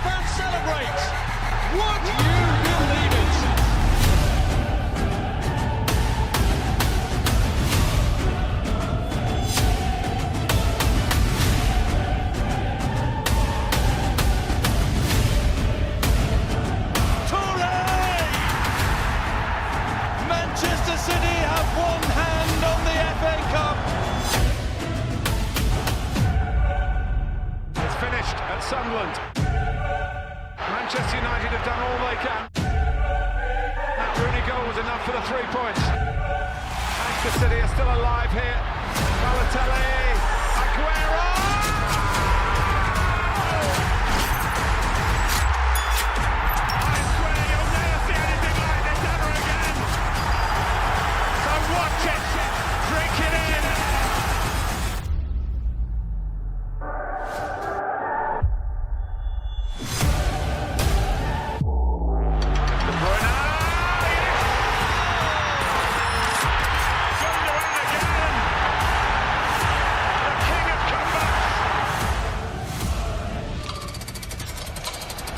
fans celebrate. Would you believe it? Manchester City have one hand on the FA Cup. It's finished at Sunderland. Manchester United have done all they can. That Rooney goal was enough for the 3 points. Manchester City are still alive here. Balotelli, Aguero! I swear you'll never see anything like this ever again. So watch it, drink it in. De Bruyne. Gundogan again. The king of comebacks.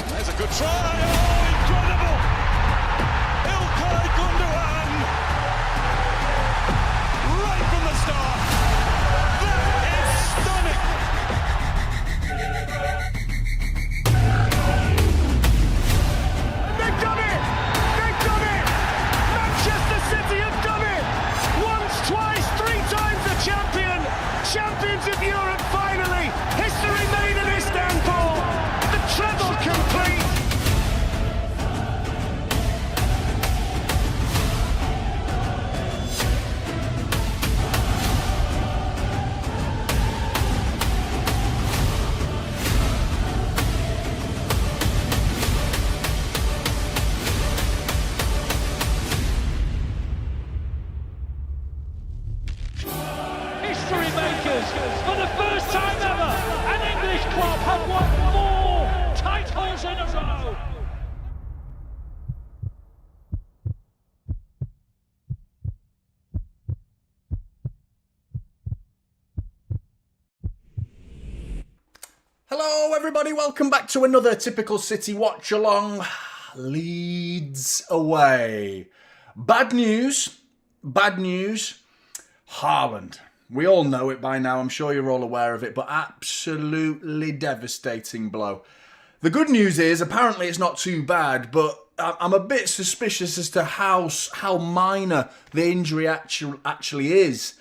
There's a good try. Oh, incredible! Ilkay Gundogan. Right from the start. That is stunning. They've done it! They've done it! Manchester City have done it! Once, twice, 3 times the champion! Champions of Europe finally! History made in Istanbul! The treble complete! History makers. For the first time ever, an English club have won 4 titles in a row. Hello everybody, welcome back to another typical City watch-along. Leeds away. Bad news, Haaland. We all know it by now, I'm sure you're all aware of it, but absolutely devastating blow. The good news is, apparently it's not too bad, but I'm a bit suspicious as to how minor the injury actually is,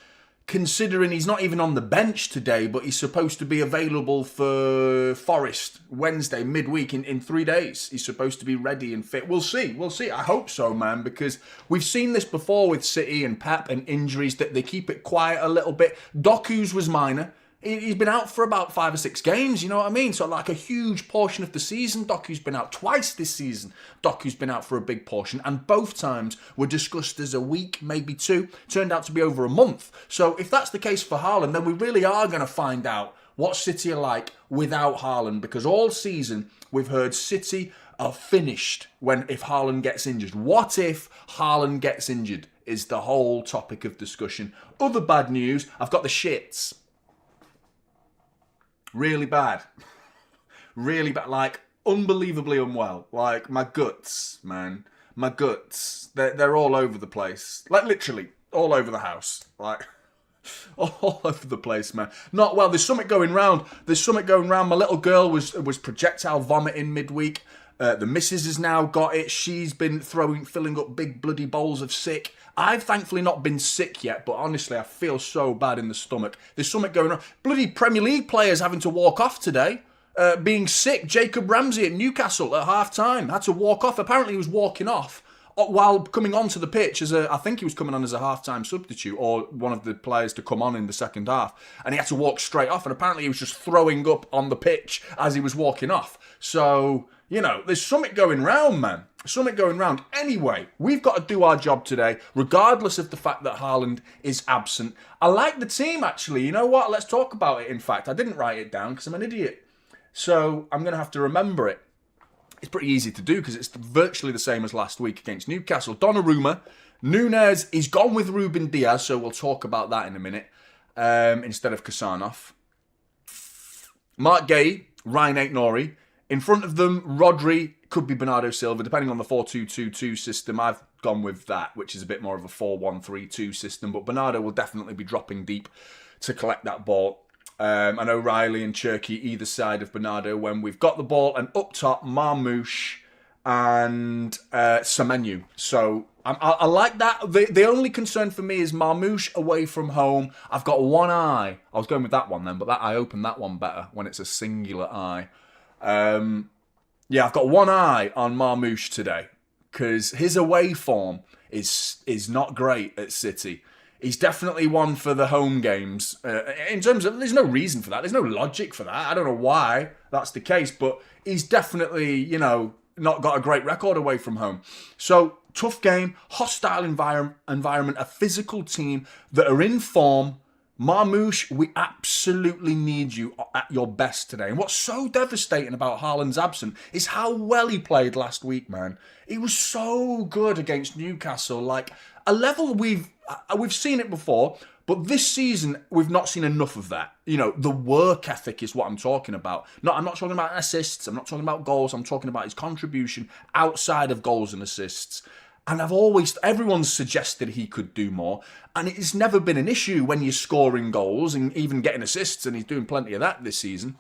considering he's not even on the bench today, but he's supposed to be available for Forest Wednesday, midweek, in 3 days. He's supposed to be ready and fit. We'll see. I hope so, man, because we've seen this before with City and Pep and injuries, that they keep it quiet a little bit. Doku's was minor. He's been out for about 5 or 6 games, you know what I mean? So like a huge portion of the season. Doku's been out twice this season. Doku's been out for a big portion, and both times were discussed as a week, maybe 2. Turned out to be over a month. So if that's the case for Haaland, then we really are going to find out what City are like without Haaland, because all season we've heard City are finished if Haaland gets injured. What if Haaland gets injured is the whole topic of discussion. Other bad news, I've got the shits. Really bad. Really bad. Like, unbelievably unwell. Like, my guts, man. My guts. They're all over the place. Like, literally, all over the house. Like, all over the place, man. Not well. There's something going round. My little girl was projectile vomiting midweek. The missus has now got it. She's been filling up big bloody bowls of sick. I've thankfully not been sick yet, but honestly, I feel so bad in the stomach. There's something going on. Bloody Premier League players having to walk off today, being sick. Jacob Ramsey at Newcastle at half-time had to walk off. Apparently, he was walking off while coming onto the pitch I think he was coming on as a half-time substitute, or one of the players to come on in the second half, and he had to walk straight off, and apparently he was just throwing up on the pitch as he was walking off. So, you know, there's something going round, man. Something going round. Anyway, we've got to do our job today, regardless of the fact that Haaland is absent. I like the team, actually. You know what? Let's talk about it, in fact. I didn't write it down because I'm an idiot. So I'm going to have to remember it. It's pretty easy to do because it's virtually the same as last week against Newcastle. Donnarumma, Núñez, he's gone with Ruben Diaz, so we'll talk about that in a minute, instead of Kasanov. Mark Gay, Ryan Aït-Nouri, In front of them, Rodri, could be Bernardo Silva, depending on the 4-2-2-2 system. I've gone with that, which is a bit more of a 4-1-3-2 system. But Bernardo will definitely be dropping deep to collect that ball. And O'Reilly and Cherky either side of Bernardo when we've got the ball. And up top, Marmouche and Semenyo. So I like that. The only concern for me is Marmouche away from home. I've got one eye. I was going with that one then, but I opened that one better when it's a singular eye. Yeah, I've got one eye on Marmouche today because his away form is not great at City. He's definitely one for the home games. In terms of, there's no reason for that. There's no logic for that. I don't know why that's the case, but he's definitely, not got a great record away from home. So, tough game, hostile environment, a physical team that are in form. Marmouche, we absolutely need you at your best today. And what's so devastating about Haaland's absence is how well he played last week, man. He was so good against Newcastle, like a level we've seen it before, but this season we've not seen enough of that. The work ethic is what I'm talking about. I'm not talking about assists, I'm not talking about goals, I'm talking about his contribution outside of goals and assists. And everyone's suggested he could do more. And it's never been an issue when you're scoring goals and even getting assists, and he's doing plenty of that this season.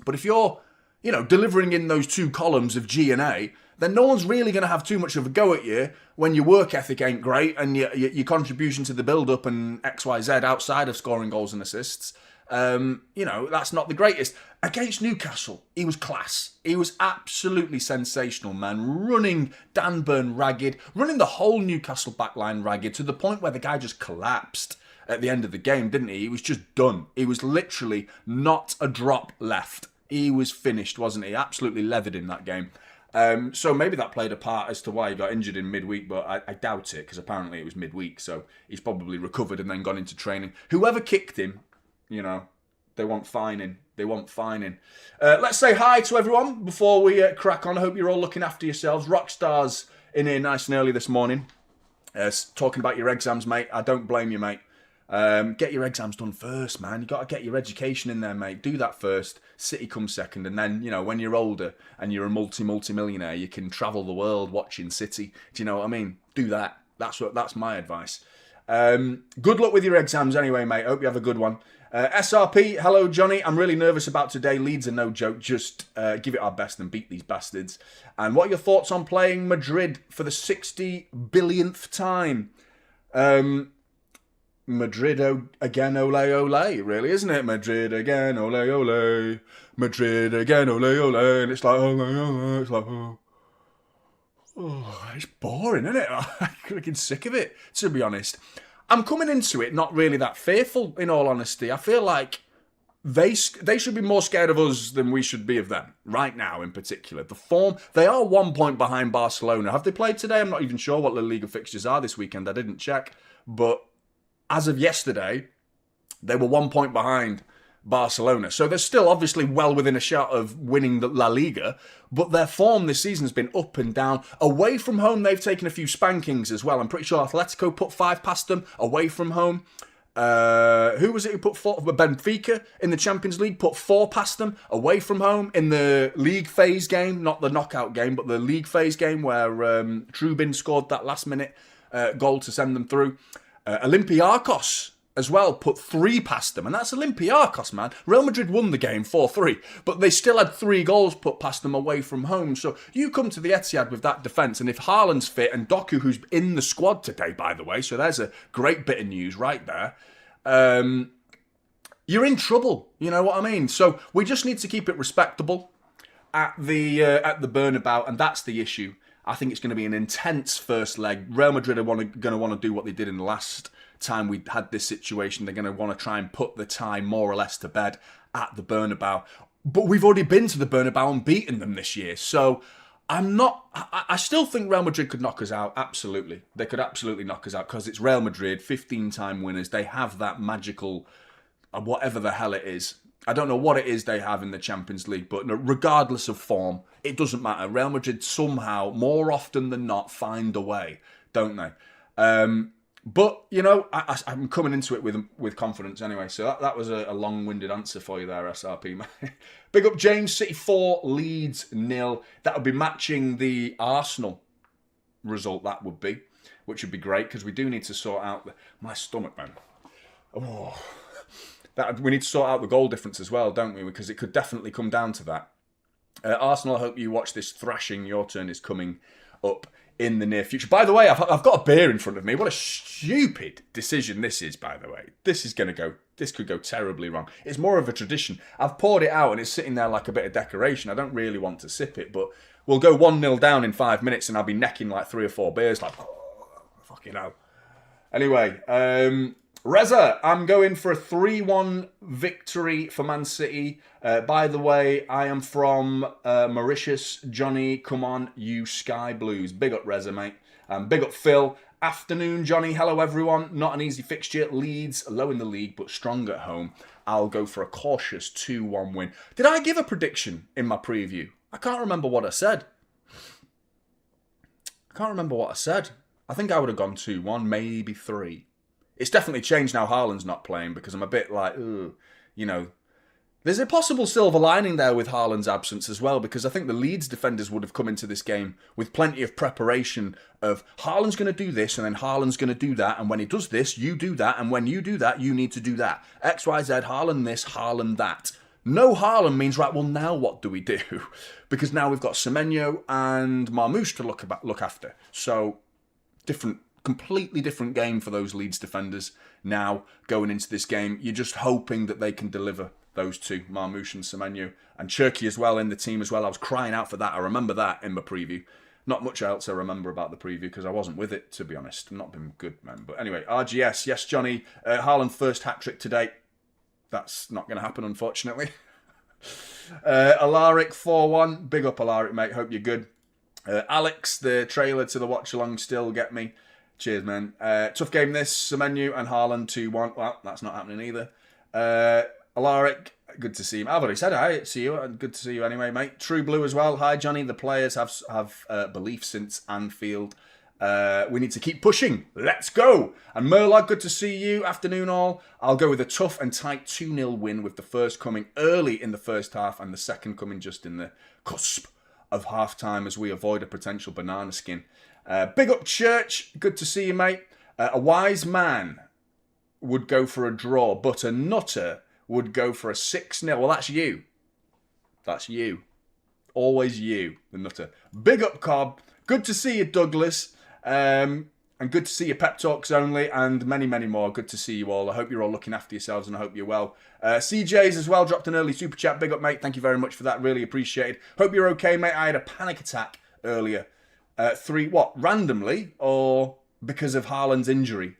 But if you're, delivering in those two columns of G and A, then no one's really going to have too much of a go at you when your work ethic ain't great and your contribution to the build-up and XYZ outside of scoring goals and assists. That's not the greatest. Against Newcastle, he was class. He was absolutely sensational, man. Running Dan Burn ragged, running the whole Newcastle backline ragged to the point where the guy just collapsed at the end of the game, didn't he? He was just done. He was literally not a drop left. He was finished, wasn't he? Absolutely leathered in that game. So maybe that played a part as to why he got injured in midweek, but I doubt it because apparently it was midweek, so he's probably recovered and then gone into training. Whoever kicked him, they want fining. They want fining. Let's say hi to everyone before we crack on. I hope you're all looking after yourselves. Rockstar's in here nice and early this morning. Talking about your exams, mate. I don't blame you, mate. Get your exams done first, man. You got to get your education in there, mate. Do that first. City comes second. And then, when you're older and you're a multi-millionaire, you can travel the world watching City. Do you know what I mean? Do that. That's my advice. Good luck with your exams anyway, mate. Hope you have a good one. SRP, hello, Jonny. I'm really nervous about today. Leeds are no joke. Just give it our best and beat these bastards. And what are your thoughts on playing Madrid for the 60 billionth time? Madrid again, ole, ole, really, isn't it? Madrid again, ole, ole. Madrid again, ole, ole. And it's like, ole, ole. It's like, oh, it's boring, isn't it? I'm freaking sick of it, to be honest. I'm coming into it not really that fearful, in all honesty. I feel like they should be more scared of us than we should be of them, right now in particular. The form, they are 1 point behind Barcelona. Have they played today? I'm not even sure what La Liga fixtures are this weekend. I didn't check. But as of yesterday, they were 1 point behind Barcelona. So they're still obviously well within a shot of winning the La Liga, but their form this season has been up and down. Away from home, they've taken a few spankings as well. I'm pretty sure Atletico put 5 past them away from home. Who was it who put 4? Benfica in the Champions League put 4 past them away from home in the league phase game, not the knockout game, but the league phase game where Trubin scored that last minute goal to send them through. Olympiacos as well put 3 past them, and that's Olympiacos, man. Real Madrid won the game 4-3, but they still had 3 goals put past them away from home. So you come to the Etihad with that defence, and if Haaland's fit, and Doku, who's in the squad today, by the way, so there's a great bit of news right there, you're in trouble, you know what I mean? So we just need to keep it respectable at the Bernabeu, and that's the issue. I think it's going to be an intense first leg. Real Madrid are going to want to do what they did in the last time we had this situation. They're going to want to try and put the tie more or less to bed at the Bernabeu. But we've already been to the Bernabeu and beaten them this year. So I still think Real Madrid could knock us out. Absolutely. They could absolutely knock us out because it's Real Madrid, 15-time winners. They have that magical, whatever the hell it is. I don't know what it is they have in the Champions League, but regardless of form, it doesn't matter. Real Madrid somehow, more often than not, find a way, don't they? But, you know, I'm coming into it with confidence anyway. So that was a long-winded answer for you there, SRP, mate. Big up James, City 4, Leeds 0. That would be matching the Arsenal result, that would be. Which would be great, because we do need to sort out my stomach, man. Oh, we need to sort out the goal difference as well, don't we? Because it could definitely come down to that. Arsenal, I hope you watch this thrashing. Your turn is coming up in the near future. By the way, I've got a beer in front of me. What a stupid decision this is, by the way. This could go terribly wrong. It's more of a tradition. I've poured it out and it's sitting there like a bit of decoration. I don't really want to sip it, but we'll go 1-0 down in 5 minutes and I'll be necking like 3 or 4 beers like, oh, fucking hell. Anyway, Reza, I'm going for a 3-1 victory for Man City. By the way, I am from Mauritius. Jonny, come on, you Sky Blues. Big up Reza, mate. Big up Phil. Afternoon, Jonny. Hello, everyone. Not an easy fixture. Leeds, low in the league, but strong at home. I'll go for a cautious 2-1 win. Did I give a prediction in my preview? I can't remember what I said. I think I would have gone 2-1, maybe 3. It's definitely changed now Haaland's not playing because I'm a bit like, ugh, you know. There's a possible silver lining there with Haaland's absence as well, because I think the Leeds defenders would have come into this game with plenty of preparation of Haaland's going to do this and then Haaland's going to do that, and when he does this, you do that, and when you do that, you need to do that. X, Y, Z, Haaland this, Haaland that. No Haaland means, right, well, now what do we do? Because now we've got Semenyo and Marmoush to look after. So, completely different game for those Leeds defenders now going into this game. You're just hoping that they can deliver those two, Marmoush and Semenyo, and Cherki as well in the team as well. I was crying out for that. I remember that in my preview. Not much else I remember about the preview because I wasn't with it, to be honest. Not been good, man. But anyway, RGS, yes, Jonny. Haaland first hat-trick today. That's not going to happen, unfortunately. Alaric 4-1. Big up, Alaric, mate. Hope you're good. Alex, the trailer to the watch-along still get me. Cheers, man. Tough game this. Semenyo and Haaland 2-1. Well, that's not happening either. Alaric, good to see him. I've already said hi. See you. Good to see you anyway, mate. True Blue as well. Hi, Jonny. The players have belief since Anfield. We need to keep pushing. Let's go. And Murloc, good to see you. Afternoon all. I'll go with a tough and tight 2-0 win, with the first coming early in the first half and the second coming just in the cusp of half-time as we avoid a potential banana skin. Big up Church. Good to see you, mate. A wise man would go for a draw, but a nutter would go for a 6-0. Well, that's you. That's you. Always you, the nutter. Big up Cobb. Good to see you, Douglas. And good to see you, Pep Talks Only, and many, many more. Good to see you all. I hope you're all looking after yourselves, and I hope you're well. CJ's as well dropped an early super chat. Big up, mate. Thank you very much for that. Really appreciated. Hope you're okay, mate. I had a panic attack earlier. Randomly, or because of Haaland's injury?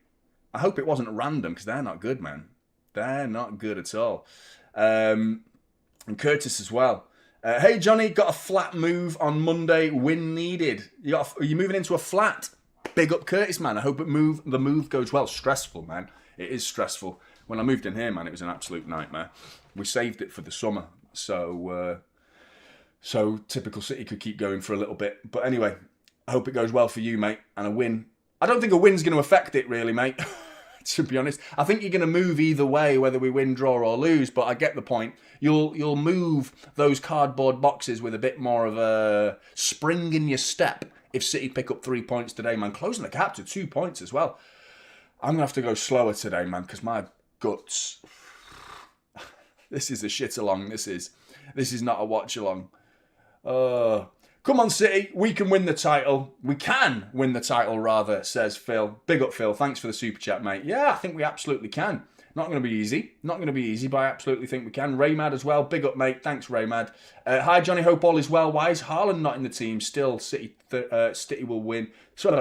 I hope it wasn't random, because they're not good, man. They're not good at all. And Curtis as well. Hey, Jonny, got a flat move on Monday. Win needed. Are you moving into a flat? Big up Curtis, man. I hope the move goes well. Stressful, man. It is stressful. When I moved in here, man, it was an absolute nightmare. We saved it for the summer. So typical City could keep going for a little bit. But anyway, I hope it goes well for you, mate. And a win. I don't think a win's going to affect it, really, mate. To be honest, I think you're going to move either way, whether we win, draw, or lose. But I get the point. You'll move those cardboard boxes with a bit more of a spring in your step if City pick up 3 points today, man. Closing the gap to 2 points as well. I'm gonna have to go slower today, man, because my guts. This is a shit along. This is not a watch along. Come on, City. We can win the title. We can win the title, rather, says Phil. Big up, Phil. Thanks for the super chat, mate. Yeah, I think we absolutely can. Not going to be easy. Not going to be easy, but I absolutely think we can. Raymad as well. Big up, mate. Thanks, Raymad. Hi, Jonny. Hope all is well. Why is Haaland not in the team? Still, City will win. City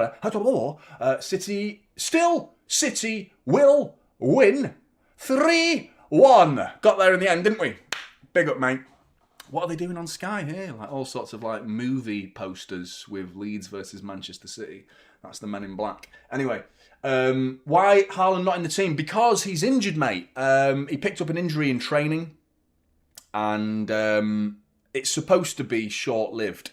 will win 3-1. Got there in the end, didn't we? Big up, mate. What are they doing on Sky here? Like all sorts of like movie posters with Leeds versus Manchester City. That's the Men in Black. Anyway, why Haaland not in the team? Because he's injured, mate. He picked up an injury in training, and it's supposed to be short-lived.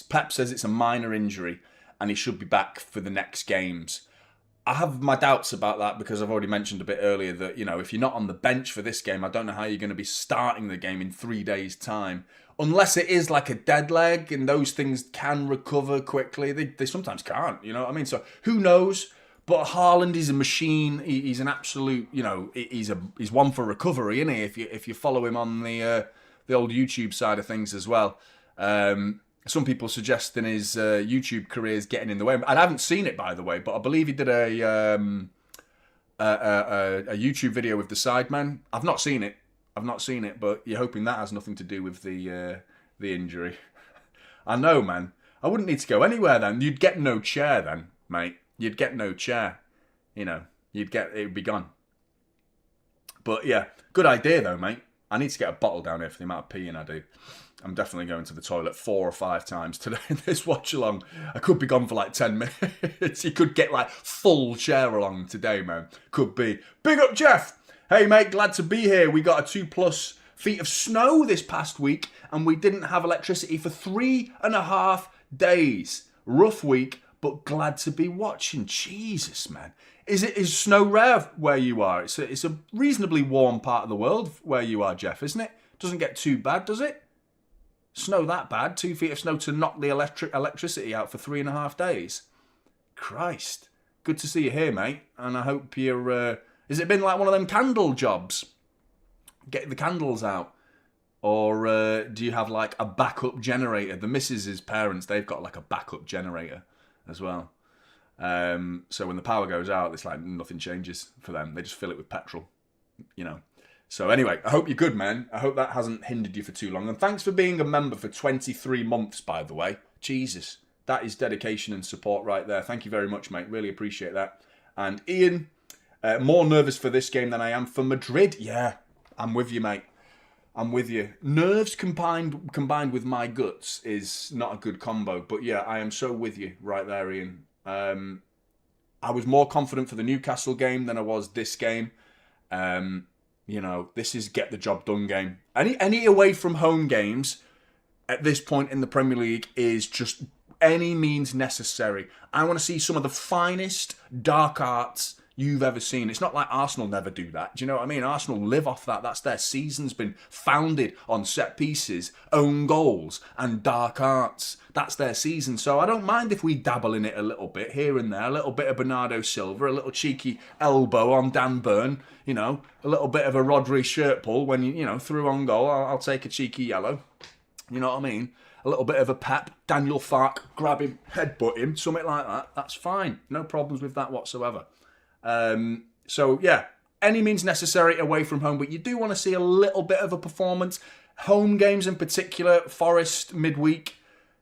Pep says it's a minor injury, and he should be back for the next games. I have my doubts about that because I've already mentioned a bit earlier that, you know, if you're not on the bench for this game, I don't know how you're going to be starting the game in 3 days' time. Unless it is like a dead leg and those things can recover quickly. They sometimes can't, you know what I mean? So who knows? But Haaland is a machine. He's an absolute, you know, he's one for recovery, isn't he? If you follow him on the old YouTube side of things as well. Some people suggesting his YouTube career is getting in the way. I haven't seen it, by the way, but I believe he did a YouTube video with the Sidemen. I've not seen it, but you're hoping that has nothing to do with the injury. I know, man. I wouldn't need to go anywhere then. You'd get no chair then, mate. You'd get no chair. You know, it would be gone. But yeah, good idea though, mate. I need to get a bottle down here for the amount of peeing I do. I'm definitely going to the toilet 4 or 5 times today in this watch along. I could be gone for like 10 minutes. You could get like full chair along today, man. Could be. Big up, Jeff. Hey, mate, glad to be here. We got a 2+ feet of snow this past week, and we didn't have electricity for 3.5 days. Rough week, but glad to be watching. Jesus, man. Is snow rare where you are? It's a reasonably warm part of the world where you are, Jeff, isn't it? Doesn't get too bad, does it? Snow that bad? 2 feet of snow to knock the electricity out for 3.5 days? Christ. Good to see you here, mate. And I hope you're... has it been like one of them candle jobs? Get the candles out. Or do you have like a backup generator? The missus's parents, they've got like a backup generator as well. So when the power goes out, it's like nothing changes for them. They just fill it with petrol, you know. So anyway, I hope you're good, man. I hope that hasn't hindered you for too long. And thanks for being a member for 23 months, by the way. Jesus, that is dedication and support right there. Thank you very much, mate. Really appreciate that. And Ian, more nervous for this game than I am for Madrid. Yeah, I'm with you, mate. I'm with you. Nerves combined with my guts is not a good combo. But yeah, I am so with you right there, Ian. I was more confident for the Newcastle game than I was this game. You know, this is get the job done game. Any away from home games at this point in the Premier League is just any means necessary. I want to see some of the finest dark arts you've ever seen. It's not like Arsenal never do that. Do you know what I mean? Arsenal live off that. That's their season's been founded on set pieces, own goals, and dark arts. That's their season. So I don't mind if we dabble in it a little bit here and there. A little bit of Bernardo Silva, a little cheeky elbow on Dan Burn, you know, a little bit of a Rodri shirt pull when you know, through on goal. I'll take a cheeky yellow. You know what I mean? A little bit of a pep, Daniel Fark, grab him, headbutt him, something like that. That's fine. No problems with that whatsoever. So yeah, any means necessary away from home, but you do want to see a little bit of a performance. Home games in particular, Forest midweek,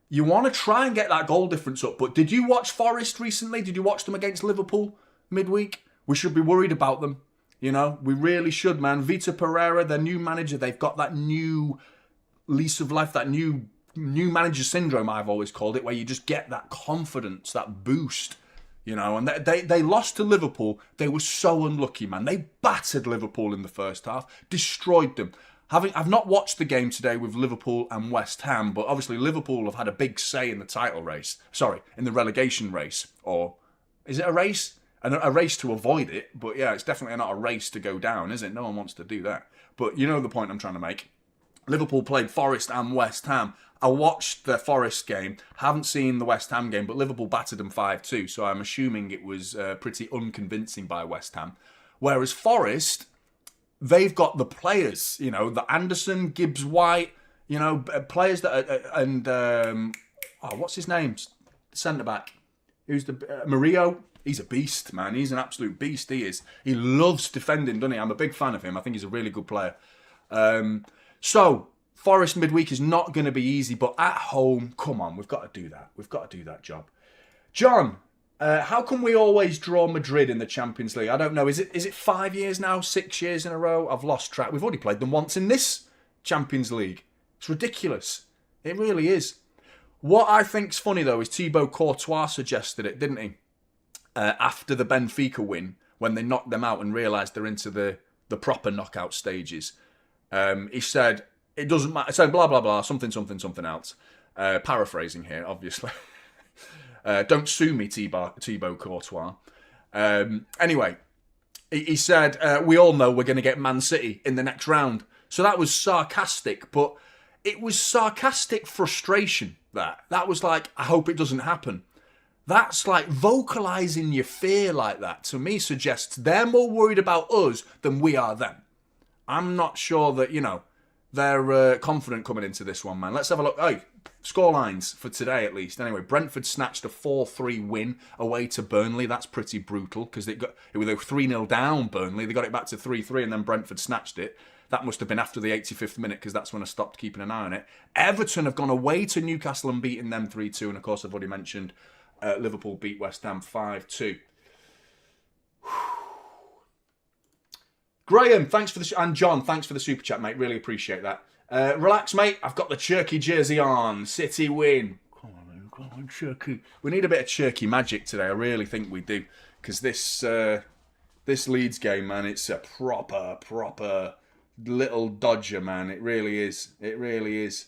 you want to try and get that goal difference up. But did you watch Forest recently? Did you watch them against Liverpool midweek? We should be worried about them. You know, we really should, man. Vitor Pereira, their new manager, they've got that new lease of life, that new manager syndrome, I've always called it, where you just get that confidence, that boost. You know, and they lost to Liverpool. They were so unlucky, man. They battered Liverpool in the first half, destroyed them. I've not watched the game today with Liverpool and West Ham, but obviously Liverpool have had a big say in the title race. Sorry, in the relegation race. Or is it a race? A race to avoid it, but yeah, it's definitely not a race to go down, is it? No one wants to do that. But you know the point I'm trying to make. Liverpool played Forest and West Ham. I watched the Forest game, haven't seen the West Ham game, but Liverpool battered them 5-2, so I'm assuming it was pretty unconvincing by West Ham. Whereas Forest, they've got the players, you know, the Anderson, Gibbs-White, you know, players that are, and, what's his name? Centre-back. Who's the, Murillo? He's a beast, man. He's an absolute beast, he is. He loves defending, doesn't he? I'm a big fan of him. I think he's a really good player. So, Forest midweek is not going to be easy, but at home, come on, we've got to do that. We've got to do that job. John, how come we always draw Madrid in the Champions League? I don't know. Is it 5 years now? 6 years in a row? I've lost track. We've already played them once in this Champions League. It's ridiculous. It really is. What I think's funny, though, is Thibaut Courtois suggested it, didn't he? After the Benfica win, when they knocked them out and realised they're into the proper knockout stages. He said, it doesn't matter. So blah, blah, blah, something else. Paraphrasing here, obviously. Don't sue me, Thibaut Courtois. Anyway, he said, we all know we're going to get Man City in the next round. So that was sarcastic, but it was sarcastic frustration, that. That was like, I hope it doesn't happen. That's like vocalising your fear like that, to me, suggests they're more worried about us than we are them. I'm not sure that, they're confident coming into this one, man. Let's have a look. Hey, scorelines for today, at least. Anyway, Brentford snatched a 4-3 win away to Burnley. That's pretty brutal, because they were 3-0 down, Burnley. They got it back to 3-3, and then Brentford snatched it. That must have been after the 85th minute, because that's when I stopped keeping an eye on it. Everton have gone away to Newcastle and beaten them 3-2, and of course, I've already mentioned Liverpool beat West Ham 5-2. Graham, thanks for and John, thanks for the super chat, mate. Really appreciate that. Relax, mate. I've got the Cherky jersey on. City win. Come on, Cherky. We need a bit of Cherky magic today. I really think we do, because this Leeds game, man, it's a proper little dodger, man. It really is. It really is.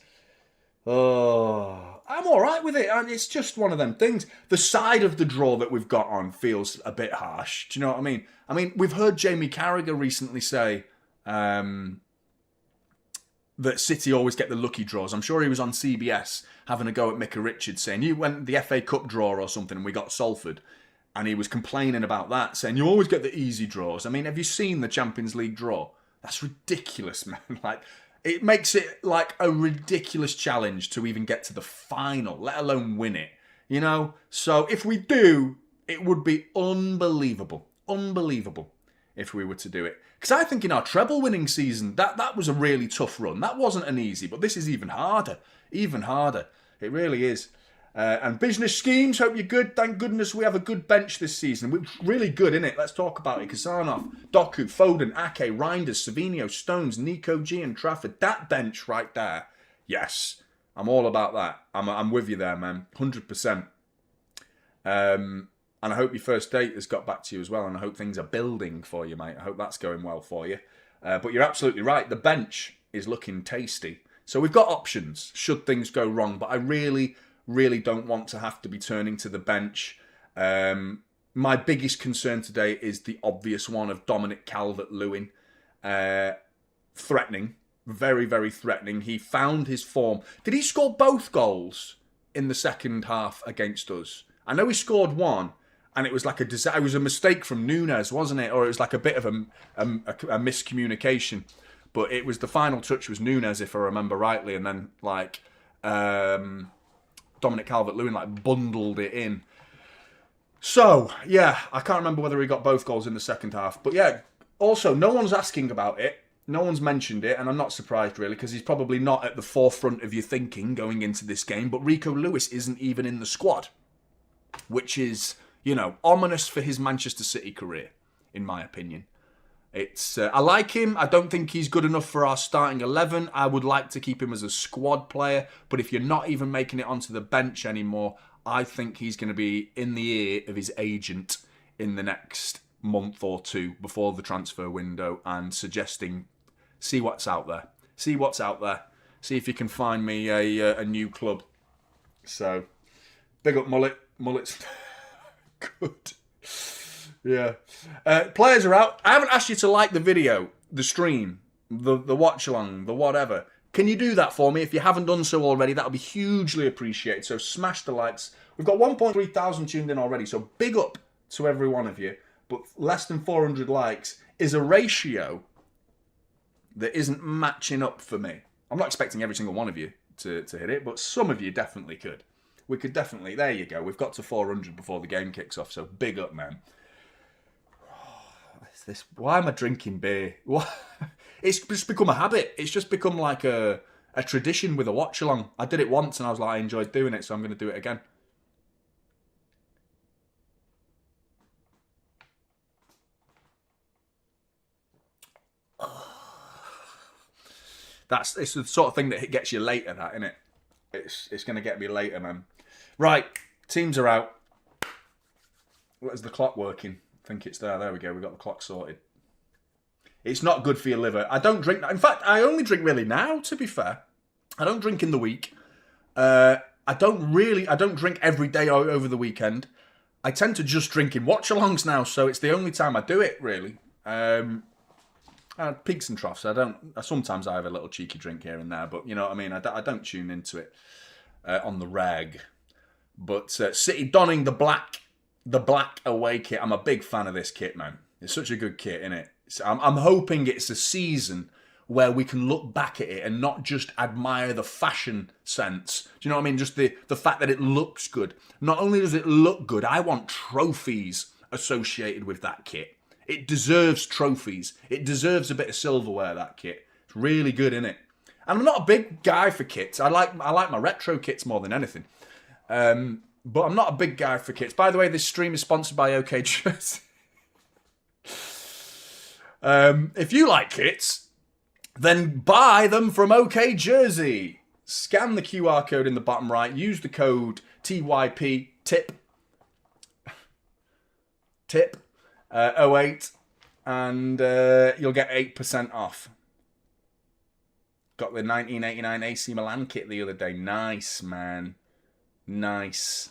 Oh, I'm all right with it. And it's just one of them things. The side of the draw that we've got on feels a bit harsh. Do you know what I mean? I mean, we've heard Jamie Carragher recently say that City always get the lucky draws. I'm sure he was on CBS having a go at Micah Richards, saying, you went the FA Cup draw or something and we got Salford. And he was complaining about that, saying, you always get the easy draws. I mean, have you seen the Champions League draw? That's ridiculous, man. Like, it makes it like a ridiculous challenge to even get to the final, let alone win it. So if we do, it would be unbelievable if we were to do it. Because I think in our treble winning season, that was a really tough run. That wasn't an easy, but this is even harder. It really is. And business schemes, hope you're good. Thank goodness we have a good bench this season. We're really good, innit? Let's talk about it. Kassanov, Doku, Foden, Ake, Reinders, Savino, Stones, Nico G and Trafford. That bench right there. Yes, I'm all about that. I'm with you there, man. 100%. And I hope your first date has got back to you as well. And I hope things are building for you, mate. I hope that's going well for you. But you're absolutely right. The bench is looking tasty. So we've got options should things go wrong. But I really don't want to have to be turning to the bench. My biggest concern today is the obvious one of Dominic Calvert-Lewin. Threatening. Very, very threatening. He found his form. Did he score both goals in the second half against us? I know he scored one, and it was like it was a mistake from Nunes, wasn't it? Or it was like a bit of a miscommunication. But it was the final touch was Nunes, if I remember rightly, and then Dominic Calvert-Lewin bundled it in. So, yeah, I can't remember whether he got both goals in the second half. But yeah, also, no one's asking about it. No one's mentioned it, and I'm not surprised, really, because he's probably not at the forefront of your thinking going into this game. But Rico Lewis isn't even in the squad, which is, ominous for his Manchester City career, in my opinion. I like him. I don't think he's good enough for our starting 11. I would like to keep him as a squad player. But if you're not even making it onto the bench anymore, I think he's going to be in the ear of his agent in the next month or two before the transfer window and suggesting, see what's out there. See what's out there. See if you can find me a new club. So, big up Mullet. Mullet's good. Yeah. Players are out. I haven't asked you to like the video, the stream, the watch-along, the whatever. Can you do that for me? If you haven't done so already, that'll be hugely appreciated. So smash the likes. We've got 1.3 thousand tuned in already, so big up to every one of you. But less than 400 likes is a ratio that isn't matching up for me. I'm not expecting every single one of you to hit it, but some of you definitely could. We could definitely. There you go. We've got to 400 before the game kicks off, so big up, man. Why am I drinking beer? It's just become a habit. It's just become like a tradition with a watch-along. I did it once and I was like, I enjoyed doing it, so I'm going to do it again. It's the sort of thing that gets you later, that, isn't it? It's going to get me later, man. Right, teams are out. Is the clock working? I think it's there. There we go. We got the clock sorted. It's not good for your liver. I don't drink. In fact, I only drink really now, to be fair. I don't drink in the week. I don't drink every day over the weekend. I tend to just drink in Watchalongs now, so it's the only time I do it, really. Peaks and troughs. Sometimes I have a little cheeky drink here and there, but you know what I mean. I don't tune into it on the rag. But City donning the black away kit. I'm a big fan of this kit, man. It's such a good kit, isn't it? I'm hoping it's a season where we can look back at it and not just admire the fashion sense. Do you know what I mean? Just the fact that it looks good. Not only does it look good, I want trophies associated with that kit. It deserves trophies. It deserves a bit of silverware, that kit. It's really good, isn't it? And I'm not a big guy for kits. I like my retro kits more than anything. But I'm not a big guy for kits. By the way, this stream is sponsored by OK Jersey. If you like kits, then buy them from OK Jersey. Scan the QR code in the bottom right. Use the code TYP TIP 08 and you'll get 8% off. Got the 1989 AC Milan kit the other day. Nice, man. Nice.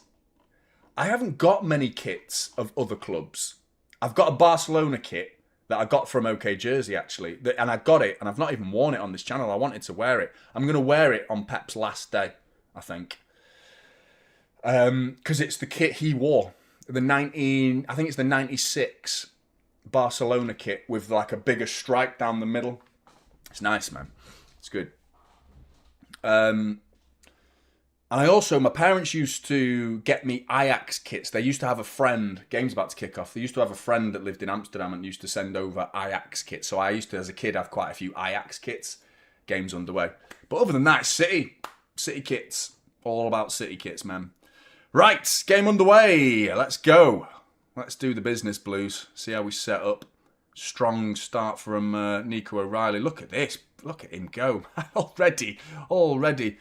I haven't got many kits of other clubs. I've got a Barcelona kit that I got from OK Jersey, actually. And I got it, and I've not even worn it on this channel. I wanted to wear it. I'm going to wear it on Pep's last day, I think. Because it's the kit he wore. I think it's the 96 Barcelona kit with like a bigger stripe down the middle. It's nice, man. It's good. And my parents used to get me Ajax kits. They used to have a friend, game's about to kick off, they used to have a friend that lived in Amsterdam and used to send over Ajax kits. So I used to, as a kid, have quite a few Ajax kits. Game's underway. But other than that, City kits. All about City kits, man. Right, game underway. Let's go. Let's do the business, Blues. See how we set up. Strong start from Nico O'Reilly. Look at this. Look at him go. Already.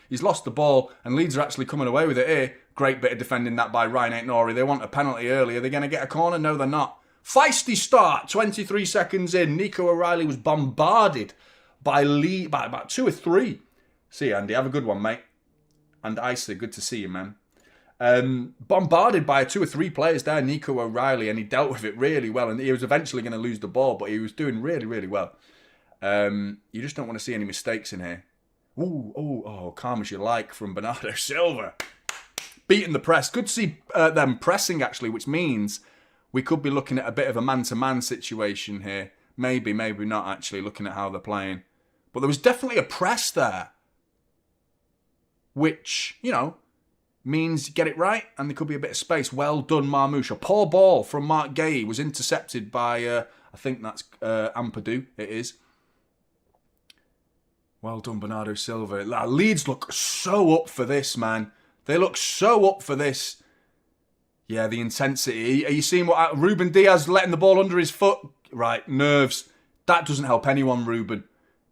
He's lost the ball, and Leeds are actually coming away with it here. Great bit of defending that by Ryan Aitnori. They want a penalty early. Are they going to get a corner? No, they're not. Feisty start. 23 seconds in. Nico O'Reilly was bombarded by Leeds, by about 2 or 3. See you, Andy. Have a good one, mate. And Isa, good to see you, man. Bombarded by 2 or 3 players there, Nico O'Reilly, and he dealt with it really well. And he was eventually going to lose the ball, but he was doing really, really well. You just don't want to see any mistakes in here. Calm as you like from Bernardo Silva. Beating the press. Good to see them pressing, actually, which means we could be looking at a bit of a man-to-man situation here. Maybe not, actually, looking at how they're playing. But there was definitely a press there. Which, you know, means get it right, and there could be a bit of space. Well done, Marmouche. A poor ball from Mark Gay was intercepted by, I think that's Ampadu, it is. Well done, Bernardo Silva. Leeds look so up for this, man. They look so up for this. Yeah, the intensity. Are you seeing what Ruben Diaz letting the ball under his foot? Right, nerves. That doesn't help anyone, Ruben.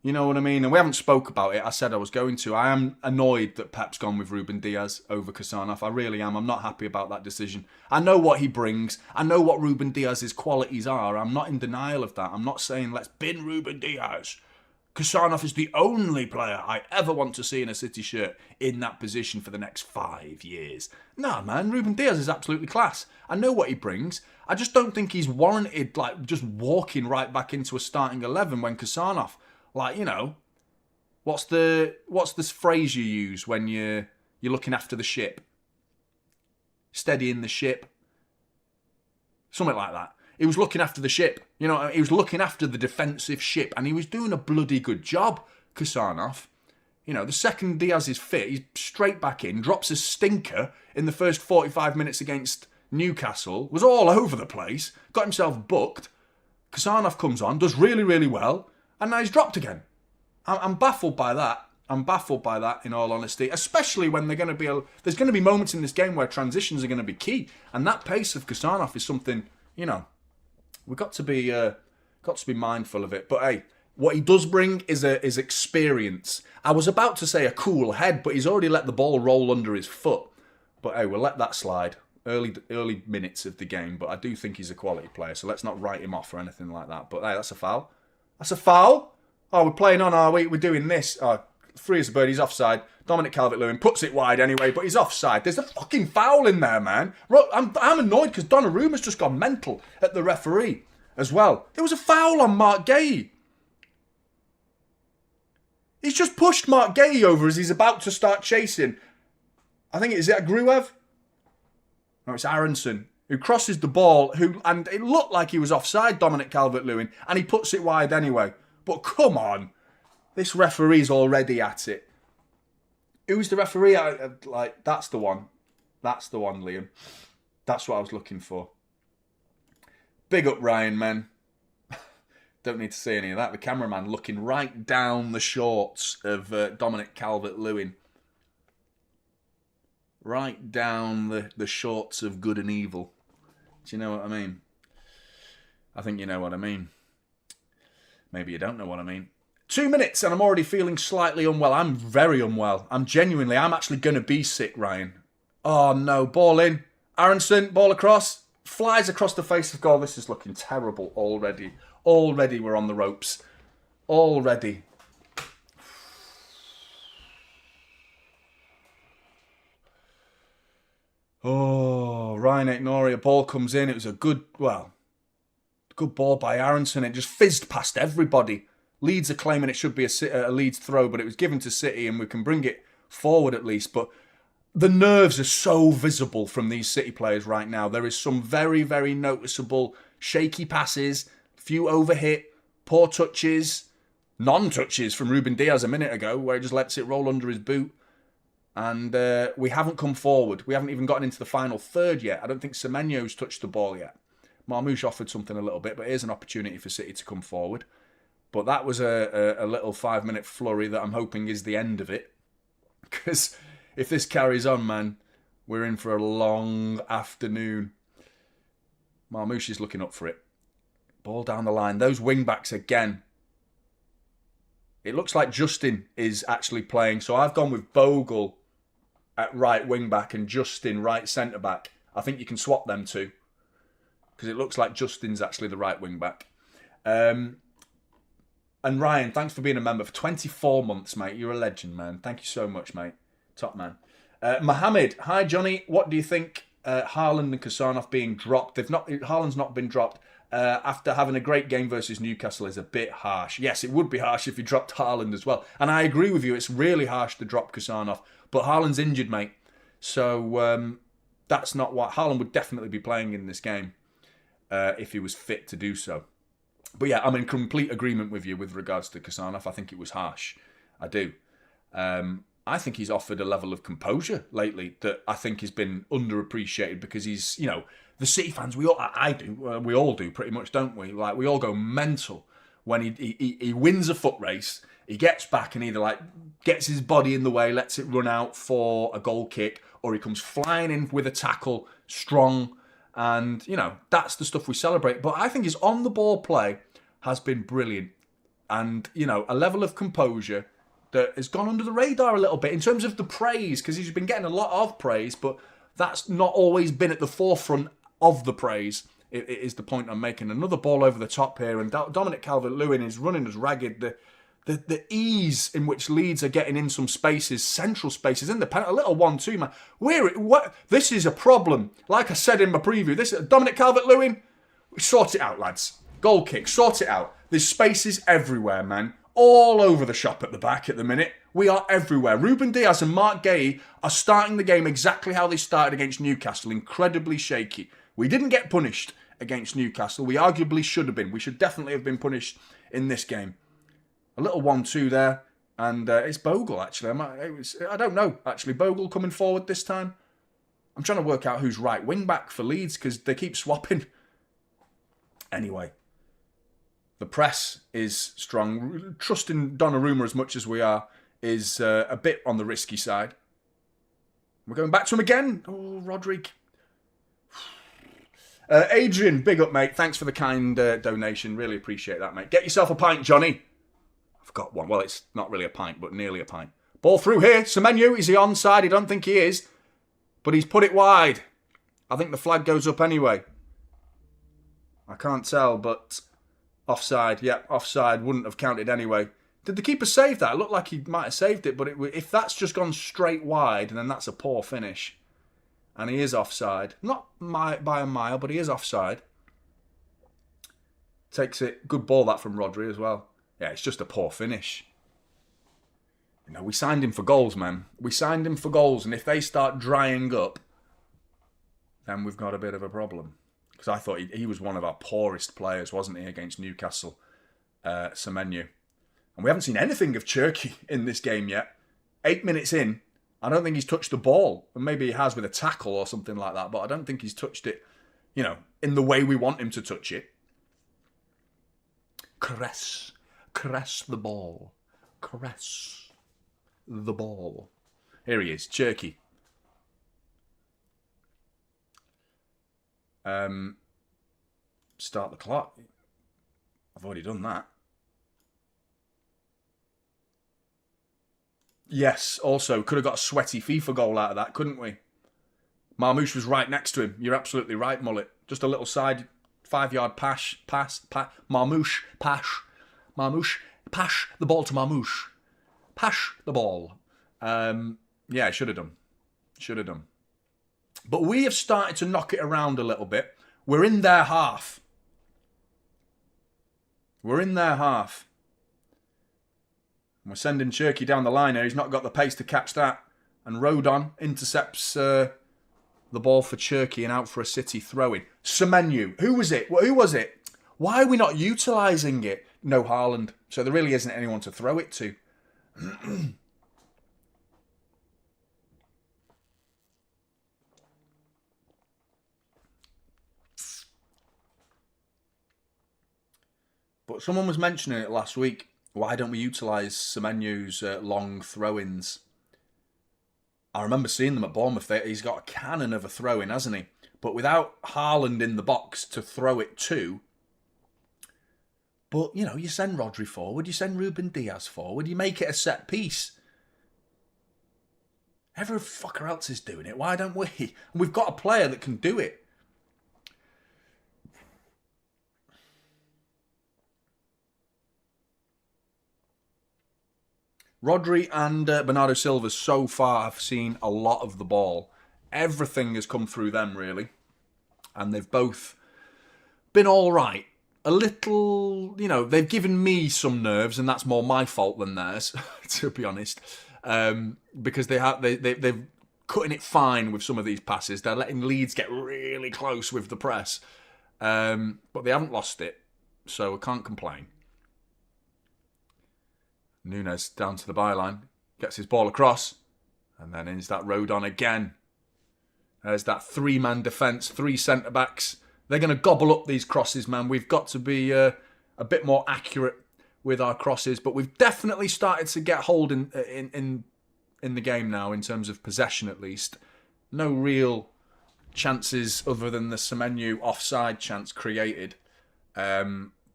You know what I mean? And we haven't spoke about it. I said I was going to. I am annoyed that Pep's gone with Ruben Diaz over Kassanov. I really am. I'm not happy about that decision. I know what he brings. I know what Ruben Diaz's qualities are. I'm not in denial of that. I'm not saying let's bin Ruben Diaz. Kassanov is the only player I ever want to see in a City shirt in that position for the next 5 years. Nah, man, Ruben Diaz is absolutely class. I know what he brings. I just don't think he's warranted, like, just walking right back into a starting 11 when Kassanov, like, you know, what's this phrase you use when you're looking after the ship? Steadying the ship. Something like that. He was looking after the ship. You know, he was looking after the defensive ship, and he was doing a bloody good job, Kassanov. You know, the second Diaz is fit, he's straight back in, drops a stinker in the first 45 minutes against Newcastle, was all over the place, got himself booked. Kassanov comes on, does really, really well, and now he's dropped again. I'm baffled by that. I'm baffled by that, in all honesty, especially when there's going to be moments in this game where transitions are going to be key, and that pace of Kassanov is something, you know, we've got to be mindful of it. But hey, what he does bring is experience. I was about to say a cool head, but he's already let the ball roll under his foot. But hey, we'll let that slide. Early minutes of the game, but I do think he's a quality player, so let's not write him off or anything like that. But hey, that's a foul. That's a foul. Oh, we're playing on, are we? We're doing this. Oh, free as a bird. He's offside. Dominic Calvert-Lewin puts it wide anyway, but he's offside. There's a fucking foul in there, man. I'm annoyed because Donnarumma's just gone mental at the referee as well. There was a foul on Mark Gay. He's just pushed Mark Gay over as he's about to start chasing. I think is it Gruev? No, it's Aronson who crosses the ball, and it looked like he was offside, Dominic Calvert-Lewin, and he puts it wide anyway. But come on, this referee's already at it. Who's the referee? That's the one. That's the one, Liam. That's what I was looking for. Big up Ryan, man. Don't need to say any of that. The cameraman looking right down the shorts of Dominic Calvert-Lewin. Right down the shorts of good and evil. Do you know what I mean? I think you know what I mean. Maybe you don't know what I mean. 2 minutes and I'm already feeling slightly unwell. I'm very unwell. I'm actually going to be sick, Ryan. Oh no, ball in. Aronson, ball across. Flies across the face of goal. This is looking terrible already. Already we're on the ropes. Already. Oh, Ryan Aitnoria, ball comes in. It was a good ball by Aronson. It just fizzed past everybody. Leeds are claiming it should be a Leeds throw, but it was given to City and we can bring it forward at least. But the nerves are so visible from these City players right now. There is some very, very noticeable shaky passes, few overhit, poor touches, non-touches from Ruben Diaz a minute ago where he just lets it roll under his boot. And we haven't come forward. We haven't even gotten into the final third yet. I don't think Semenyo's touched the ball yet. Marmoush offered something a little bit, but here's an opportunity for City to come forward. But that was a little 5-minute flurry that I'm hoping is the end of it. Because if this carries on, man, we're in for a long afternoon. Marmoush is looking up for it. Ball down the line. Those wing-backs again. It looks like Justin is actually playing. So I've gone with Bogle at right wing-back and Justin right centre-back. I think you can swap them two. Because it looks like Justin's actually the right wing-back. And Ryan, thanks for being a member for 24 months, mate. You're a legend, man. Thank you so much, mate. Top man. Mohammed, hi, Jonny. What do you think Haaland and Kassanov being dropped? Haaland's not been dropped after having a great game versus Newcastle is a bit harsh. Yes, it would be harsh if you dropped Haaland as well. And I agree with you. It's really harsh to drop Kassanov. But Haaland's injured, mate. So that's not what... Haaland would definitely be playing in this game if he was fit to do so. But yeah, I'm in complete agreement with you with regards to Kassanov. I think it was harsh. I do. I think he's offered a level of composure lately that I think has been underappreciated because he's, you know, the City fans, we all do pretty much, don't we? Like, we all go mental when he wins a foot race, he gets back and either like gets his body in the way, lets it run out for a goal kick, or he comes flying in with a tackle, strong, and, you know, that's the stuff we celebrate. But I think his on-the-ball play has been brilliant. And, you know, a level of composure that has gone under the radar a little bit in terms of the praise, because he's been getting a lot of praise, but that's not always been at the forefront of the praise. It is the point I'm making. Another ball over the top here, and Dominic Calvert-Lewin is running as ragged. The ease in which Leeds are getting in some spaces, central spaces, in the pen, a little 1-2, man. This is a problem. Like I said in my preview, this Dominic Calvert-Lewin, sort it out, lads. Goal kick, sort it out. There's spaces everywhere, man. All over the shop at the back at the minute. We are everywhere. Ruben Diaz and Mark Gay are starting the game exactly how they started against Newcastle, incredibly shaky. We didn't get punished against Newcastle. We arguably should have been. We should definitely have been punished in this game. A little 1-2 there. And it's Bogle, actually. I don't know, actually. Bogle coming forward this time. I'm trying to work out who's right wing back for Leeds because they keep swapping. Anyway. The press is strong. Trusting Donnarumma as much as we are is a bit on the risky side. We're going back to him again. Oh, Rodrigue. Adrian, big up, mate. Thanks for the kind donation. Really appreciate that, mate. Get yourself a pint, Jonny. I've got one. Well, it's not really a pint, but nearly a pint. Ball through here. Semenyo, is he onside? I don't think he is. But he's put it wide. I think the flag goes up anyway. I can't tell, but... Offside, yeah, offside. Wouldn't have counted anyway. Did the keeper save that? It looked like he might have saved it, but if that's just gone straight wide, then that's a poor finish. And he is offside. Not by a mile, but he is offside. Takes it. Good ball that from Rodri as well. Yeah, it's just a poor finish. You know, we signed him for goals, man. We signed him for goals, and if they start drying up, then we've got a bit of a problem. Because I thought he was one of our poorest players, wasn't he, against Newcastle, Semenyo. And we haven't seen anything of Cherki in this game yet. 8 minutes in, I don't think he's touched the ball. And maybe he has with a tackle or something like that, but I don't think he's touched it, you know, in the way we want him to touch it. Caress the ball. Caress the ball. Here he is, Cherki. Start the clock. I've already done that. Yes, also, could have got a sweaty FIFA goal out of that, couldn't we? Marmoush was right next to him. You're absolutely right, Mullet. Just a little side 5-yard pass. Marmoush, pass the ball to Marmoush. Pass the ball. Yeah, should have done. But we have started to knock it around a little bit. We're in their half. And we're sending Cherki down the line here. He's not got the pace to catch that. And Rodon intercepts the ball for Cherki and out for a City throw-in. Semenyo. Who was it? Why are we not utilising it? No Haaland. So there really isn't anyone to throw it to. But someone was mentioning it last week. Why don't we utilise Semenyo's long throw-ins? I remember seeing them at Bournemouth. He's got a cannon of a throw-in, hasn't he? But without Haaland in the box to throw it to. But, you know, you send Rodri forward, you send Ruben Diaz forward, you make it a set piece. Every fucker else is doing it. Why don't we? And we've got a player that can do it. Rodri and Bernardo Silva so far have seen a lot of the ball. Everything has come through them, really. And they've both been all right. A little, you know, they've given me some nerves, and that's more my fault than theirs, to be honest. Because they've cutting it fine with some of these passes. They're letting Leeds get really close with the press. But they haven't lost it, so I can't complain. Nunes down to the byline, gets his ball across, and then is that Rodon again. There's that three-man defence, 3 centre-backs. They're going to gobble up these crosses, man. We've got to be a bit more accurate with our crosses, but we've definitely started to get hold in the game now, in terms of possession at least. No real chances other than the Semenyo offside chance created.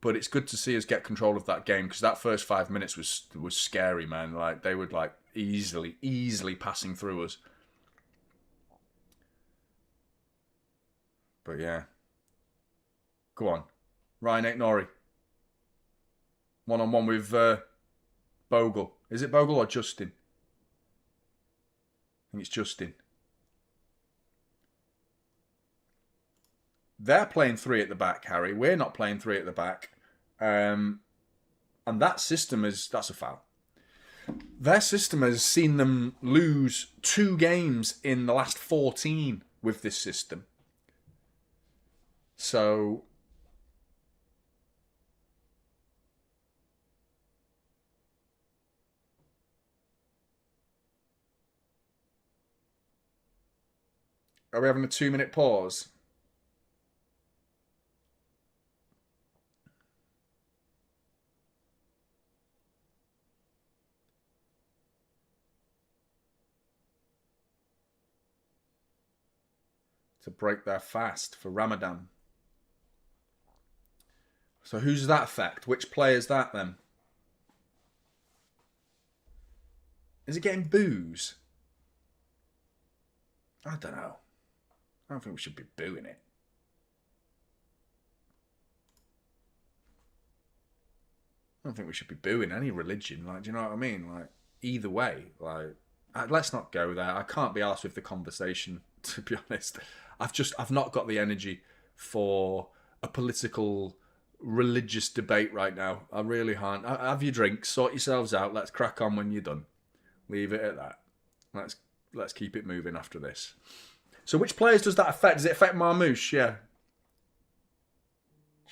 But it's good to see us get control of that game, because that first 5 minutes was scary, man. Like, they were like easily passing through us. But yeah. Go on. Ryan Aït-Nouri. One-on-one with Bogle. Is it Bogle or Justin? I think it's Justin. They're playing 3 at the back, Harry. We're not playing 3 at the back. And that system that's a foul. Their system has seen them lose 2 games in the last 14 with this system. So are we having a 2-minute pause? To break their fast for Ramadan. So who's that affect? Which player's that then? Is it getting boos? I don't know. I don't think we should be booing it. don't think we should be booing any religion. Like, do you know what I mean? Like, either way, like, let's not go there. I can't be arsed with the conversation, to be honest. I've not got the energy for a political, religious debate right now. I really can't. Have your drinks, sort yourselves out. Let's crack on when you're done. Leave it at that. Let's keep it moving after this. So which players does that affect? Does it affect Marmouche? Yeah.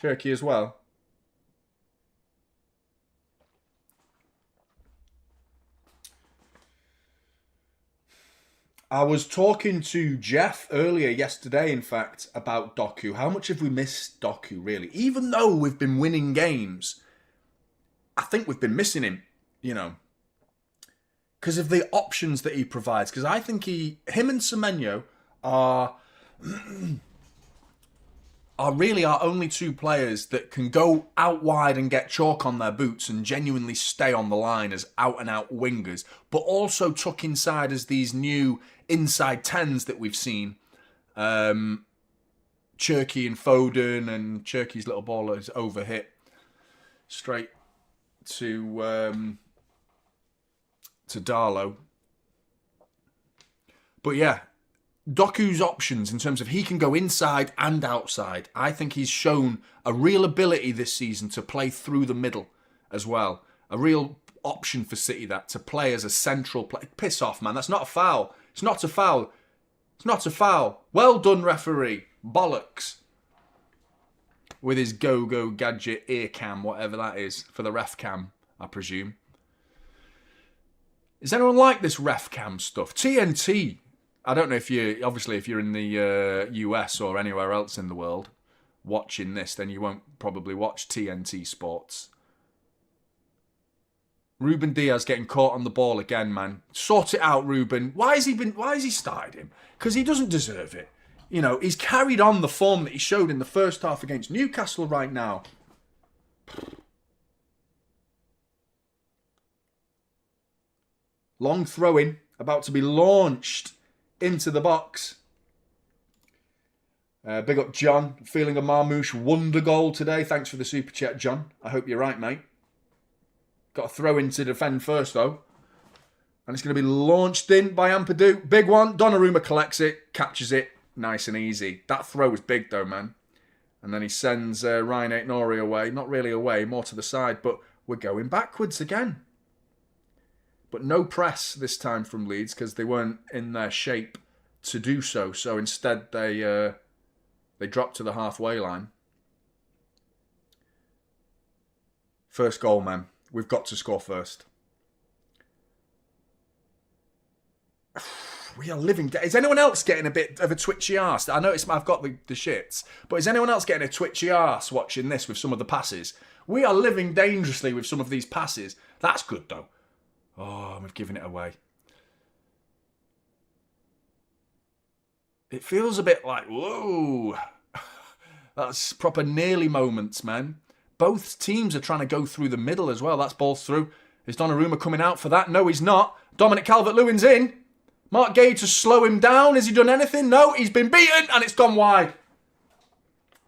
Cherky as well. I was talking to Jeff earlier yesterday, in fact, about Doku. How much have we missed Doku, really? Even though we've been winning games, I think we've been missing him, you know, because of the options that he provides. Because I think him and Semenyo are really our only two players that can go out wide and get chalk on their boots and genuinely stay on the line as out-and-out wingers, but also tuck inside as these new inside tens that we've seen. Cherky and Foden, and Cherky's little ball is overhit straight to Darlow. But yeah, Doku's options in terms of he can go inside and outside. I think he's shown a real ability this season to play through the middle as well. A real option for City, that to play as a central play. Piss off, man. That's not a foul. It's not a foul. It's not a foul. Well done, referee. Bollocks. With his go-go gadget ear cam, whatever that is, for the ref cam, I presume. Is anyone like this ref cam stuff? TNT. I don't know if you're in the US or anywhere else in the world watching this, then you won't probably watch TNT Sports. Ruben Diaz getting caught on the ball again, man. Sort it out, Ruben. Why has he started him? Because he doesn't deserve it. You know, he's carried on the form that he showed in the first half against Newcastle right now. Long throw-in, about to be launched into the box. Big up John, feeling a Marmouche wonder goal today. Thanks for the super chat, John. I hope you're right, mate. Got a throw in to defend first, though. And it's going to be launched in by Ampadu. Big one. Donnarumma collects it, catches it. Nice and easy. That throw was big, though, man. And then he sends Ryan Aitnori away. Not really away, more to the side. But we're going backwards again. But no press this time from Leeds because they weren't in their shape to do so. So instead, they dropped to the halfway line. First goal, man. We've got to score first. We are living... Is anyone else getting a bit of a twitchy arse? I notice I've got the shits. But is anyone else getting a twitchy arse watching this with some of the passes? We are living dangerously with some of these passes. That's good, though. Oh, we've given it away. It feels a bit like, whoa. That's proper nearly moments, man. Both teams are trying to go through the middle as well. That's balls through. Is Donnarumma coming out for that? No, he's not. Dominic Calvert-Lewin's in. Mark Gay to slow him down. Has he done anything? No, he's been beaten and it's gone wide.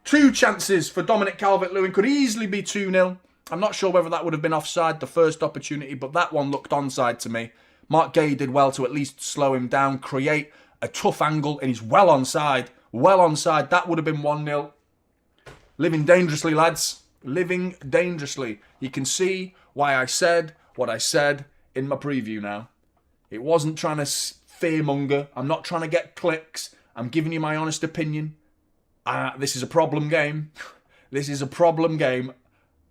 2 chances for Dominic Calvert-Lewin. Could easily be 2-0. I'm not sure whether that would have been offside, the first opportunity, but that one looked onside to me. Mark Gay did well to at least slow him down, create a tough angle, and he's well onside. Well onside. That would have been 1-0. Living dangerously, lads. Living dangerously. You can see why I said what I said in my preview now. It wasn't trying to fearmonger. I'm not trying to get clicks. I'm giving you my honest opinion. This is a problem game. This is a problem game.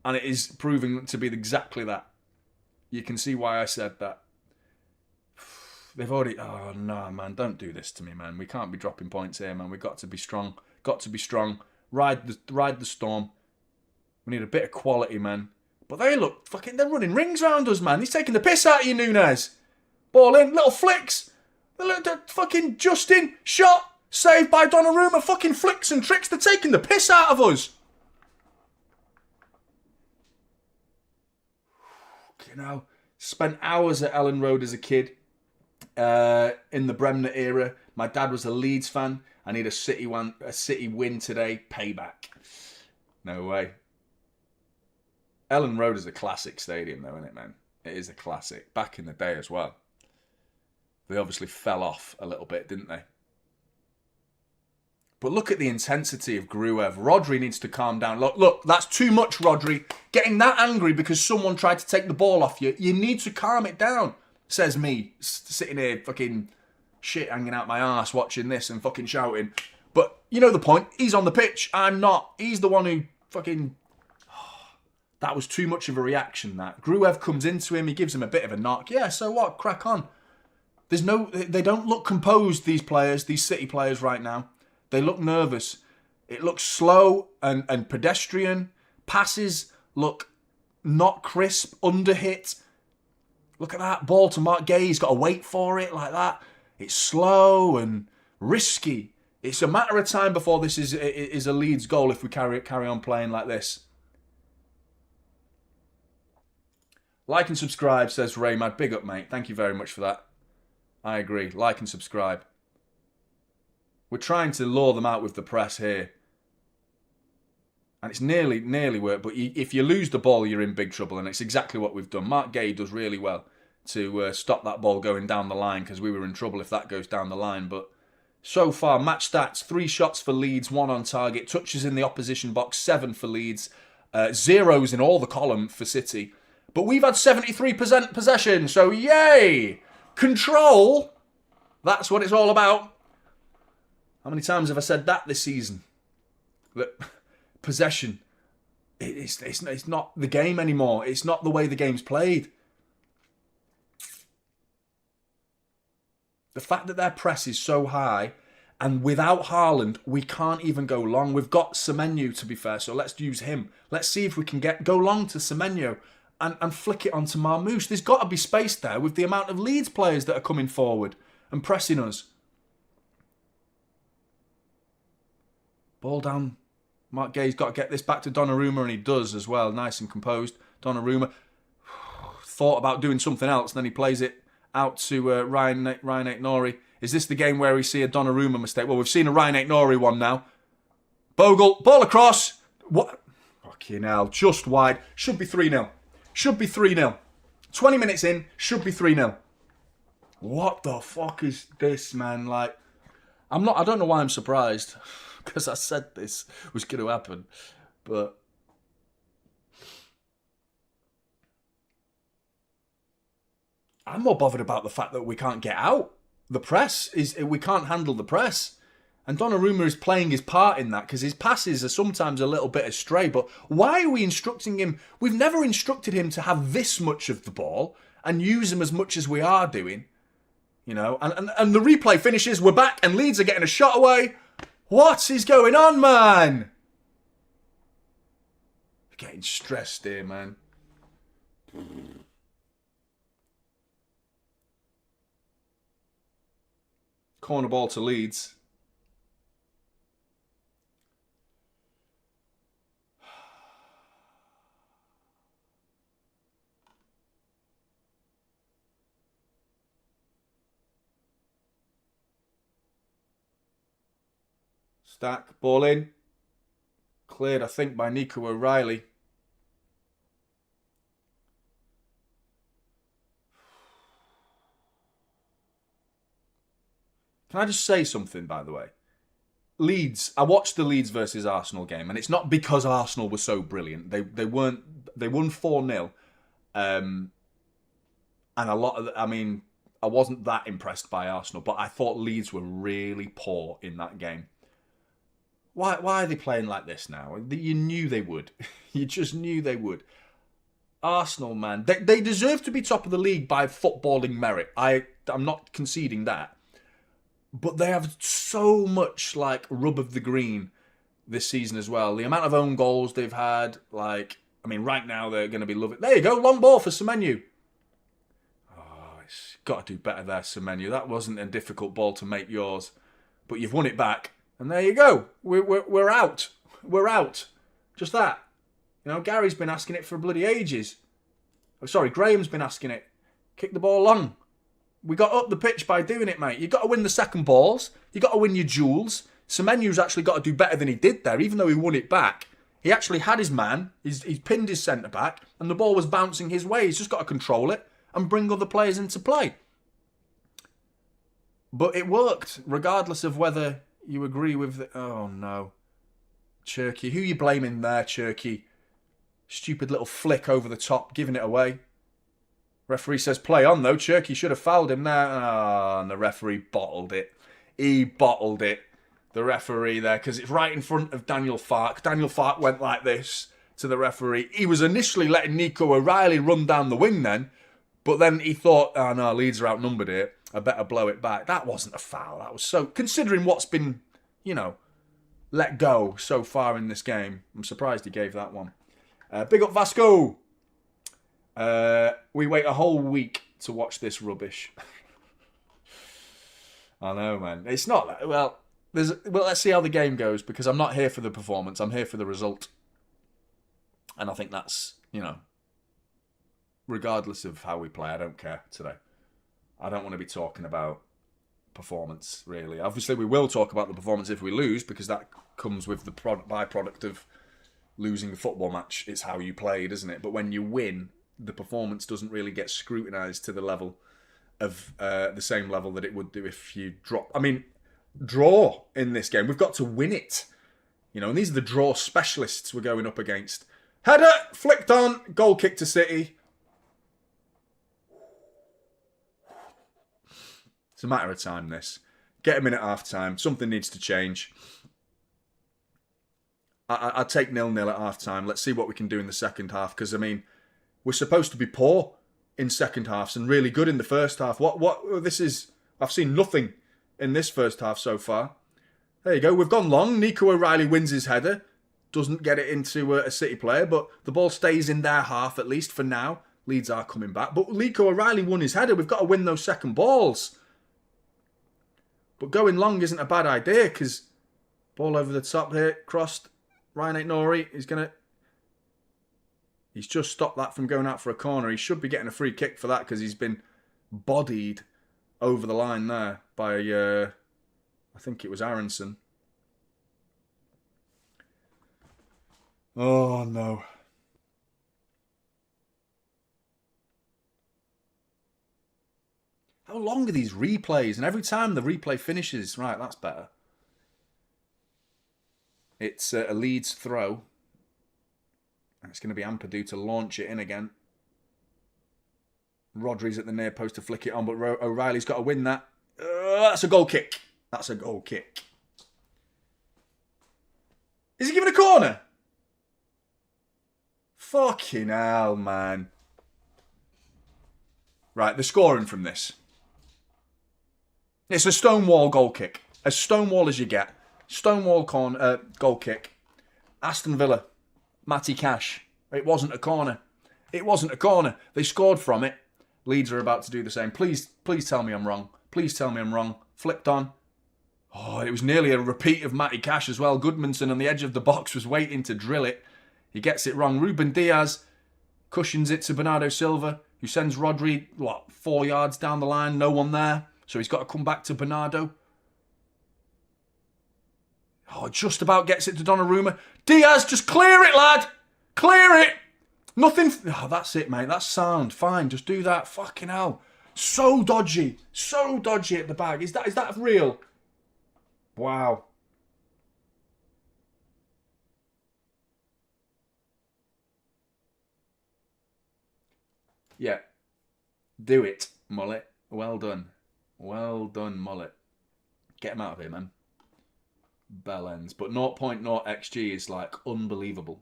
And it is proving to be exactly that. You can see why I said that. They've already... Oh, no, man. Don't do this to me, man. We can't be dropping points here, man. We've got to be strong. Got to be strong. Ride the storm. We need a bit of quality, man. But they look fucking... They're running rings around us, man. He's taking the piss out of you, Nunes. Ball in. Little flicks. The fucking Justin. Shot. Saved by Donnarumma. Fucking flicks and tricks. They're taking the piss out of us. You know, spent hours at Ellan Road as a kid in the Bremner era. My dad was a Leeds fan. I need a City win today. Payback. No way. Ellan Road is a classic stadium, though, isn't it, man? It is a classic. Back in the day as well. They obviously fell off a little bit, didn't they? But look at the intensity of Gruev. Rodri needs to calm down. Look, that's too much, Rodri. Getting that angry because someone tried to take the ball off you. You need to calm it down, says me, sitting here fucking shit hanging out my arse watching this and fucking shouting. But you know the point. He's on the pitch. I'm not. He's the one who fucking... That was too much of a reaction, that. Gruev comes into him. He gives him a bit of a knock. Yeah, so what? Crack on. They don't look composed, these players, these City players right now. They look nervous. It looks slow and pedestrian. Passes look not crisp, underhit. Look at that. Ball to Mark Gay. He's got to wait for it like that. It's slow and risky. It's a matter of time before this is a Leeds goal if we carry on playing like this. Like and subscribe, says Raymad. Big up, mate. Thank you very much for that. I agree. Like and subscribe. We're trying to lure them out with the press here. And it's nearly worked. But if you lose the ball, you're in big trouble. And it's exactly what we've done. Mark Gay does really well to stop that ball going down the line, because we were in trouble if that goes down the line. But so far, match stats, 3 shots for Leeds, 1 on target. Touches in the opposition box, 7 for Leeds. Zeros in all the column for City. But we've had 73% possession. So yay! Control. That's what it's all about. How many times have I said that this season? That possession, it's not the game anymore. It's not the way the game's played. The fact that their press is so high, and without Haaland, we can't even go long. We've got Semenyo, to be fair, so let's use him. Let's see if we can go long to Semenyo and flick it onto Marmoush. There's got to be space there with the amount of Leeds players that are coming forward and pressing us. Ball down. Mark Gay's got to get this back to Donnarumma, and he does as well. Nice and composed. Donnarumma thought about doing something else, and then he plays it out to Ryan Aït-Nouri. Is this the game where we see a Donnarumma mistake? Well, we've seen a Ryan Aït-Nouri one now. Bogle, ball across. What? Fucking hell, just wide. Should be 3-0. Should be 3-0. 20 minutes in, should be 3-0. What the fuck is this, man? Like, I don't know why I'm surprised. Because I said this was going to happen. But I'm more bothered about the fact that we can't get out. The press we can't handle the press. And Donnarumma is playing his part in that, because his passes are sometimes a little bit astray. But why are we instructing him? We've never instructed him to have this much of the ball and use him as much as we are doing. You know, and the replay finishes. We're back and Leeds are getting a shot away. What is going on, man? Getting stressed here, man. Corner ball to Leeds. Stack, ball in. Cleared, I think, by Nico O'Reilly. Can I just say something, by the way? Leeds, I watched the Leeds versus Arsenal game, and it's not because Arsenal were so brilliant. They won 4-0. And a lot of, I wasn't that impressed by Arsenal, but I thought Leeds were really poor in that game. Why are they playing like this now? You knew they would. You just knew they would. Arsenal, man. They deserve to be top of the league by footballing merit. I'm not conceding that. But they have so much, like, rub of the green this season as well. The amount of own goals they've had, right now they're going to be loving. There you go, long ball for Semenyo. Oh, it's got to do better there, Semenyo. That wasn't a difficult ball to make yours. But you've won it back. And there you go. We're out. We're out. Just that. You know, Gary's been asking it for bloody ages. Oh, sorry, Graham's been asking it. Kick the ball long. We got up the pitch by doing it, mate. You've got to win the second balls. You've got to win your duels. Semenyo's actually got to do better than he did there. Even though he won it back, He actually had his man. He's pinned his centre-back, and the ball was bouncing his way. He's just got to control it and bring other players into play. But it worked, regardless of whether you agree with the... Oh, no. Cherky. Who are you blaming there, Cherky? Stupid little flick over the top, giving it away. Referee says play on, though. Cherky should have fouled him there. Oh, and the referee bottled it. He bottled it. The referee there, because it's right in front of Daniel Farke. Daniel Farke went like this to the referee. He was initially letting Nico O'Reilly run down the wing then, but then he thought, oh no, Leeds are outnumbered here. I better blow it back. That wasn't a foul. That was so... Considering what's been, let go so far in this game, I'm surprised he gave that one. Big up Vasco. We wait a whole week to watch this rubbish. I know, man. It's not... Well, let's see how the game goes, because I'm not here for the performance. I'm here for the result. And I think that's, regardless of how we play, I don't care today. I don't want to be talking about performance, really. Obviously, we will talk about the performance if we lose, because that comes with the byproduct of losing the football match. It's how you played, isn't it? But when you win, the performance doesn't really get scrutinised to the level of the same level that it would do if you drop. I mean, draw in this game. We've got to win it. And these are the draw specialists we're going up against. Header, flicked on, goal kick to City. It's a matter of time, this. Get him in at half-time. Something needs to change. I'd take 0-0 at half-time. Let's see what we can do in the second half. Because, we're supposed to be poor in second halves and really good in the first half. What this is... I've seen nothing in this first half so far. There you go. We've gone long. Nico O'Reilly wins his header. Doesn't get it into a City player, but the ball stays in their half, at least for now. Leeds are coming back. But Nico O'Reilly won his header. We've got to win those second balls. But going long isn't a bad idea, because ball over the top here, crossed. Ryan Aït-Nouri is going to... He's just stopped that from going out for a corner. He should be getting a free kick for that, because he's been bodied over the line there by, I think it was Aronson. Oh, no. How long are these replays? And every time the replay finishes... Right, that's better. It's a Leeds throw. And it's going to be Ampadu to launch it in again. Rodri's at the near post to flick it on, but O'Reilly's got to win that. That's a goal kick. That's a goal kick. Is he giving a corner? Fucking hell, man. Right, they're scoring from this. It's a Stonewall goal kick. As Stonewall as you get. Stonewall goal kick. Aston Villa. Matty Cash. It wasn't a corner. It wasn't a corner. They scored from it. Leeds are about to do the same. Please tell me I'm wrong. Please tell me I'm wrong. Flipped on. Oh, it was nearly a repeat of Matty Cash as well. Goodmanson on the edge of the box was waiting to drill it. He gets it wrong. Ruben Diaz cushions it to Bernardo Silva, who sends Rodri, 4 yards down the line. No one there. So he's got to come back to Bernardo. Oh, just about gets it to Donnarumma. Diaz, just clear it, lad. Clear it. Nothing. Oh, that's it, mate. That's sound. Fine, just do that. Fucking hell. So dodgy. So dodgy at the back. Is that real? Wow. Yeah. Do it, Mullet. Well done. Well done, Mullet. Get him out of here, man. Bell ends. But 0.0 XG is unbelievable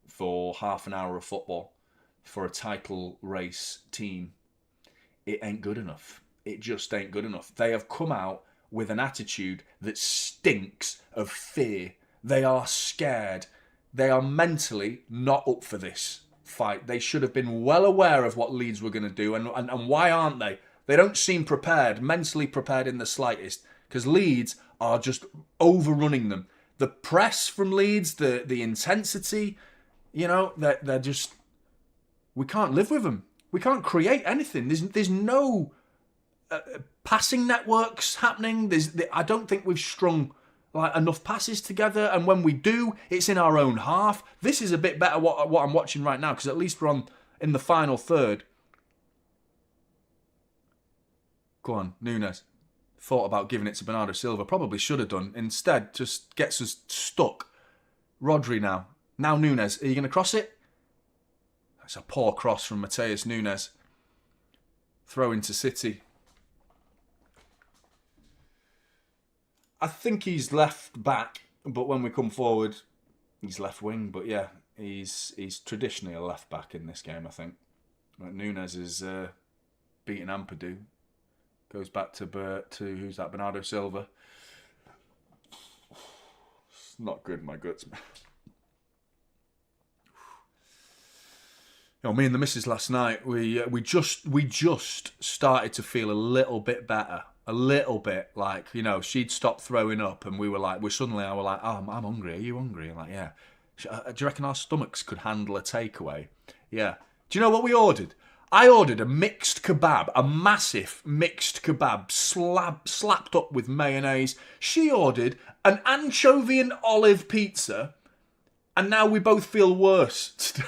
for half an hour of football for a title race team. It ain't good enough. It just ain't good enough. They have come out with an attitude that stinks of fear. They are scared. They are mentally not up for this fight. They should have been well aware of what Leeds were going to do. And why aren't they? They don't seem prepared, mentally prepared in the slightest, because Leeds are just overrunning them. The press from Leeds, the intensity, they're just... We can't live with them. We can't create anything. There's no passing networks happening. I don't think we've strung like enough passes together, and when we do, it's in our own half. This is a bit better what I'm watching right now, because at least we're in the final third. Go on, Nunes. Thought about giving it to Bernardo Silva. Probably should have done. Instead, just gets us stuck. Rodri now. Now Nunes. Are you going to cross it? That's a poor cross from Mateus Nunes. Throw into City. I think he's left back, but when we come forward, he's left wing. But yeah, he's traditionally a left back in this game, I think. But Nunes is beating Ampadu. Goes back to who's that? Bernardo Silva. It's not good, my guts. Me and the missus last night, we just started to feel a little bit better. A little bit, like, she'd stopped throwing up, and I were like, oh, I'm hungry. Are you hungry? I'm like, yeah. Do you reckon our stomachs could handle a takeaway? Yeah. Do you know what we ordered? I ordered a mixed kebab, a massive mixed kebab, slapped up with mayonnaise. She ordered an anchovy and olive pizza, and now we both feel worse today.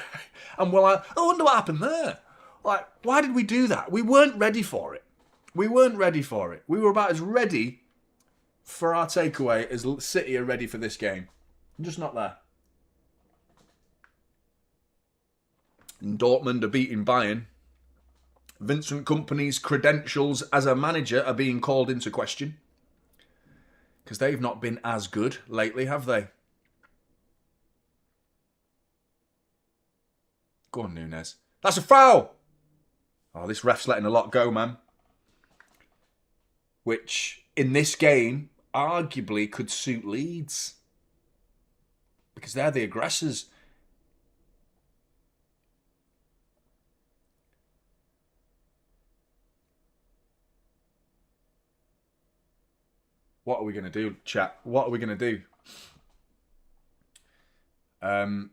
And we're like, I wonder what happened there. Like, why did we do that? We weren't ready for it. We weren't ready for it. We were about as ready for our takeaway as City are ready for this game. I'm just not there. And Dortmund are beating Bayern. Vincent Kompany's credentials as a manager are being called into question. Because they've not been as good lately, have they? Go on, Nunes. That's a foul! Oh, this ref's letting a lot go, man. Which, in this game, arguably could suit Leeds. Because they're the aggressors. What are we going to do, chat? What are we going to do?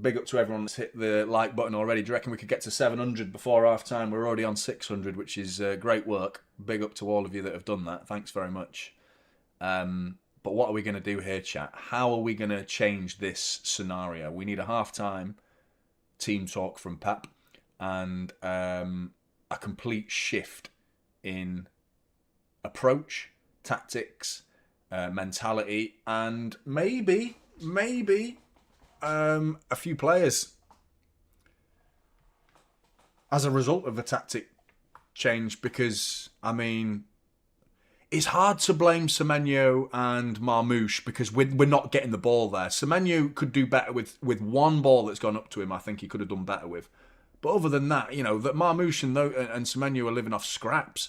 Big up to everyone that's hit the like button already. Do you reckon we could get to 700 before half time? We're already on 600, which is great work. Big up to all of you that have done that. Thanks very much. But what are we going to do here, chat? How are we going to change this scenario? We need a half-time team talk from Pep and a complete shift in approach, tactics, mentality, and maybe a few players as a result of a tactic change, because, I mean, it's hard to blame Semenyo and Marmoush because we're not getting the ball there. Semenyo could do better with one ball that's gone up to him. I think he could have done better with. But other than that, that Marmoush and Semenyo are living off scraps.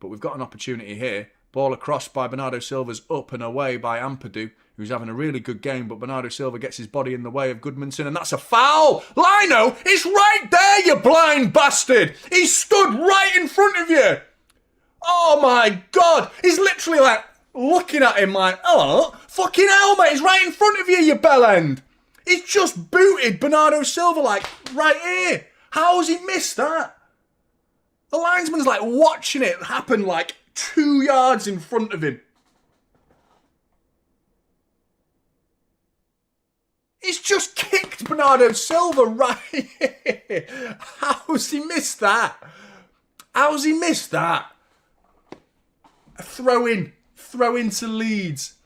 But we've got an opportunity here. Ball across by Bernardo Silva's up and away by Ampadu, who's having a really good game, but Bernardo Silva gets his body in the way of Goodmanson, and that's a foul! Lino, it's right there, you blind bastard! He stood right in front of you! Oh my God! He's literally like looking at him like, hello, fucking hell, mate, he's right in front of you, you bellend! He's just booted Bernardo Silva like right here! How's he missed that? The linesman's like watching it happen like 2 yards in front of him. He's just kicked Bernardo Silva right here. How's he missed that? How's he missed that? A throw in to Leeds.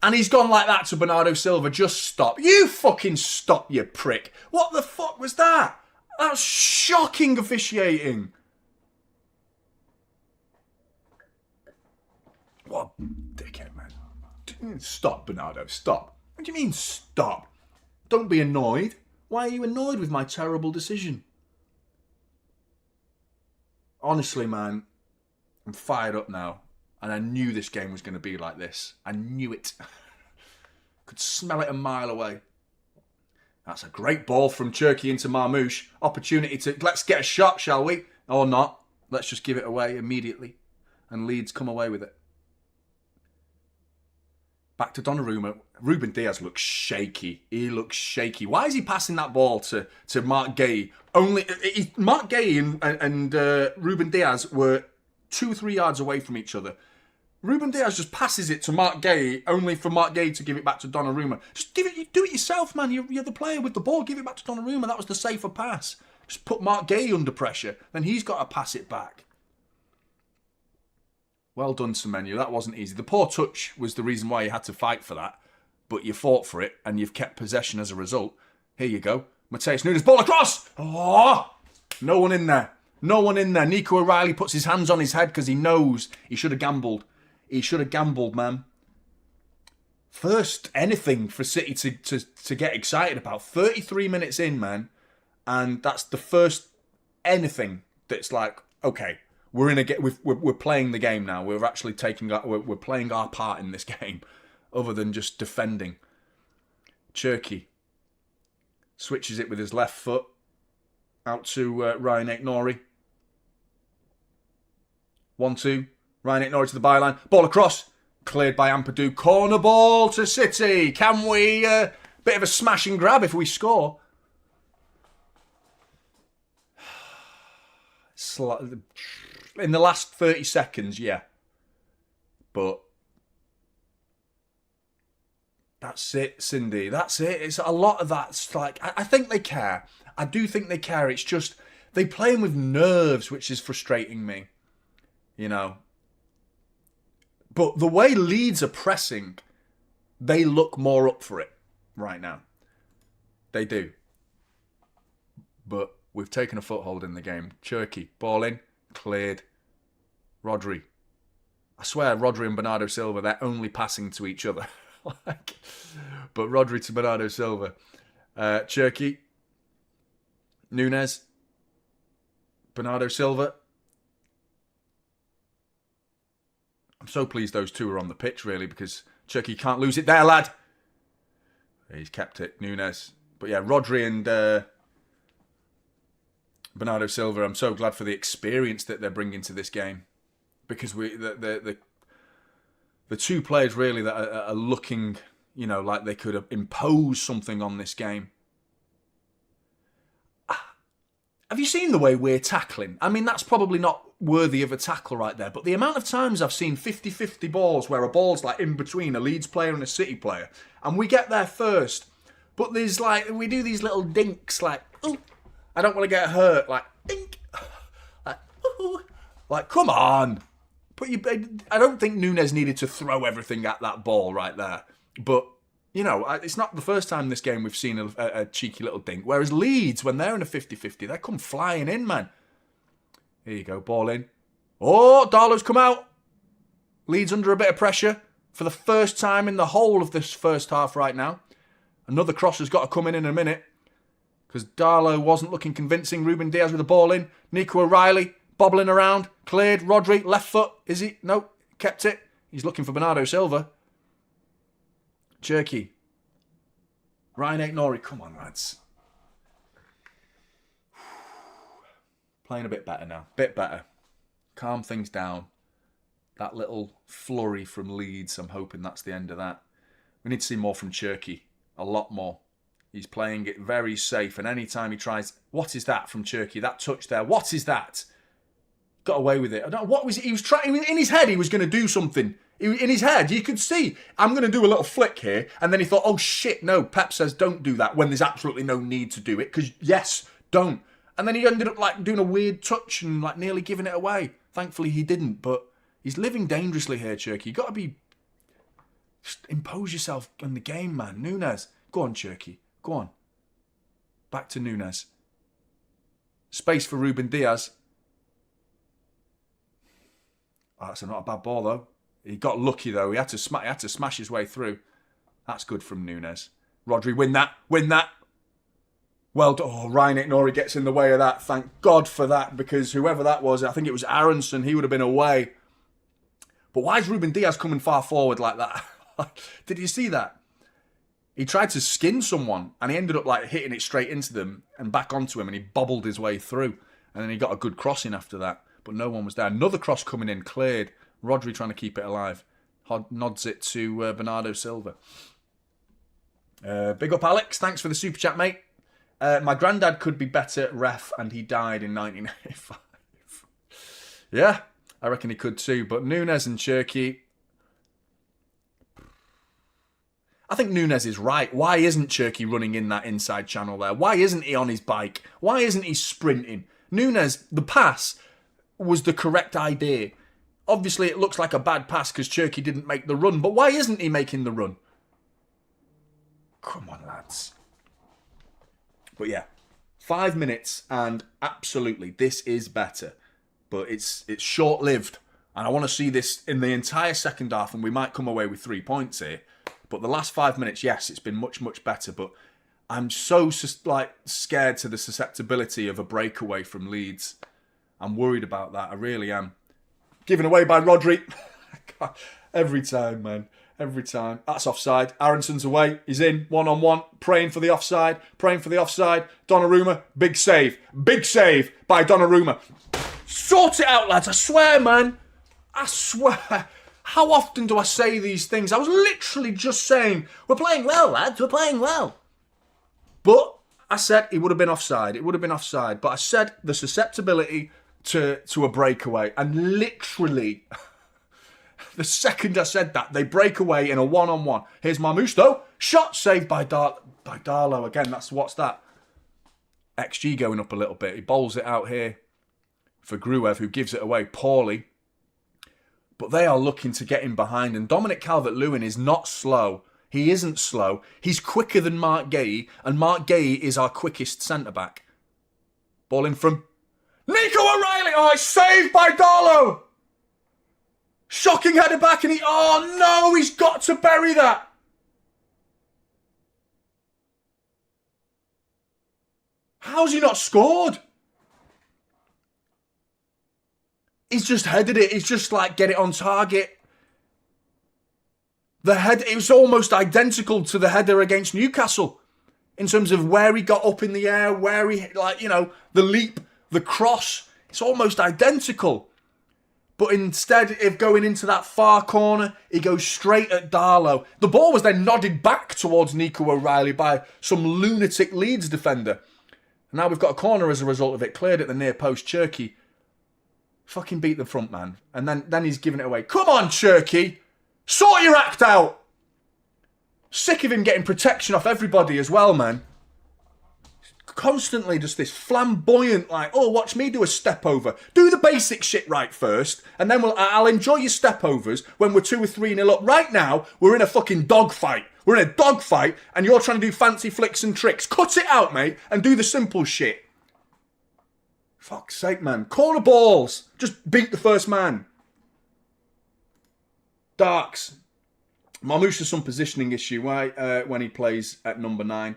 And he's gone like that to Bernardo Silva. Just stop. You fucking stop, you prick. What the fuck was that? That's shocking officiating. What a dickhead, man. Stop, Bernardo, stop. What do you mean, stop? Don't be annoyed. Why are you annoyed with my terrible decision? Honestly, man, I'm fired up now. And I knew this game was going to be like this. I knew it. Could smell it a mile away. That's a great ball from Cherki into Marmoush. Opportunity to... Let's get a shot, shall we? Or not. Let's just give it away immediately. And Leeds come away with it. Back to Donnarumma. Ruben Diaz looks shaky. He looks shaky. Why is he passing that ball to Mark Gay? Mark Gay and Ruben Diaz were 2-3 yards away from each other. Ruben Dias just passes it to Mark Gay, only for Mark Gay to give it back to Donnarumma. Just do it yourself, man. You're the player with the ball. Give it back to Donnarumma. That was the safer pass. Just put Mark Gay under pressure. Then he's got to pass it back. Well done, Semenyo. That wasn't easy. The poor touch was the reason why you had to fight for that. But you fought for it, and you've kept possession as a result. Here you go. Mateus Nunes, ball across! Oh! No one in there. No one in there. Nico O'Reilly puts his hands on his head because he knows he should have gambled. He should have gambled, man. First anything for City to get excited about. 33 minutes in, man. And that's the first anything that's like, okay, we're playing the game now. We're actually we're playing our part in this game, other than just defending. Cherki switches it with his left foot out to Ryan Aït-Nouri. 1-2. Ryan Aït-Nouri to the byline. Ball across. Cleared by Ampadu. Corner ball to City. Can we... bit of a smash and grab if we score. In the last 30 seconds, yeah. But... that's it, Cindy. That's it. It's a lot of that's like... I think they care. I do think they care. It's just... they play him with nerves, which is frustrating me. You know... but the way Leeds are pressing, they look more up for it right now. They do. But we've taken a foothold in the game. Cherki, ball in, cleared. Rodri. I swear, Rodri and Bernardo Silva, they're only passing to each other. But Rodri to Bernardo Silva. Cherki. Nunes. Bernardo Silva. I'm so pleased those two are on the pitch, really, because Cherki can't lose it there, lad. He's kept it, Nunes. But yeah, Rodri and Bernardo Silva, I'm so glad for the experience that they're bringing to this game. Because the two players, really, that are looking, you know, like they could impose something on this game. Have you seen the way we're tackling? I mean, that's probably not worthy of a tackle right there. But the amount of times I've seen 50-50 balls where a ball's like in between a Leeds player and a City player. And we get there first. But there's like, we do these little dinks like, ooh, I don't want to get hurt. Like, dink. Like, ooh. Like, come on. I don't think Nunes needed to throw everything at that ball right there. But, you know, it's not the first time this game we've seen a cheeky little dink. Whereas Leeds, when they're in a 50-50, they come flying in, man. Here you go, ball in. Oh, Darlow's come out. Leeds under a bit of pressure for the first time in the whole of this first half right now. Another cross has got to come in a minute because Darlow wasn't looking convincing. Ruben Dias with the ball in. Nico O'Reilly bobbling around. Cleared. Rodri, left foot. Is he? No, kept it. He's looking for Bernardo Silva. Cherki. Ryan Aït-Nouri. Come on, lads. Playing a bit better now. Bit better. Calm things down. That little flurry from Leeds, I'm hoping that's the end of that. We need to see more from Cherki. A lot more. He's playing it very safe. And any time he tries... what is that from Cherki? That touch there. What is that? Got away with it. I don't know. What was it? He was trying... in his head, he was going to do something. In his head, you could see, I'm going to do a little flick here. And then he thought, oh shit, no. Pep says don't do that when there's absolutely no need to do it. Because, yes, don't. And then he ended up like doing a weird touch and like nearly giving it away. Thankfully he didn't, but he's living dangerously here, Cherki. You got to be... just impose yourself on the game, man. Nunes. Go on, Cherki. Go on. Back to Nunes. Space for Ruben Dias. Oh, that's not a bad ball, though. He got lucky, though. He had to smash his way through. That's good from Nunes. Rodri, win that. Win that. Well, oh, Ryan Aït-Nouri gets in the way of that. Thank God for that, because whoever that was, I think it was Aronson, he would have been away. But why is Ruben Dias coming far forward like that? Did you see that? He tried to skin someone, and he ended up like hitting it straight into them and back onto him, and he bobbled his way through. And then he got a good crossing after that, but no one was there. Another cross coming in, cleared. Rodri trying to keep it alive. Nods it to Bernardo Silva. Big up, Alex. Thanks for the super chat, mate. My granddad could be better ref, and he died in 1995. Yeah, I reckon he could too. But Nunes and Cherki, I think Nunes is right. Why isn't Cherky running in that inside channel there? Why isn't he on his bike? Why isn't he sprinting? Nunes, the pass was the correct idea. Obviously, it looks like a bad pass because Cherky didn't make the run, but why isn't he making the run? Come on, lads. But yeah, 5 minutes and absolutely, this is better. But it's short-lived. And I want to see this in the entire second half, and we might come away with 3 points here. But the last 5 minutes, yes, it's been much, much better. But I'm so scared to the susceptibility of a breakaway from Leeds. I'm worried about that. I really am. Given away by Rodri. Every time, man. Every time. That's offside. Aronson's away. He's in. One-on-one. Praying for the offside. Praying for the offside. Donnarumma. Big save. Big save by Donnarumma. Sort it out, lads. I swear, man. I swear. How often do I say these things? I was literally just saying, we're playing well, lads. We're playing well. But I said it would have been offside. It would have been offside. But I said the susceptibility to a breakaway. And literally, the second I said that, they break away in a one-on-one. Here's Marmoush, though. Shot saved by Darlow. Again, what's that? XG going up a little bit. He bowls it out here for Gruev, who gives it away poorly. But they are looking to get him behind. And Dominic Calvert-Lewin is not slow. He isn't slow. He's quicker than Mark Gay. And Mark Gay is our quickest centre-back. Ball in from Nico O'Reilly. Oh, it's saved by Darlow. Shocking header back. And oh no, he's got to bury that. How's he not scored? He's just headed it. He's just like, get it on target. The head, it was almost identical to the header against Newcastle in terms of where he got up in the air, where he, the leap, the cross. It's almost identical. But instead of going into that far corner, he goes straight at Darlow. The ball was then nodded back towards Nico O'Reilly by some lunatic Leeds defender. And now we've got a corner as a result of it, cleared at the near post. Cherky fucking beat the front man. And then he's giving it away. Come on, Cherky. Sort your act out. Sick of him getting protection off everybody as well, man. Constantly just this flamboyant, oh, watch me do a step over. Do the basic shit right first, and then I'll enjoy your step overs when we're 2 or 3-0 up. Right now, we're in a fucking dogfight. We're in a dogfight, and you're trying to do fancy flicks and tricks. Cut it out, mate, and do the simple shit. Fuck's sake, man. Corner balls. Just beat the first man. Darks. Marmoush has some positioning issue when he plays at number 9.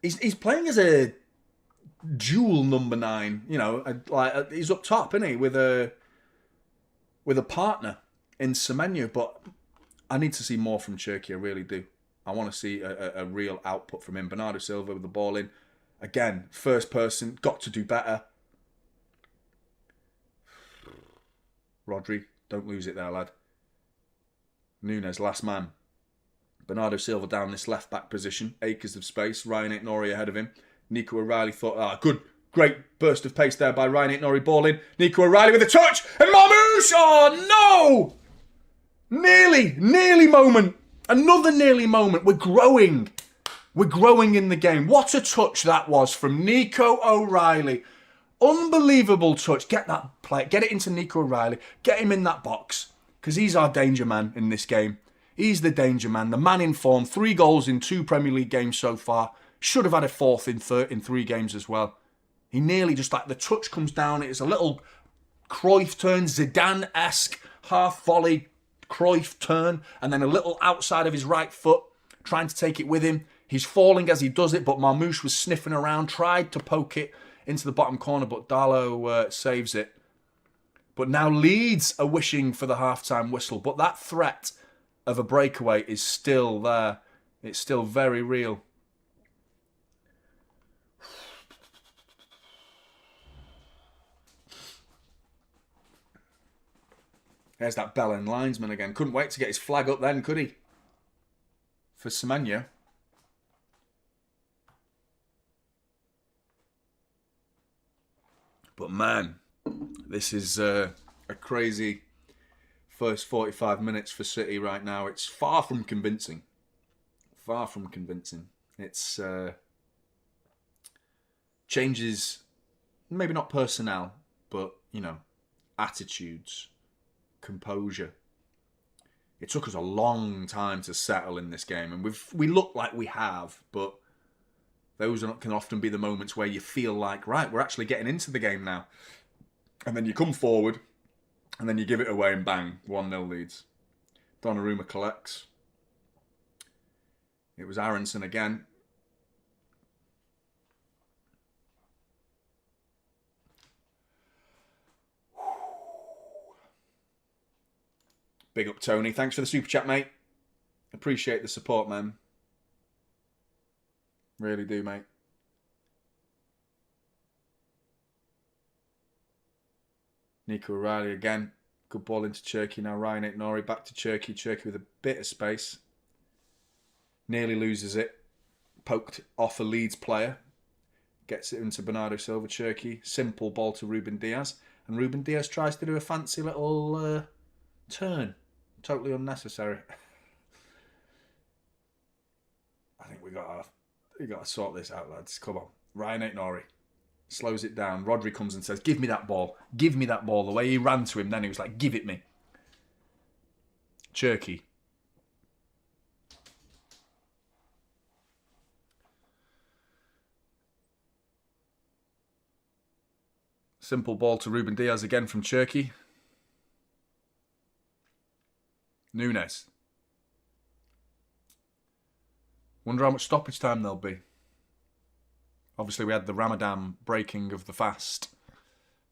He's playing as a dual number 9. He's up top, isn't he, with a partner in Semenyo. But I need to see more from Cherky. I really do. I want to see a real output from him. Bernardo Silva with the ball in. Again, first person, got to do better. Rodri, don't lose it there, lad. Nunes, last man. Bernardo Silva down this left-back position. Acres of space. Ryan Aitnori ahead of him. Nico O'Reilly thought, great burst of pace there by Ryan Aitnori. Ball in. Nico O'Reilly with a touch. And Marmoush! Oh, no! Nearly moment. Another nearly moment. We're growing. We're growing in the game. What a touch that was from Nico O'Reilly. Unbelievable touch. Get that play. Get it into Nico O'Reilly. Get him in that box. Because he's our danger man in this game. He's the danger man. The man in form. 3 goals in 2 Premier League games so far. Should have had a 4th in 3 games as well. He nearly just the touch comes down. It's a little Cruyff turn. Zidane-esque half volley Cruyff turn. And then a little outside of his right foot. Trying to take it with him. He's falling as he does it, but Marmoush was sniffing around, tried to poke it into the bottom corner, but Darlow saves it. But now Leeds are wishing for the half-time whistle, but that threat of a breakaway is still there. It's still very real. There's that Bellend linesman again. Couldn't wait to get his flag up then, could he? For Semenyo. But man, this is a crazy first 45 minutes for City right now. It's far from convincing. Far from convincing. It's changes, maybe not personnel, but, you know, attitudes, composure. It took us a long time to settle in this game, and we look like we have, but those can often be the moments where you feel like, right, we're actually getting into the game now. And then you come forward, and then you give it away, and bang, 1-0 Leeds. Donnarumma collects. It was Aronson again. Big up, Tony. Thanks for the super chat, mate. Appreciate the support, man. Really do, mate. Nico O'Reilly again. Good ball into Cherky. Now Ryan Aït-Nouri back to Cherky. Cherky with a bit of space. Nearly loses it. Poked off a Leeds player. Gets it into Bernardo Silva. Cherky. Simple ball to Ruben Diaz. And Ruben Diaz tries to do a fancy little turn. Totally unnecessary. I think we got to sort this out, lads. Come on. Ryan Aït-Nouri slows it down. Rodri comes and says, give me that ball. Give me that ball. The way he ran to him, then he was like, give it me. Cherky. Simple ball to Ruben Diaz again from Cherky. Nunes. Wonder how much stoppage time there'll be. Obviously, we had the Ramadan breaking of the fast.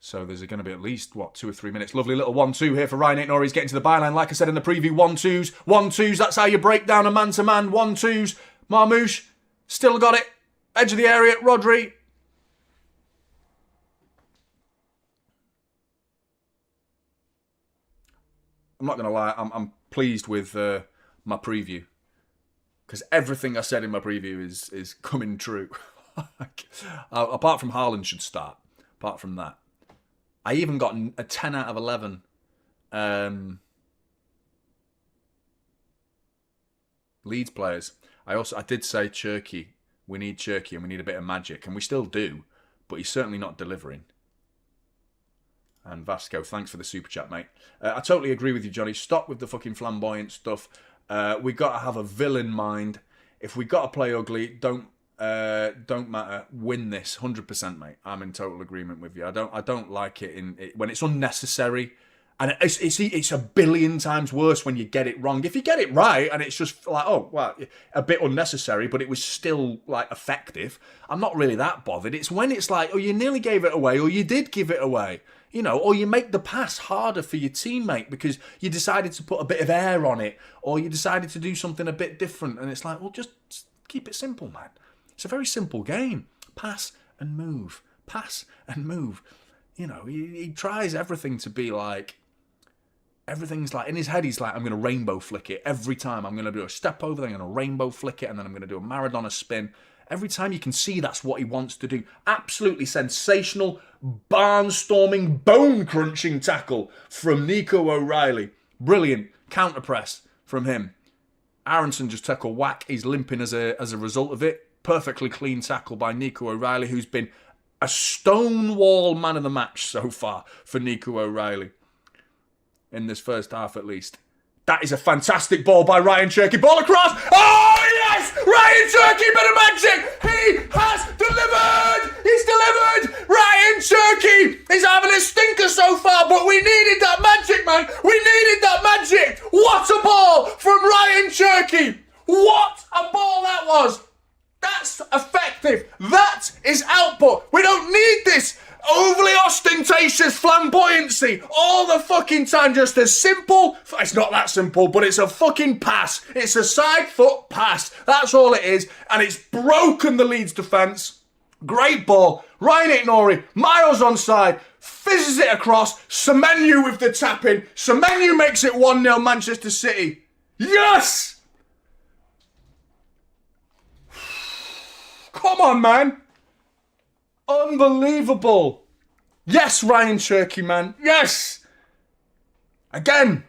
So there's going to be at least, 2 or 3 minutes. Lovely little 1-2 here for Ryan Aït-Nouri. He's getting to the byline. Like I said in the preview, 1-2s. 1-2s, that's how you break down a man-to-man. 1-2s. Marmoush, still got it. Edge of the area, Rodri. I'm not going to lie, I'm pleased with my preview. Because everything I said in my preview is coming true. Apart from Haaland should start. Apart from that. I even got a 10 out of 11 Leeds players. I did say Cherky. We need Cherky and we need a bit of magic. And we still do. But he's certainly not delivering. And Vasco, thanks for the super chat, mate. I totally agree with you, Johnny. Stop with the fucking flamboyant stuff. We got to have a villain mind. If we got to play ugly, don't matter. Win this, 100%, mate. I'm in total agreement with you. I don't like it when it's unnecessary, and it's a billion times worse when you get it wrong. If you get it right and it's just like, oh, well, a bit unnecessary, but it was still like effective. I'm not really that bothered. It's when it's like, oh, you nearly gave it away, or you did give it away. You know, or you make the pass harder for your teammate because you decided to put a bit of air on it, or you decided to do something a bit different. And it's like, well, just keep it simple, man. It's a very simple game. Pass and move. Pass and move. You know, he tries everything to be like, everything's like, in his head, he's like, I'm going to rainbow flick it every time. I'm going to do a step over, then I'm going to rainbow flick it, and then I'm going to do a Maradona spin. Every time you can see that's what he wants to do. Absolutely sensational, barnstorming, bone-crunching tackle from Nico O'Reilly. Brilliant counter press from him. Aronson just took a whack. He's limping as a result of it. Perfectly clean tackle by Nico O'Reilly, who's been a stonewall man of the match so far for Nico O'Reilly. In this first half, at least. That is a fantastic ball by Ryan Cherky. Ball across. Oh, yes! Ryan Cherky, bit of magic. He has delivered. He's delivered. Ryan Cherky is having a stinker so far, but we needed that magic, man. We needed that magic. What a ball from Ryan Cherky. What a ball that was. That's effective. That is output. We don't need this overly ostentatious flamboyancy all the fucking time. Just a simple, it's not that simple, but it's a fucking pass. It's a side foot pass. That's all it is. And it's broken the Leeds defence. Great ball. Ryan Aït-Nouri, miles onside, fizzes it across. Semenyo with the tap in. Semenyo makes it 1-0 Manchester City. Yes! Come on, man. Unbelievable. Yes, Ryan Cherky, man. Yes. Again,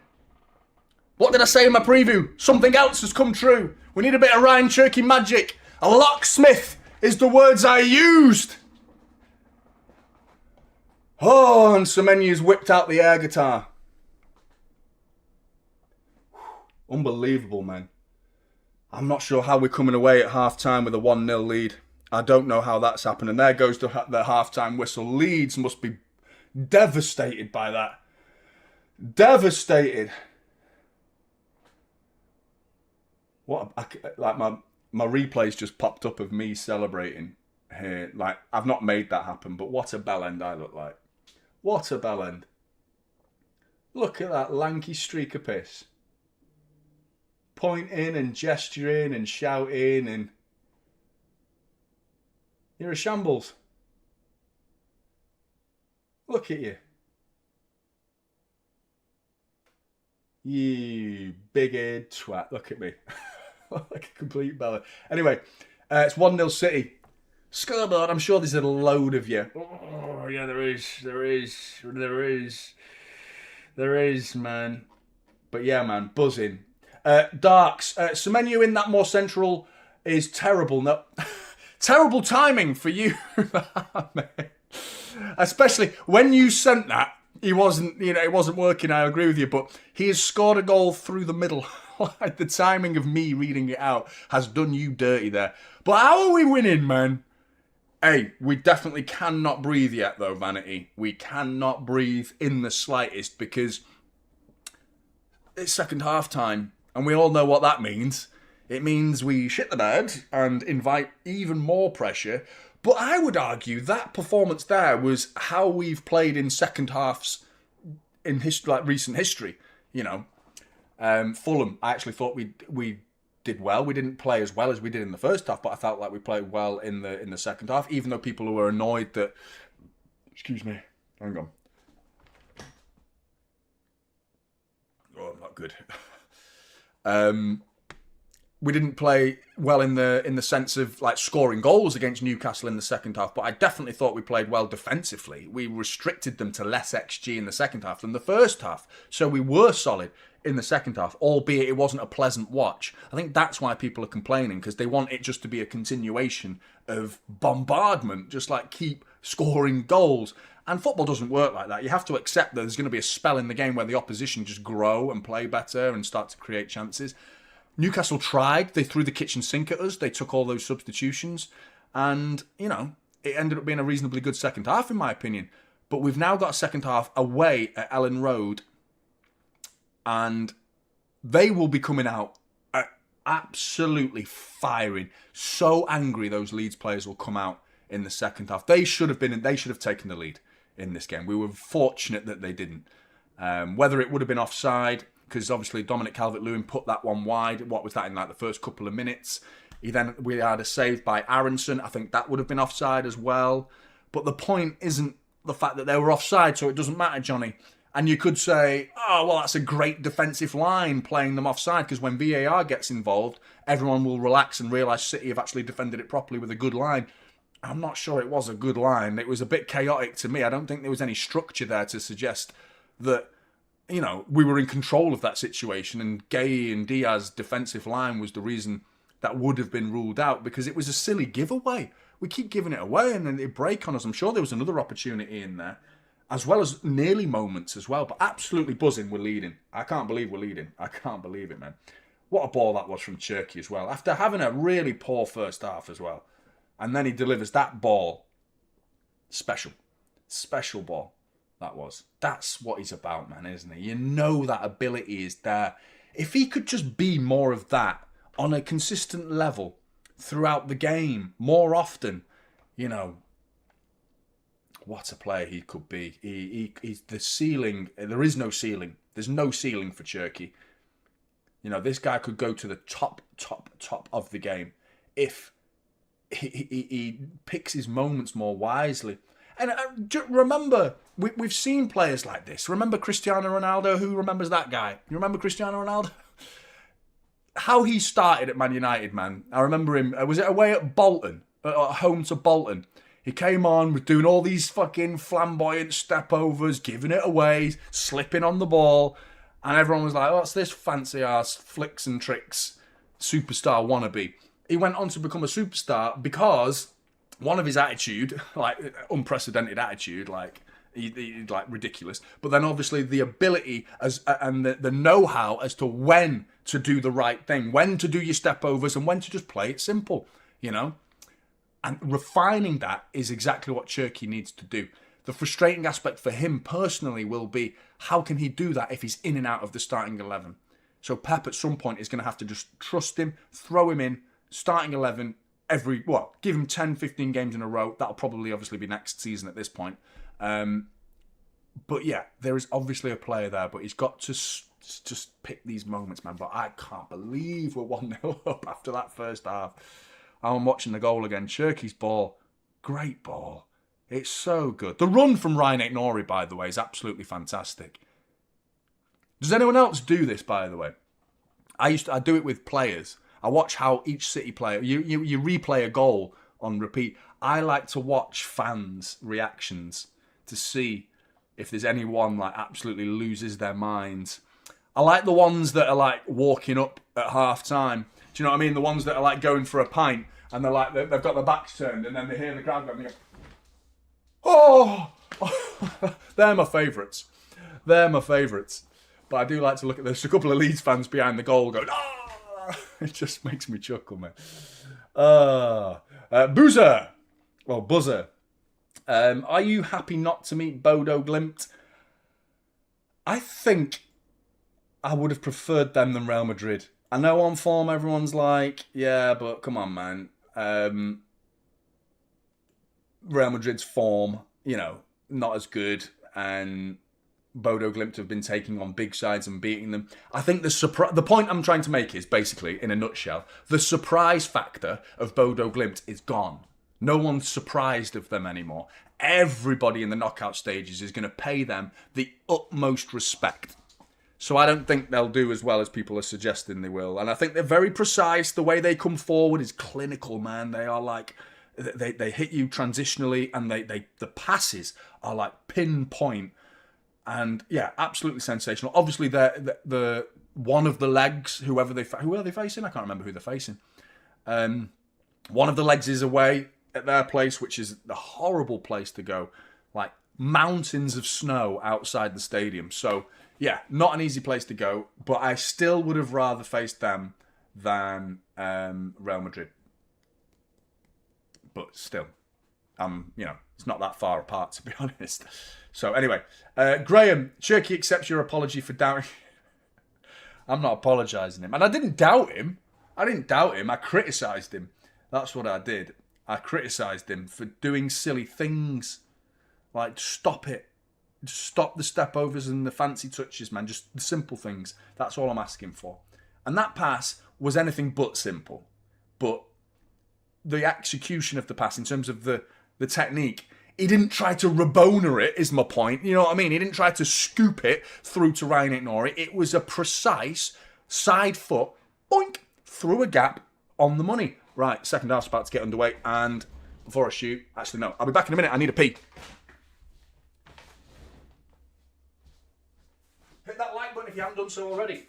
What did I say in my preview? Something else has come true. We need a bit of Ryan Cherky magic. A locksmith is the words I used. Oh, and Semenyu's whipped out the air guitar. Unbelievable, man. I'm not sure how we're coming away at half-time with a 1-0 lead. I don't know how that's happened. And there goes the half-time whistle. Leeds must be devastated by that. Devastated. Like my replays just popped up of me celebrating here. Like, I've not made that happen, but what a bell end I look like. What a bell end. Look at that lanky streak of piss. Pointing and gesturing and shouting, and you're a shambles. Look at you. You big-head twat. Look at me. Like a complete bella. Anyway, it's 1-0 City. Scoreboard, I'm sure there's a load of you. Oh, yeah, there is, man. But yeah, man, buzzing. Darks, Semenyo in that more central is terrible. No, terrible timing for you. Especially when you sent that. It wasn't working, I agree with you, but he has scored a goal through the middle. Like, the timing of me reading it out has done you dirty there. But how are we winning, man? Hey, we definitely cannot breathe yet, though, Vanity. We cannot breathe in the slightest, because it's second half time, and we all know what that means. It means we shit the bed and invite even more pressure. But I would argue that performance there was how we've played in second halves in recent history. Fulham, I actually thought we did well. We didn't play as well as we did in the first half, but I felt like we played well in the second half, even though people were annoyed that... Excuse me. Hang on. Oh, not good. We didn't play well in the sense of like scoring goals against Newcastle in the second half, but I definitely thought we played well defensively. We restricted them to less XG in the second half than the first half, so we were solid in the second half, albeit it wasn't a pleasant watch. I think that's why people are complaining, because they want it just to be a continuation of bombardment, just like keep scoring goals. And football doesn't work like that. You have to accept that there's going to be a spell in the game where the opposition just grow and play better and start to create chances. Newcastle tried. They threw the kitchen sink at us. They took all those substitutions. And, it ended up being a reasonably good second half, in my opinion. But we've now got a second half away at Ellan Road. And they will be coming out absolutely firing. So angry those Leeds players will come out in the second half. They should have taken the lead in this game. We were fortunate that they didn't. Whether it would have been offside, because obviously Dominic Calvert-Lewin put that one wide. What was that in like the first couple of minutes? We had a save by Aronson. I think that would have been offside as well. But the point isn't the fact that they were offside, so it doesn't matter, Jonny. And you could say, oh, well, that's a great defensive line playing them offside, because when VAR gets involved, everyone will relax and realise City have actually defended it properly with a good line. I'm not sure it was a good line. It was a bit chaotic to me. I don't think there was any structure there to suggest that, we were in control of that situation, and Gay and Diaz's defensive line was the reason that would have been ruled out, because it was a silly giveaway. We keep giving it away and then they break on us. I'm sure there was another opportunity in there, as well as nearly moments as well. But absolutely buzzing, we're leading. I can't believe we're leading. I can't believe it, man. What a ball that was from Cherky as well. After having a really poor first half as well. And then he delivers that ball. Special ball. That was. That's what he's about, man, isn't he? You know that ability is there. If he could just be more of that on a consistent level throughout the game, more often, what a player he could be. He's the ceiling. There is no ceiling. There's no ceiling for Cherky. This guy could go to the top of the game if he picks his moments more wisely. And remember, we've seen players like this. Remember Cristiano Ronaldo? Who remembers that guy? You remember Cristiano Ronaldo? How he started at Man United, man. I remember him. Was it away at Bolton? At home to Bolton. He came on, was doing all these fucking flamboyant step overs, giving it away, slipping on the ball. And everyone was like, what's this fancy-ass flicks and tricks superstar wannabe? He went on to become a superstar because one of his attitude, like unprecedented attitude, like he like ridiculous. But then obviously the ability and the know-how as to when to do the right thing, when to do your step overs, and when to just play it simple, you know. And refining that is exactly what Cherki needs to do. The frustrating aspect for him personally will be how can he do that if he's in and out of the starting 11? So Pep at some point is going to have to just trust him, throw him in, starting 11 give him 10, 15 games in a row. That'll probably obviously be next season at this point. But yeah, there is obviously a player there, but he's got to just pick these moments, man. But I can't believe we're 1-0 up after that first half. I'm watching the goal again. Cherki's ball, great ball. It's so good. The run from Ryan Aït-Nouri, by the way, is absolutely fantastic. Does anyone else do this, by the way? I do it with players. I watch how each City player, you replay a goal on repeat. I like to watch fans' reactions to see if there's anyone like absolutely loses their minds. I like the ones that are like walking up at half time. Do you know what I mean? The ones that are like going for a pint and they're like, they've got their backs turned and then they hear the crowd going, oh, they're my favourites. They're my favourites. But I do like to look at, there's a couple of Leeds fans behind the goal going, oh, it just makes me chuckle, man. Buzzer. Are you happy not to meet Bodo Glimt? I think I would have preferred them than Real Madrid. I know on form everyone's like, yeah, but come on, man. Real Madrid's form, you know, not as good, and Bodo Glimt have been taking on big sides and beating them. I think the point I'm trying to make is basically, in a nutshell, the surprise factor of Bodo Glimt is gone. No one's surprised of them anymore. Everybody in the knockout stages is going to pay them the utmost respect. So I don't think they'll do as well as people are suggesting they will. And I think they're very precise. The way they come forward is clinical, man. They are like, they hit you transitionally, and the passes are like pinpoint. And yeah, absolutely sensational. Obviously, the one of the legs, who are they facing? I can't remember who they're facing. One of the legs is away at their place, which is a horrible place to go. Like mountains of snow outside the stadium. So yeah, not an easy place to go. But I still would have rather faced them than Real Madrid. But still, it's not that far apart, to be honest. So anyway, Graham, Cherki accepts your apology for doubting. I'm not apologising him. And I didn't doubt him. I criticised him. That's what I did. I criticised him for doing silly things. Like, stop it. Just stop the step overs and the fancy touches, man. Just the simple things. That's all I'm asking for. And that pass was anything but simple. But the execution of the pass, in terms of the technique, he didn't try to Rabona it, is my point. You know what I mean? He didn't try to scoop it through to Ryan Aït-Nouri. It was a precise side foot, boink, through a gap on the money. Right, second half's about to get underway, and before I shoot, actually no, I'll be back in a minute, I need a pee. Hit that like button if you haven't done so already.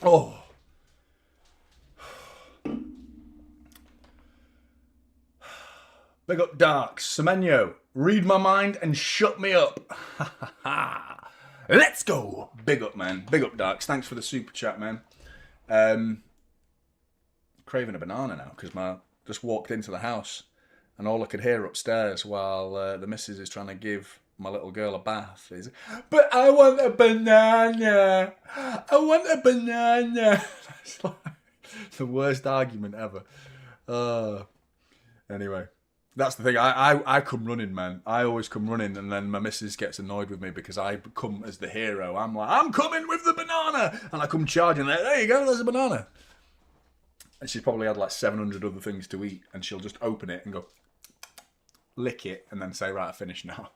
Oh. Big up Darks. Semenyo, read my mind and shut me up. Let's go. Big up, man. Big up Darks. Thanks for the super chat, man. Craving a banana now because I just walked into the house and all I could hear upstairs while the missus is trying to give my little girl a bath is, but I want a banana. I want a banana. It's like the worst argument ever. Anyway, that's the thing. I come running, man. I always come running, and then my missus gets annoyed with me because I come as the hero. I'm like, I'm coming with the banana, and I come charging. There you go. There's a banana. And she's probably had like 700 other things to eat, and she'll just open it and go, lick it, and then say, right, I finished now.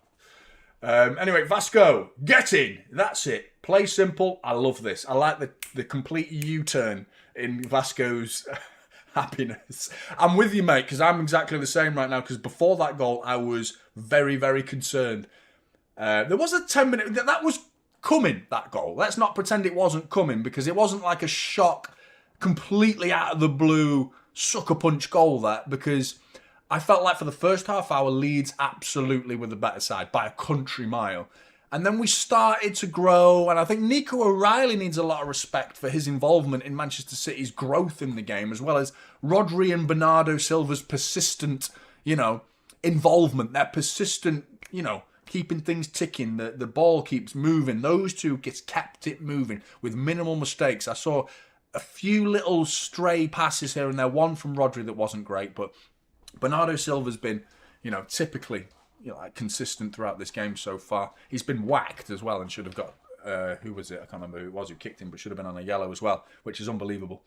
Anyway, Vasco, get in. That's it. Play simple. I love this. I like the complete U-turn in Vasco's happiness. I'm with you, mate, because I'm exactly the same right now, because before that goal, I was very, very concerned. There was a 10-minute... That was coming, that goal. Let's not pretend it wasn't coming, because it wasn't like a shock, completely out of the blue, sucker punch goal that, because I felt like for the first half hour, Leeds absolutely were the better side by a country mile. And then we started to grow, and I think Nico O'Reilly needs a lot of respect for his involvement in Manchester City's growth in the game, as well as Rodri and Bernardo Silva's persistent, involvement. Their persistent, keeping things ticking. The ball keeps moving. Those two kept it moving with minimal mistakes. I saw a few little stray passes here and there. One from Rodri that wasn't great, but Bernardo Silva's been, typically, consistent throughout this game so far. He's been whacked as well and should have got, who was it? I can't remember who it was who kicked him, but should have been on a yellow as well, which is unbelievable.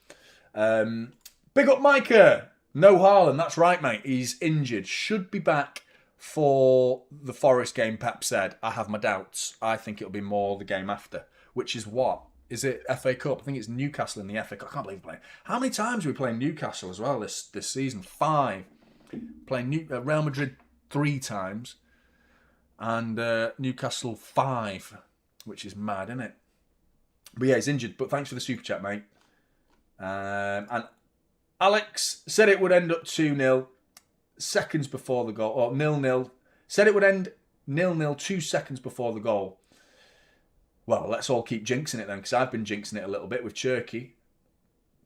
Big up Micah. No Haaland, that's right, mate. He's injured. Should be back for the Forest game, Pep said. I have my doubts. I think it'll be more the game after, which is what? Is it FA Cup? I think it's Newcastle in the FA Cup. I can't believe we're playing. How many times are we playing Newcastle as well this season? 5. Playing Real Madrid 3 times. And Newcastle 5. Which is mad, isn't it? But yeah, he's injured. But thanks for the super chat, mate. And Alex said it would end up 2-0 seconds before the goal. Or 0-0. Said it would end 0-0 2 seconds before the goal. Well, let's all keep jinxing it then, because I've been jinxing it a little bit with Cherky.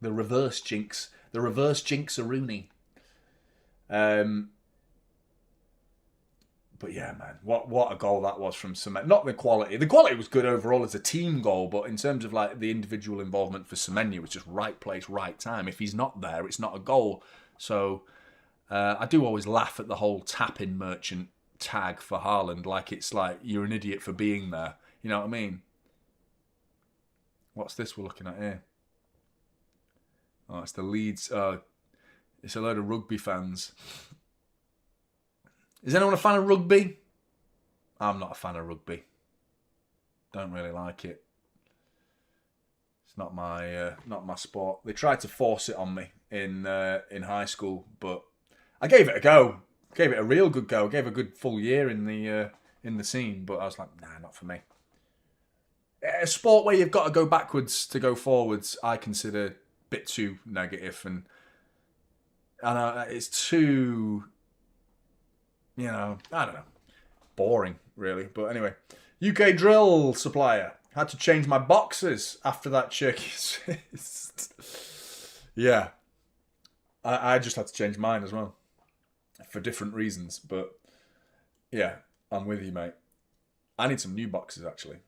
The reverse jinx. The reverse jinx-a-rooney. But yeah, man, what a goal that was from Semenyo. Not the quality. The quality was good overall as a team goal, but in terms of like the individual involvement for Semenyo, it was just right place, right time. If he's not there, it's not a goal. So I do always laugh at the whole tap-in merchant tag for Haaland, like it's like you're an idiot for being there. You know what I mean? What's this we're looking at here? Oh, it's the Leeds. It's a load of rugby fans. Is anyone a fan of rugby? I'm not a fan of rugby. Don't really like it. It's not my sport. They tried to force it on me in high school, but I gave it a go. Gave it a real good go. Gave a good full year in the scene, but I was like, nah, not for me. A sport where you've got to go backwards to go forwards, I consider a bit too negative, and it's too, I don't know, boring, really. But anyway, UK drill supplier. Had to change my boxes after that Turkey assist. Yeah. I just had to change mine as well. For different reasons. But yeah, I'm with you, mate. I need some new boxes, actually.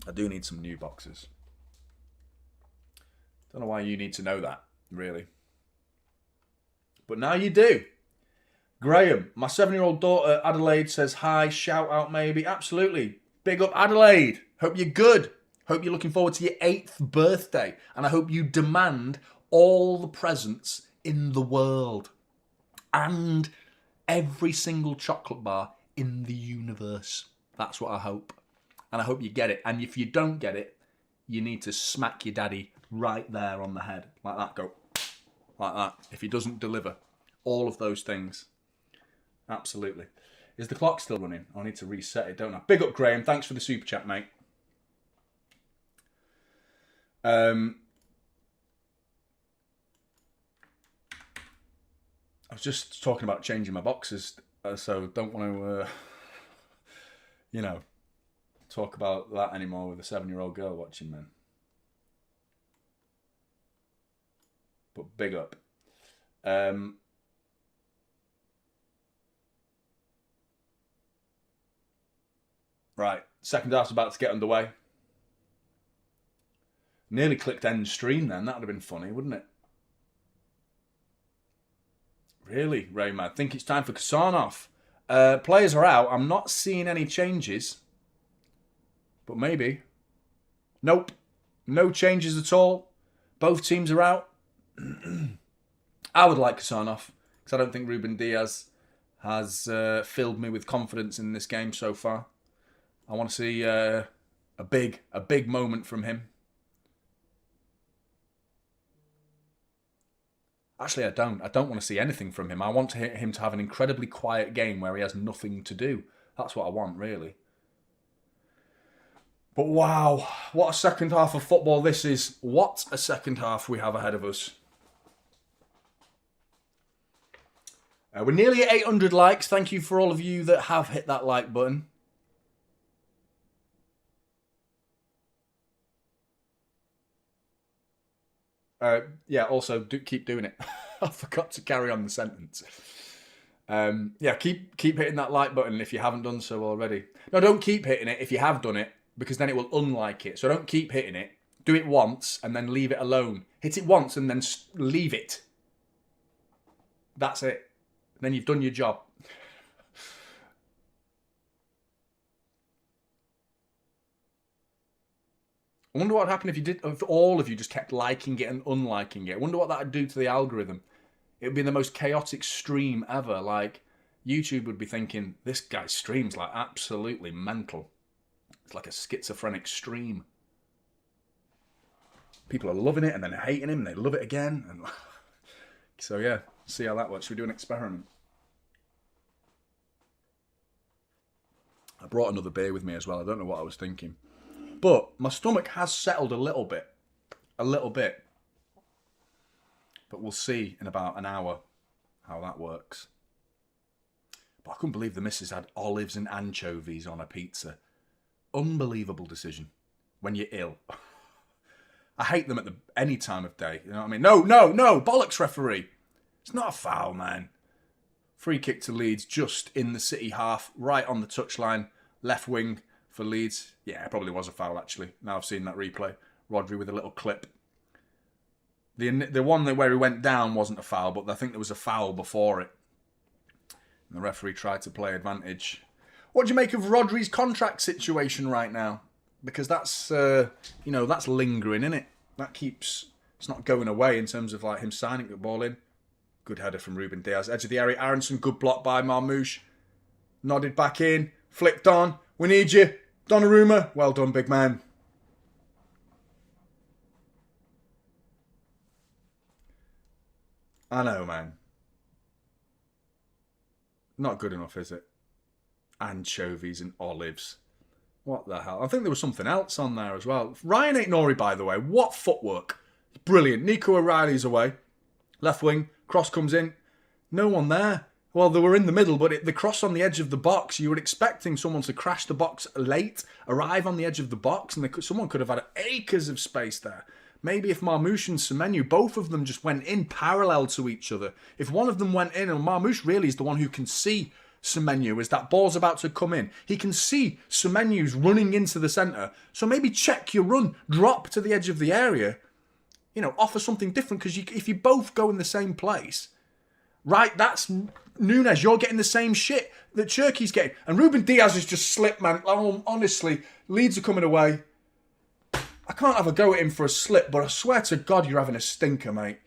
I do need some new boxes. Don't know why you need to know that, really. But now you do. Graham, my 7-year-old daughter Adelaide says hi, shout out maybe. Absolutely. Big up Adelaide. Hope you're good. Hope you're looking forward to your 8th birthday. And I hope you demand all the presents in the world. And every single chocolate bar in the universe. That's what I hope. And I hope you get it. And if you don't get it, you need to smack your daddy right there on the head. Like that. Go. Like that. If he doesn't deliver all of those things. Absolutely. Is the clock still running? I need to reset it, don't I? Big up, Graham. Thanks for the super chat, mate. I was just talking about changing my boxes, so don't want to, you know, talk about that anymore with a 7-year-old girl watching, man. But big up. Right, second half's about to get underway. Nearly clicked end stream then. That would have been funny, wouldn't it? Really, Rayman? I think it's time for Kasanov. Players are out. I'm not seeing any changes. But maybe. Nope. No changes at all. Both teams are out. I would like Kasanov, because I don't think Ruben Diaz has filled me with confidence in this game so far. I want to see a big moment from him. Actually, I don't. I don't want to see anything from him. I want him to have an incredibly quiet game where he has nothing to do. That's what I want, really. But wow, what a second half of football this is. What a second half we have ahead of us. We're nearly at 800 likes. Thank you for all of you that have hit that like button. Yeah, also, keep doing it. I forgot to carry on the sentence. Yeah, keep hitting that like button if you haven't done so already. No, don't keep hitting it if you have done it, because then it will unlike it. So don't keep hitting it. Do it once and then leave it alone. Hit it once and then leave it. That's it. Then you've done your job. I wonder what would happen if all of you just kept liking it and unliking it. I wonder what that would do to the algorithm. It would be the most chaotic stream ever. Like, YouTube would be thinking, this guy's stream's like absolutely mental. It's like a schizophrenic stream. People are loving it and then hating him and they love it again. And so yeah, see how that works. Should we do an experiment? I brought another beer with me as well. I don't know what I was thinking. But my stomach has settled a little bit. A little bit. But we'll see in about an hour how that works. But I couldn't believe the missus had olives and anchovies on a pizza. Unbelievable decision. When you're ill. I hate them at any time of day. You know what I mean? No. Bollocks, referee. It's not a foul, man. Free kick to Leeds, just in the City half. Right on the touchline. Left wing for Leeds. Yeah, it probably was a foul, actually. Now I've seen that replay. Rodri with a little clip. The one where he went down wasn't a foul, but I think there was a foul before it. And the referee tried to play advantage. What do you make of Rodri's contract situation right now? Because that's, that's lingering, isn't it? That keeps... It's not going away in terms of like him signing the ball in. Good header from Ruben Diaz. Edge of the area. Aronson, good block by Marmouche. Nodded back in. Flicked on. We need you. Donnarumma. Well done, big man. I know, man. Not good enough, is it? Anchovies and olives. What the hell? I think there was something else on there as well. Ryan Aitnori, by the way. What footwork. Brilliant. Nico O'Reilly's away. Left wing. Cross comes in. No one there. Well, they were in the middle, but the cross on the edge of the box, you were expecting someone to crash the box late, arrive on the edge of the box, and someone could have had acres of space there. Maybe if Marmouche and Semenyo, both of them just went in parallel to each other. If one of them went in, and Marmouche really is the one who can see Semenyo as that ball's about to come in. He can see Semenyo's running into the centre. So maybe check your run, drop to the edge of the area, offer something different, because if you both go in the same place, right, that's Nunes, you're getting the same shit that Cherki's getting. And Ruben Diaz has just slipped, man. Honestly, Leeds are coming away. I can't have a go at him for a slip, but I swear to God you're having a stinker, mate.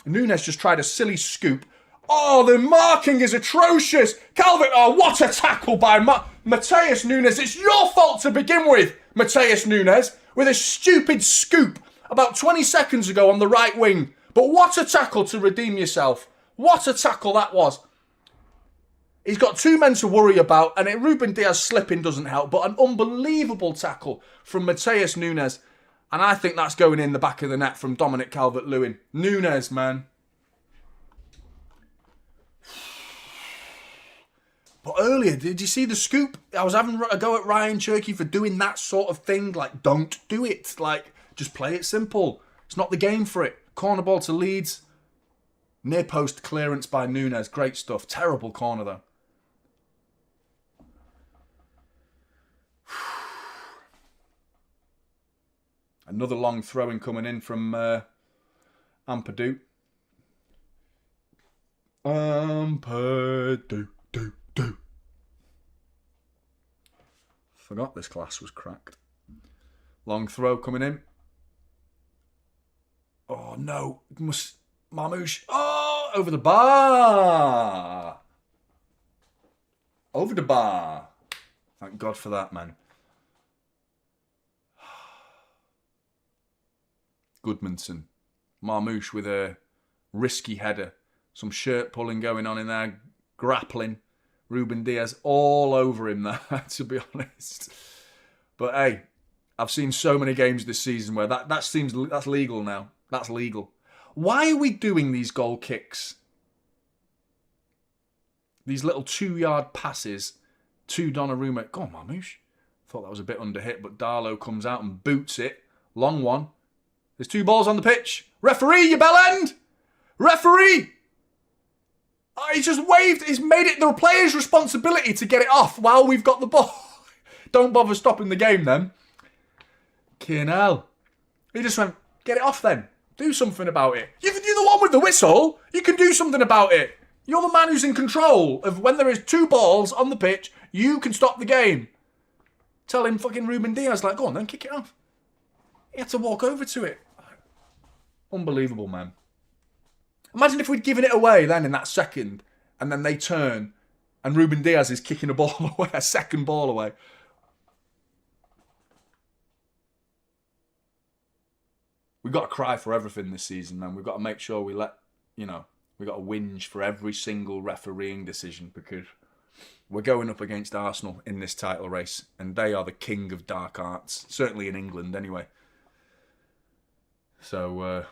Nunes just tried a silly scoop. Oh, the marking is atrocious. Calvert, what a tackle by Mateus Nunes. It's your fault to begin with, Mateus Nunes, with a stupid scoop about 20 seconds ago on the right wing. But what a tackle to redeem yourself. What a tackle that was. He's got two men to worry about, and Ruben Diaz slipping doesn't help, but an unbelievable tackle from Mateus Nunes. And I think that's going in the back of the net from Dominic Calvert-Lewin. Nunes, man. But earlier, did you see the scoop? I was having a go at Ryan Cherky for doing that sort of thing. Like, don't do it. Like, just play it simple. It's not the game for it. Corner ball to Leeds. Near post clearance by Nunes. Great stuff. Terrible corner, though. Another long throwing coming in from Ampadu. Ampadu. Forgot this glass was cracked. Long throw coming in. Oh no. Marmouche. Oh, over the bar. Over the bar. Thank God for that, man. Goodmanson. Marmouche with a risky header. Some shirt pulling going on in there. Grappling. Ruben Diaz all over him there, to be honest. But hey, I've seen so many games this season where that's legal now. That's legal. Why are we doing these goal kicks? These little 2-yard passes to Donnarumma. Go on, Marmouche. Thought that was a bit under hit, but Darlow comes out and boots it. Long one. There's 2 balls on the pitch. Referee, you bell end! Referee! Oh, he's just waved. He's made it the player's responsibility to get it off while we've got the ball. Don't bother stopping the game then. Fucking hell. He just went, get it off then. Do something about it. You're the one with the whistle. You can do something about it. You're the man who's in control of when there is 2 balls on the pitch, you can stop the game. Tell him fucking Ruben Diaz, like, go on then, kick it off. He had to walk over to it. Unbelievable, man. Imagine if we'd given it away then in that second, and then they turn, and Ruben Diaz is kicking a ball away, a second ball away. We've got to cry for everything this season, man. We've got to make sure we've got to whinge for every single refereeing decision, because we're going up against Arsenal in this title race, and they are the king of dark arts, certainly in England anyway. So,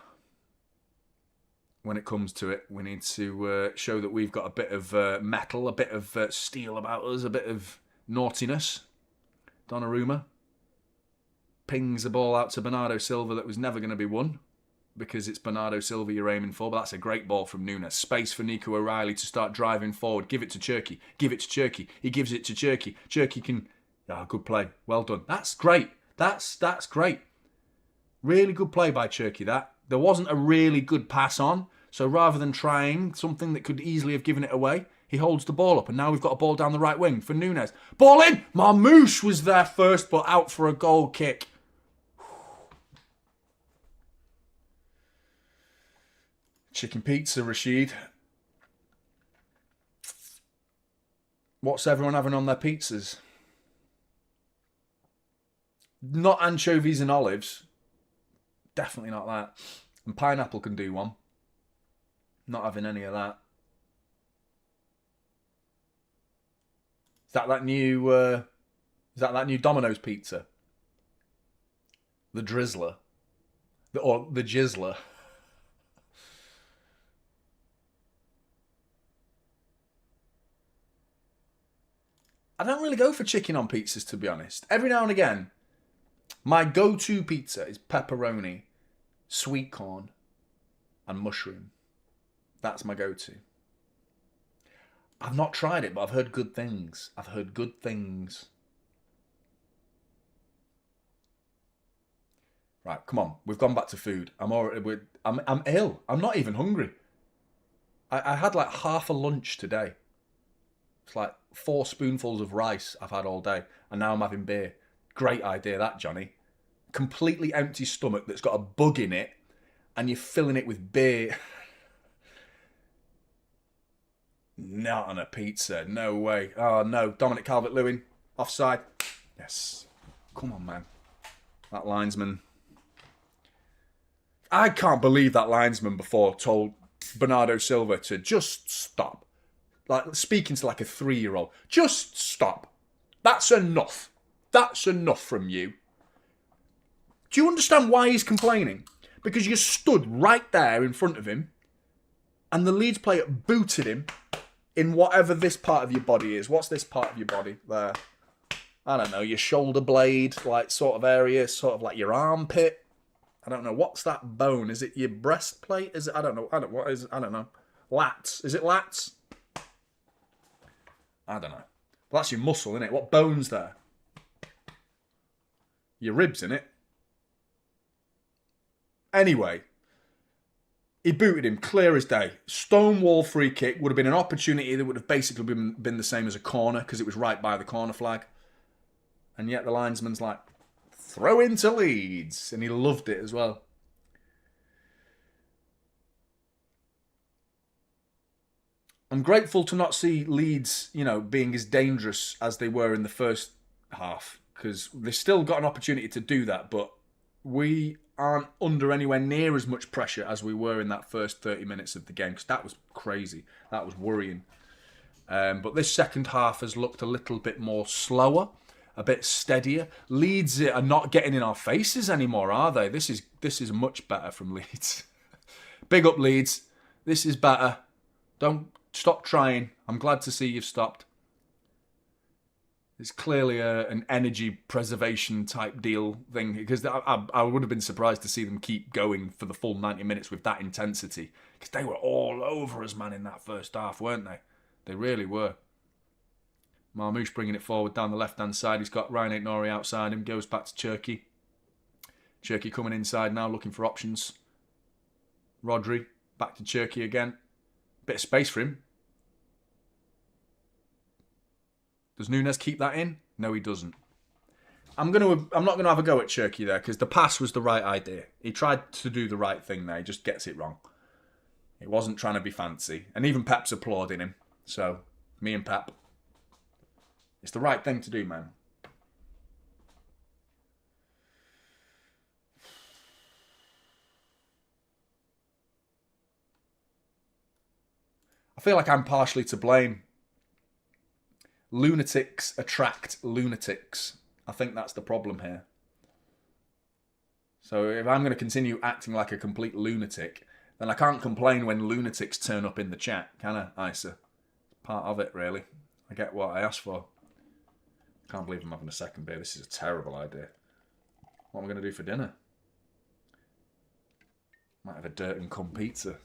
when it comes to it, we need to show that we've got a bit of metal, a bit of steel about us, a bit of naughtiness. Donnarumma pings the ball out to Bernardo Silva that was never going to be won, because it's Bernardo Silva you're aiming for, but that's a great ball from Nunes. Space for Nico O'Reilly to start driving forward. Give it to Cherky. Give it to Cherky. He gives it to Cherky. Cherky can... Ah, good play. Well done. That's great. That's great. Really good play by Cherky, that. There wasn't a really good pass on, so rather than trying something that could easily have given it away, he holds the ball up, and now we've got a ball down the right wing for Nunes. Ball in! Marmouche was there first, but out for a goal kick. Chicken pizza, Rashid. What's everyone having on their pizzas? Not anchovies and olives. Definitely not that. And pineapple can do one. Not having any of that. Is that new Domino's pizza? The Drizzler. Or the Jizzler. I don't really go for chicken on pizzas, to be honest. Every now and again, my go-to pizza is pepperoni, sweet corn, and mushroom. That's my go-to. I've not tried it, but I've heard good things. Right, come on. We've gone back to food. I'm ill. I'm not even hungry. I had like half a lunch today. It's like 4 spoonfuls of rice I've had all day, and now I'm having beer. Great idea, that, Johnny. Completely empty stomach that's got a bug in it, and you're filling it with beer. Not on a pizza. No way. Oh, no. Dominic Calvert-Lewin. Offside. Yes. Come on, man. That linesman. I can't believe that linesman before told Bernardo Silva to just stop. like speaking to like a 3-year-old. Just stop. That's enough. That's enough from you. Do you understand why he's complaining? Because you stood right there in front of him and the Leeds player booted him in whatever this part of your body is. What's this part of your body? There. I don't know, your shoulder blade, like sort of area, sort of like your armpit. I don't know. What's that bone? Is it your breastplate? Is it? I don't know. I don't know. Lats. Is it lats? I don't know. Well, that's your muscle, isn't it? What bone's there? Your ribs, innit? Anyway, he booted him, clear as day. Stonewall free kick would have been an opportunity that would have basically been the same as a corner because it was right by the corner flag. And yet the linesman's like, throw into Leeds. And he loved it as well. I'm grateful to not see Leeds, being as dangerous as they were in the first half. Because they still got an opportunity to do that. But we aren't under anywhere near as much pressure as we were in that first 30 minutes of the game. Because that was crazy. That was worrying. But this second half has looked a little bit more slower. A bit steadier. Leeds are not getting in our faces anymore, are they? This is much better from Leeds. Big up Leeds. This is better. Don't stop trying. I'm glad to see you've stopped. It's clearly an energy preservation type deal thing because I would have been surprised to see them keep going for the full 90 minutes with that intensity because they were all over us, man, in that first half, weren't they? They really were. Marmoush bringing it forward down the left-hand side. He's got Ryan Aitnori outside him. Goes back to Cherki. Cherki coming inside now, looking for options. Rodri back to Cherki again. Bit of space for him. Does Nunes keep that in? No, he doesn't. I'm not going to have a go at Cherki there because the pass was the right idea. He tried to do the right thing there. He just gets it wrong. He wasn't trying to be fancy. And even Pep's applauding him. So, me and Pep. It's the right thing to do, man. I feel like I'm partially to blame. Lunatics attract lunatics. I think that's the problem here. So if I'm going to continue acting like a complete lunatic, then I can't complain when lunatics turn up in the chat, can I, Isa? Part of it, really. I get what I asked for. Can't believe I'm having a second beer. This is a terrible idea. What am I going to do for dinner? Might have a dirt and cum pizza.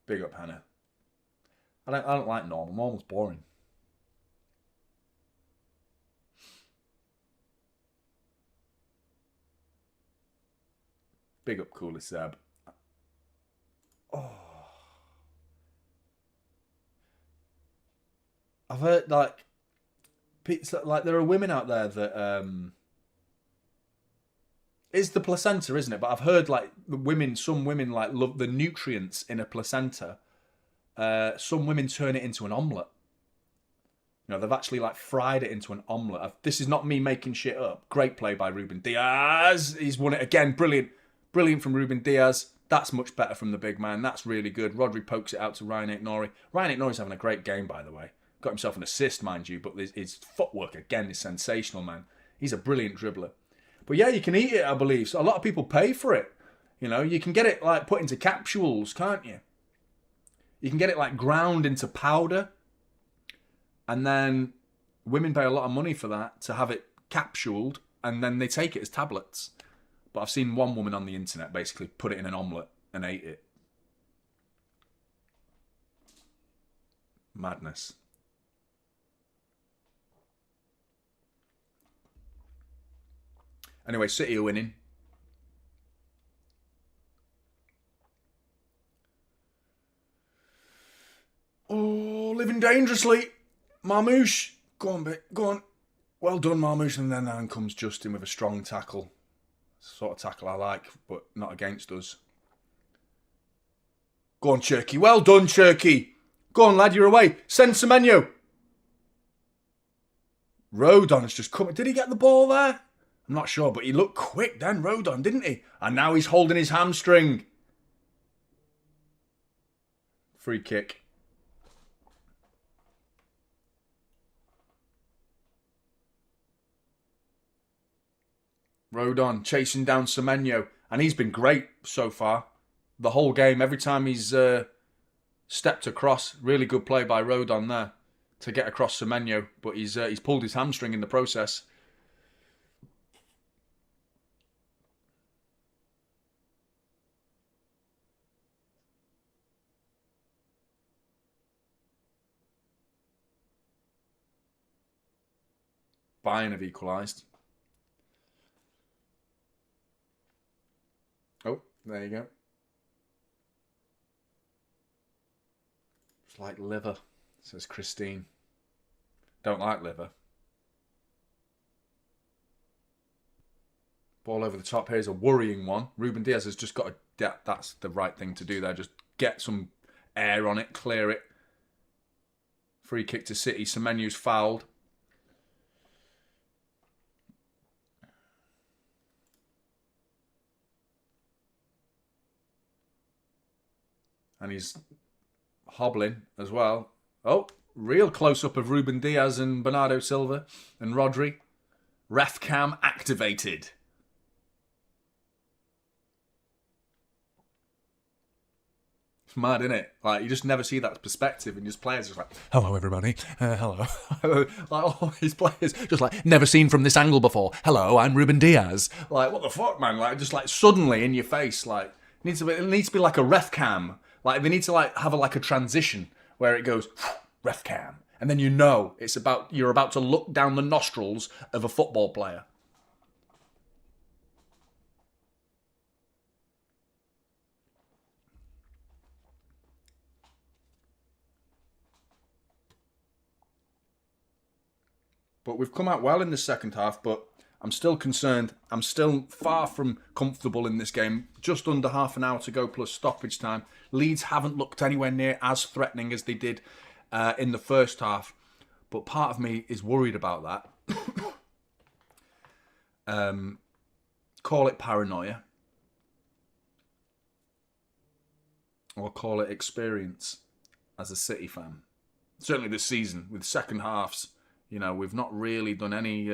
Big up, Hannah. I don't like normal. Normal's boring. Big up, Cooler Seb. Oh. I've heard, there are women out there that, it's the placenta, isn't it? But I've heard, some women, love the nutrients in a placenta. Some women turn it into an omelette. They've actually, fried it into an omelette. This is not me making shit up. Great play by Ruben Diaz. He's won it again. Brilliant. Brilliant from Ruben Diaz. That's much better from the big man. That's really good. Rodri pokes it out to Ryan Aitnori. Ryan Aitnori's having a great game, by the way. Got himself an assist, mind you, but his footwork, again, is sensational, man. He's a brilliant dribbler. But yeah, you can eat it, I believe. So a lot of people pay for it. You can get it, put into capsules, can't you? You can get it, ground into powder. And then women pay a lot of money for that, to have it capsuled, and then they take it as tablets. But I've seen one woman on the internet basically put it in an omelette and ate it. Madness. Anyway, City are winning. Oh, living dangerously. Marmoush. Go on, bit. Go on. Well done, Marmoush. And then comes Justin with a strong tackle. Sort of tackle I like, but not against us. Go on, Cherky. Well done, Cherky. Go on, lad. You're away. Send Semenyo. Rodon's just coming. Did he get the ball there? I'm not sure, but he looked quick then, Rodon, didn't he? And now he's holding his hamstring. Free kick. Rodon chasing down Semenyo. And he's been great so far. The whole game, every time he's stepped across. Really good play by Rodon there to get across Semenyo. But he's pulled his hamstring in the process. Bayern have equalised. Oh, there you go. It's like liver, says Christine. Don't like liver. Ball over the top. Here's a worrying one. Ruben Diaz has just got to... That's the right thing to do there. Just get some air on it, clear it. Free kick to City. Semenyo's fouled. And he's hobbling as well. Oh, real close-up of Ruben Diaz and Bernardo Silva and Rodri. Ref cam activated. It's mad, isn't it? Like, you just never see that perspective, and just players just like, hello, everybody. Hello. Like, all these players just like, never seen from this angle before. Hello, I'm Ruben Diaz. Like, what the fuck, man? Like, just like suddenly in your face. Like, it needs to be like a ref cam. Like, they need to like have a transition where it goes ref cam, and then you know you're about to look down the nostrils of a football player. But we've come out well in the second half, but I'm still concerned. I'm still far from comfortable in this game. Just under half an hour to go plus stoppage time. Leeds haven't looked anywhere near as threatening as they did in the first half. But part of me is worried about that. Call it paranoia. Or call it experience as a City fan. Certainly this season, with second halves, you know, we've not really done any...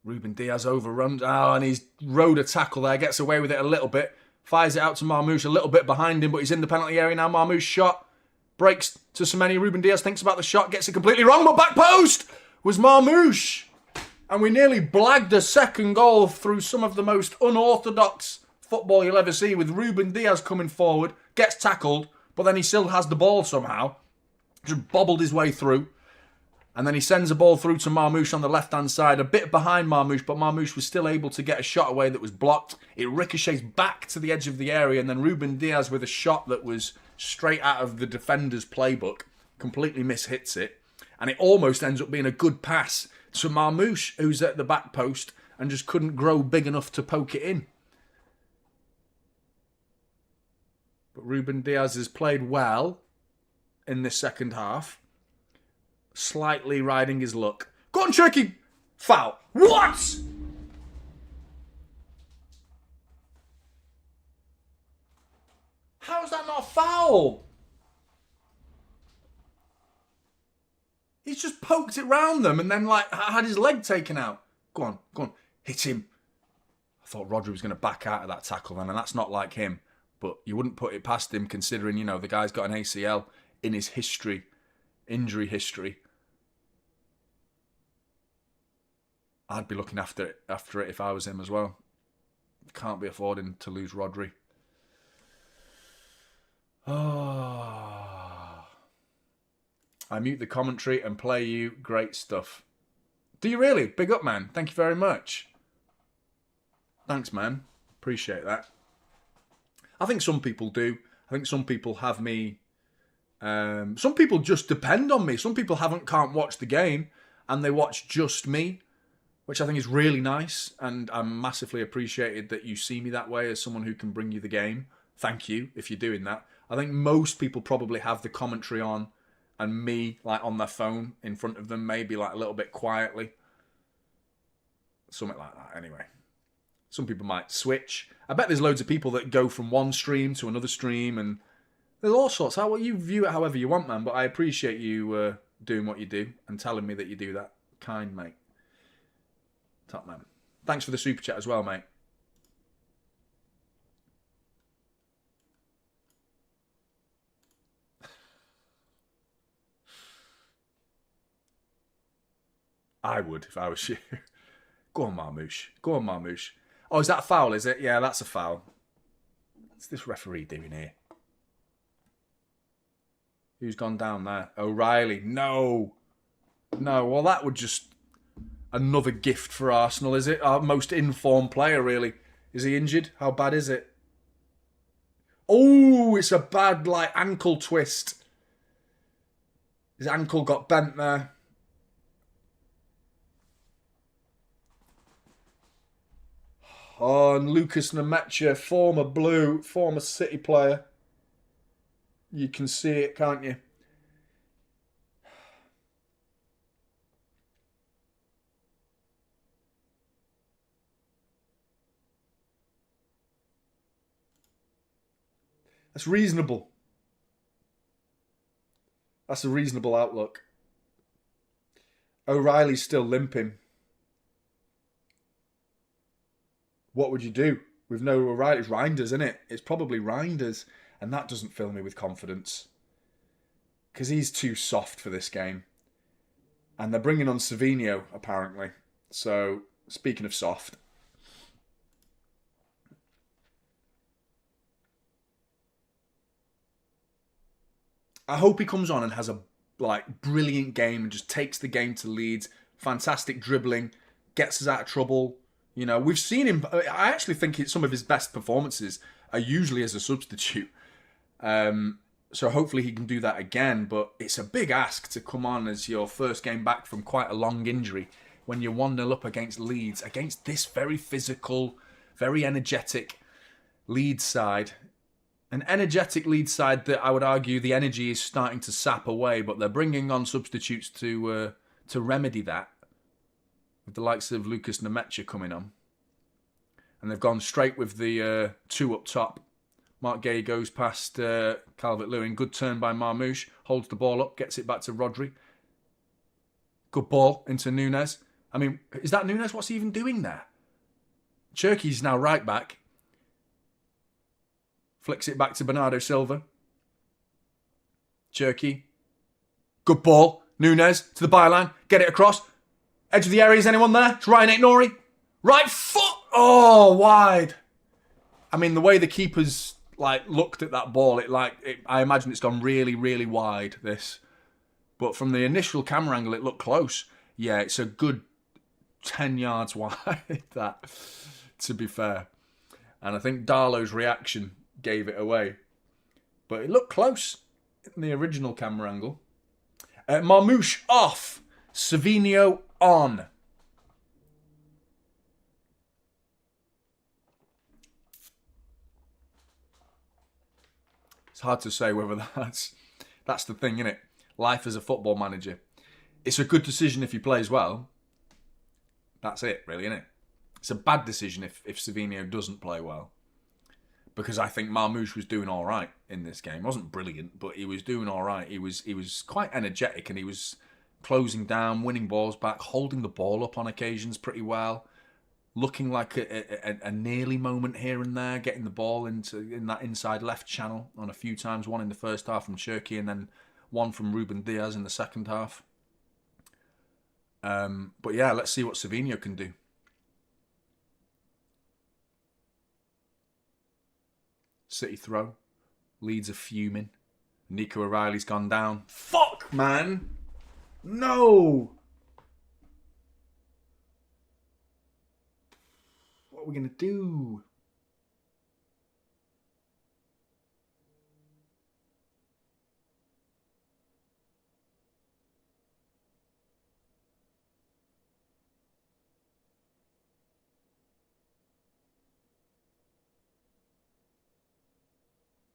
Ruben Diaz overruns. Oh, and he's rode a tackle there. Gets away with it a little bit. Fires it out to Marmoush a little bit behind him, but he's in the penalty area now. Marmoush shot. Breaks to Semenyo. Ruben Diaz thinks about the shot. Gets it completely wrong, but back post was Marmoush. And we nearly blagged a second goal through some of the most unorthodox football you'll ever see, with Ruben Diaz coming forward. Gets tackled, but then he still has the ball somehow. Just bobbled his way through. And then he sends a ball through to Marmoush on the left-hand side, a bit behind Marmoush, but Marmoush was still able to get a shot away that was blocked. It ricochets back to the edge of the area, and then Ruben Diaz with a shot that was straight out of the defender's playbook, completely mishits it. And it almost ends up being a good pass to Marmoush, who's at the back post and just couldn't grow big enough to poke it in. But Ruben Diaz has played well in this second half. Slightly riding his luck. Go on, Cherky! Foul. What? How's that not a foul? He's just poked it round them and then like had his leg taken out. Go on. Hit him. I thought Rodri was going to back out of that tackle then, and that's not like him. But you wouldn't put it past him considering, you know, the guy's got an ACL in his injury history. I'd be looking after it if I was him as well. Can't be affording to lose Rodri. Oh. I mute the commentary and play you. Great stuff. Do you really? Big up, man. Thank you very much. Thanks, man. Appreciate that. I think some people do. I think some people have me... some people just depend on me. Some people can't watch the game and they watch just me, which I think is really nice, and I'm massively appreciated that you see me that way as someone who can bring you the game. Thank you if you're doing that. I think most people probably have the commentary on and me like on their phone in front of them, maybe like a little bit quietly. Something like that, anyway. Some people might switch. I bet there's loads of people that go from one stream to another stream, and there's all sorts. How you view it however you want, man. But I appreciate you doing what you do and telling me that you do that. Kind, mate. Top man. Thanks for the super chat as well, mate. I would if I was you. Go on, Marmouche. Go on, Marmouche. Oh, is that a foul, is it? Yeah, that's a foul. What's this referee doing here? Who's gone down there? O'Reilly. No. No, well, that would just... Another gift for Arsenal, is it? Our most informed player, really. Is he injured? How bad is it? Oh, it's a bad, like, ankle twist. His ankle got bent there. Oh, and Lucas Nemecha, former Blue, former City player. You can see it, can't you? That's reasonable. That's a reasonable outlook. O'Reilly's still limping. What would you do with no O'Reilly? It's Reinders, isn't it? It's probably Reinders. And that doesn't fill me with confidence. Because he's too soft for this game. And they're bringing on Savinho, apparently. So, speaking of soft. I hope he comes on and has a brilliant game and just takes the game to Leeds. Fantastic dribbling. Gets us out of trouble. You know, we've seen him. I actually think some of his best performances are usually as a substitute. So hopefully he can do that again. But it's a big ask to come on as your first game back from quite a long injury when you're 1-0 up against Leeds, against this very physical, very energetic Leeds side. An energetic Leeds side that I would argue the energy is starting to sap away, but they're bringing on substitutes to remedy that. With the likes of Lucas Nemecha coming on. And they've gone straight with the two up top. Mark Gay goes past Calvert-Lewin. Good turn by Marmouche. Holds the ball up. Gets it back to Rodri. Good ball into Nunes. I mean, is that Nunes? What's he even doing there? Cherky's now right back. Flicks it back to Bernardo Silva. Cherky. Good ball. Nunes to the byline. Get it across. Edge of the area, is anyone there? It's Ryan Aït-Nouri. Right foot! Oh, wide. I mean, the way the keeper's looked at that ball, I imagine it's gone really, really wide, this. But from the initial camera angle, it looked close. Yeah, it's a good 10 yards wide, that, to be fair. And I think Darlow's reaction gave it away. But it looked close in the original camera angle. Marmouche off. Savinho on. It's hard to say whether that's the thing, innit? Life as a football manager. It's a good decision if he plays well. That's it, really, innit? It's a bad decision if Savinho doesn't play well. Because I think Marmouche was doing all right in this game. He wasn't brilliant, but he was doing all right. He was quite energetic and he was closing down, winning balls back, holding the ball up on occasions pretty well. Looking like a nearly moment here and there, getting the ball in that inside left channel on a few times. One in the first half from Cherky and then one from Ruben Diaz in the second half. But yeah, let's see what Savinho can do. City throw. Leeds are fuming. Nico O'Reilly's gone down. Fuck, man! No! What are we going to do?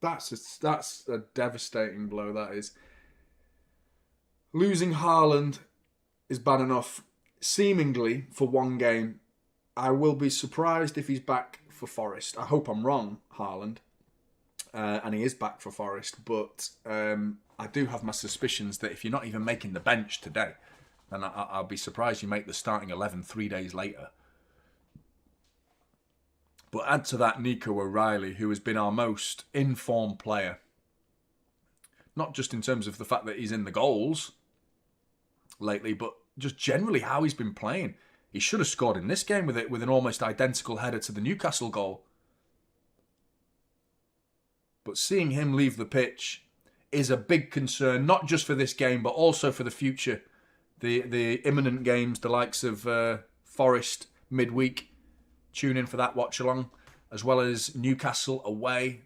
That's a devastating blow, that is. Losing Haaland is bad enough, seemingly, for one game. I will be surprised if he's back for Forest. I hope I'm wrong, Haaland. And he is back for Forest. But I do have my suspicions that if you're not even making the bench today, then I'll be surprised you make the starting 11 3 days later. But add to that Nico O'Reilly, who has been our most informed player. Not just in terms of the fact that he's in the goals lately, but just generally how he's been playing. He should have scored in this game with an almost identical header to the Newcastle goal. But seeing him leave the pitch is a big concern, not just for this game, but also for the future. The imminent games, the likes of Forest midweek. Tune in for that watch-along, as well as Newcastle away.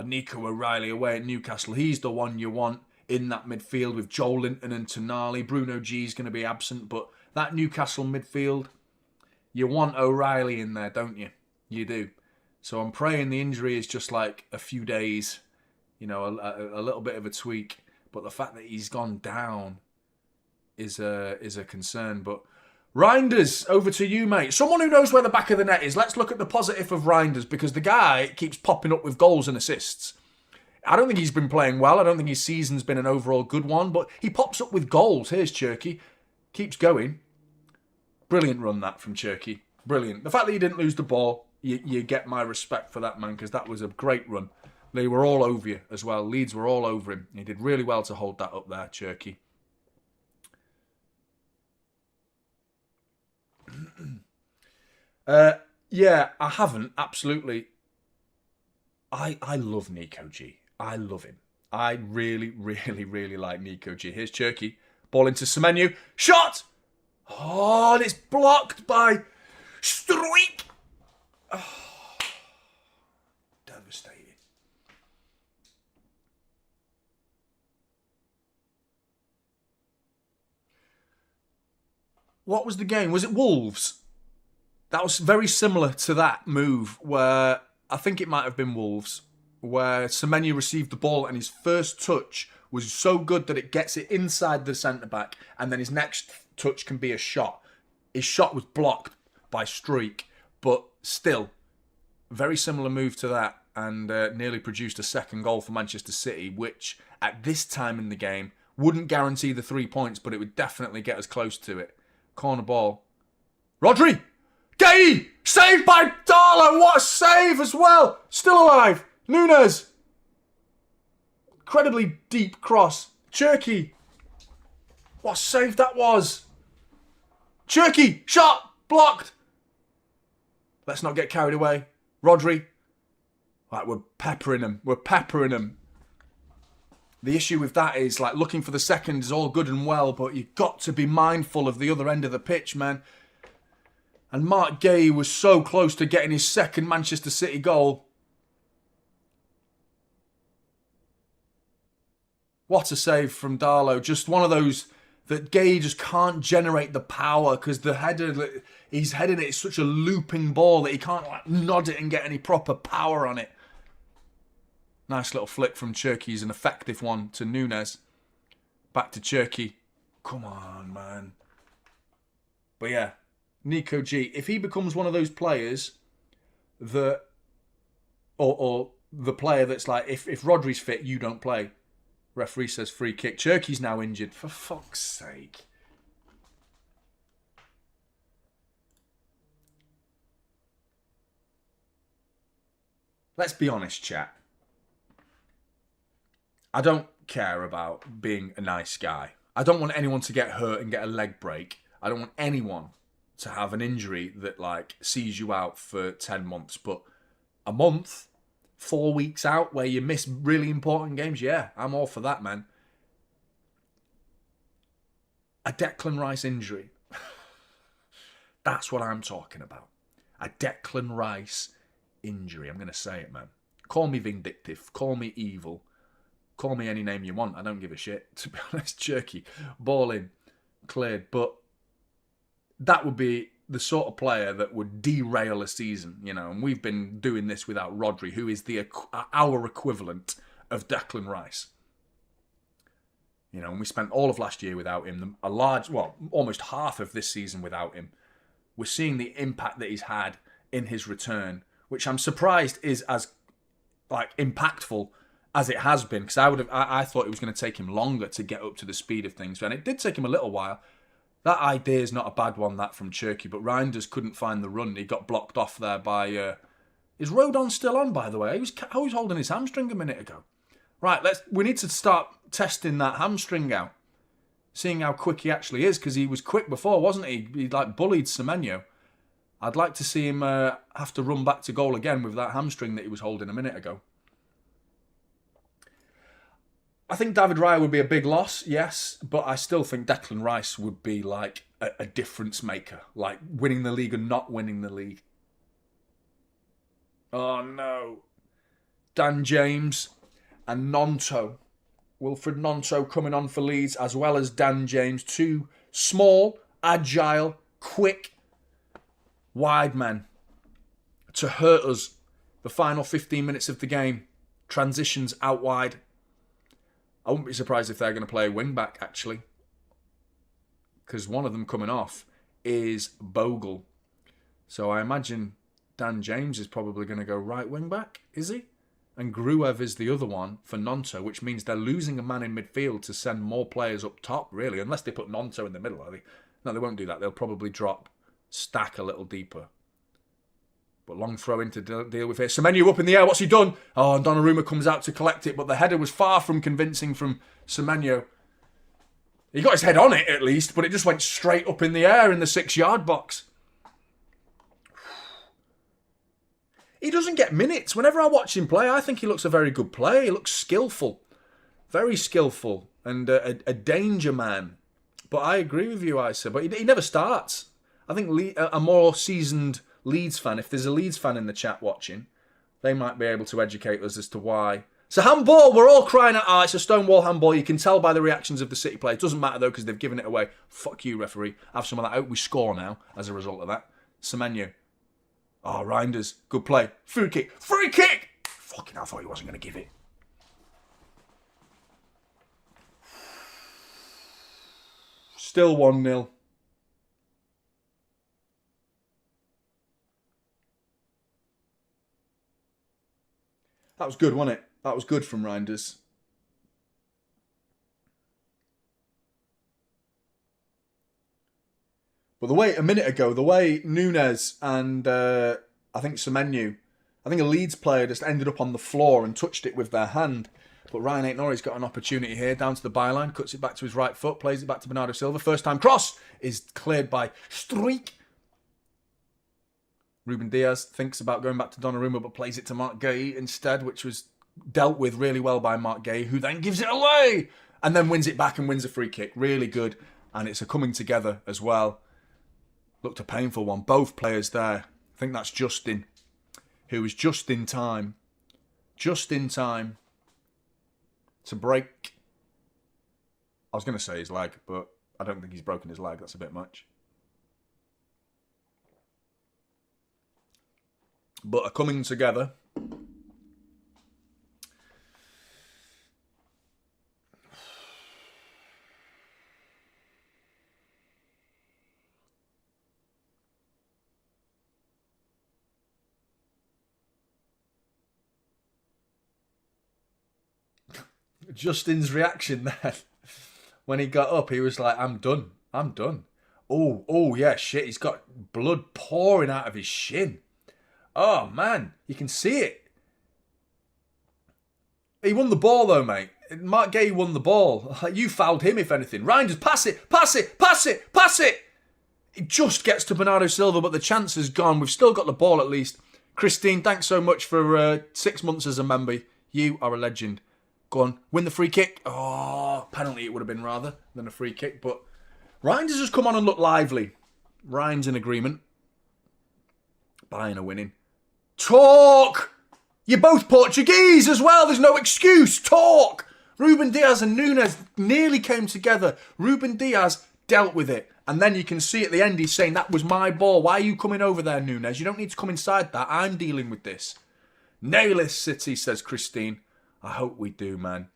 Nico O'Reilly away at Newcastle. He's the one you want in that midfield with Joel Linton and Tonali. Bruno G is going to be absent, but that Newcastle midfield, you want O'Reilly in there, don't you? You do. So I'm praying the injury is just like a few days, a little bit of a tweak. But the fact that he's gone down is a concern. But Reinders, over to you, mate. Someone who knows where the back of the net is. Let's look at the positive of Reinders, because the guy keeps popping up with goals and assists. I don't think he's been playing well. I don't think his season's been an overall good one, but he pops up with goals. Here's Cherky. Keeps going. Brilliant run, that, from Cherky. Brilliant. The fact that he didn't lose the ball, you get my respect for that, man, because that was a great run. They were all over you as well. Leeds were all over him. He did really well to hold that up there, Cherky. Yeah, I haven't, absolutely. I love Nico G. I love him. I really, really, really like Nico G. Here's Cherky. Ball into Semenyo. Shot! Oh, and it's blocked by Struijk. Oh, devastating. What was the game? Was it Wolves? That was very similar to that move where I think it might have been Wolves, where Semenyo received the ball and his first touch was so good that it gets it inside the centre-back, and then his next touch can be a shot. His shot was blocked by Struijk, but still, very similar move to that, and nearly produced a second goal for Manchester City, which at this time in the game wouldn't guarantee the 3 points, but it would definitely get us close to it. Corner ball. Rodri! Gay! Saved by Darlow! What a save as well! Still alive! Nunes! Incredibly deep cross. Cherky! What a save that was! Cherky! Shot! Blocked! Let's not get carried away. Rodri. Right, we're peppering them. We're peppering them. The issue with that is, like, looking for the second is all good and well, but you've got to be mindful of the other end of the pitch, man. And Mark Gay was so close to getting his second Manchester City goal. What a save from Darlow. Just one of those that Gay just can't generate the power because the header, he's heading it, it's such a looping ball that he can't like nod it and get any proper power on it. Nice little flick from Cherky. An effective one to Nunes. Back to Cherky. Come on, man. But yeah, Nico G, if he becomes one of those players that, or the player that's like, if Rodri's fit, you don't play. Referee says free kick. Cherky's now injured. For fuck's sake. Let's be honest, chat. I don't care about being a nice guy. I don't want anyone to get hurt and get a leg break. I don't want anyone to have an injury that like sees you out for 10 months. But a month, 4 weeks out where you miss really important games, yeah, I'm all for that, man. A Declan Rice injury. That's what I'm talking about. A Declan Rice injury. I'm going to say it, man. Call me vindictive. Call me evil. Call me any name you want. I don't give a shit. To be honest, Cherky. Ball in. Cleared. But that would be the sort of player that would derail a season, you know. And we've been doing this without Rodri, who is our equivalent of Declan Rice. You know, and we spent all of last year without him, almost half of this season without him. We're seeing the impact that he's had in his return, which I'm surprised is as impactful as it has been, because I thought it was going to take him longer to get up to the speed of things, and it did take him a little while. That idea is not a bad one, that from Cherky, but Reinders couldn't find the run. He got blocked off there by... Is Rodon still on, by the way? He was holding his hamstring a minute ago. Right, we need to start testing that hamstring out, seeing how quick he actually is, because he was quick before, wasn't he? He bullied Semenyo. I'd like to see him have to run back to goal again with that hamstring that he was holding a minute ago. I think David Raya would be a big loss, yes, but I still think Declan Rice would be a difference maker, winning the league and not winning the league. Oh no. Dan James and Nonto. Wilfred Nonto coming on for Leeds, as well as Dan James. Two small, agile, quick, wide men to hurt us the final 15 minutes of the game. Transitions out wide. I wouldn't be surprised if they're going to play a wing-back, actually. Because one of them coming off is Bogle. So I imagine Dan James is probably going to go right wing-back, is he? And Gruev is the other one for Nonto, which means they're losing a man in midfield to send more players up top, really. Unless they put Nonto in the middle, are they? No, they won't do that. They'll probably drop Stack a little deeper. But long throw in to deal with here. Semenyo up in the air. What's he done? Oh, and Donnarumma comes out to collect it. But the header was far from convincing from Semenyo. He got his head on it, at least. But it just went straight up in the air in the 6-yard box. He doesn't get minutes. Whenever I watch him play, I think he looks a very good player. He looks skillful. Very skillful. And a danger man. But I agree with you, Isa. But he never starts. I think a more seasoned Leeds fan, if there's a Leeds fan in the chat watching, they might be able to educate us as to why. It's a handball. We're all crying out, it's a Stonewall handball. You can tell by the reactions of the City players. It doesn't matter, though, because they've given it away. Fuck you, referee. Have some of that out. We score now as a result of that. Semenyo. Oh, Reinders. Good play. Free kick. Free kick! Fucking hell, I thought he wasn't going to give it. Still 1-0. That was good, wasn't it? That was good from Reinders. But a minute ago, the way Nunes and I think Semenyo, I think a Leeds player just ended up on the floor and touched it with their hand. But Ryan Aitnore's got an opportunity here, down to the byline, cuts it back to his right foot, plays it back to Bernardo Silva. First time cross is cleared by Streak. Ruben Diaz thinks about going back to Donnarumma, but plays it to Mark Gay instead, which was dealt with really well by Mark Gay, who then gives it away and then wins it back and wins a free kick. Really good. And it's a coming together as well. Looked a painful one. Both players there. I think that's Justin, who was just in time to break. I was going to say his leg, but I don't think he's broken his leg. That's a bit much. But are coming together. Justin's reaction there when he got up, he was like, I'm done. Oh yeah, shit, he's got blood pouring out of his shin. Oh, man, you can see it. He won the ball, though, mate. Mark Gay won the ball. You fouled him, if anything. Reinders, pass it. It just gets to Bernardo Silva, but the chance is gone. We've still got the ball, at least. Christine, thanks so much for 6 months as a member. You are a legend. Go on, win the free kick. Oh, penalty it would have been rather than a free kick. But Reinders has come on and looked lively. Ryan's in agreement. Buying or winning. Talk! You're both Portuguese as well. There's no excuse. Talk! Ruben Diaz and Nunes nearly came together. Ruben Diaz dealt with it. And then you can see at the end he's saying, that was my ball. Why are you coming over there, Nunes? You don't need to come inside that. I'm dealing with this. Nail it, City, says Christine. I hope we do, man.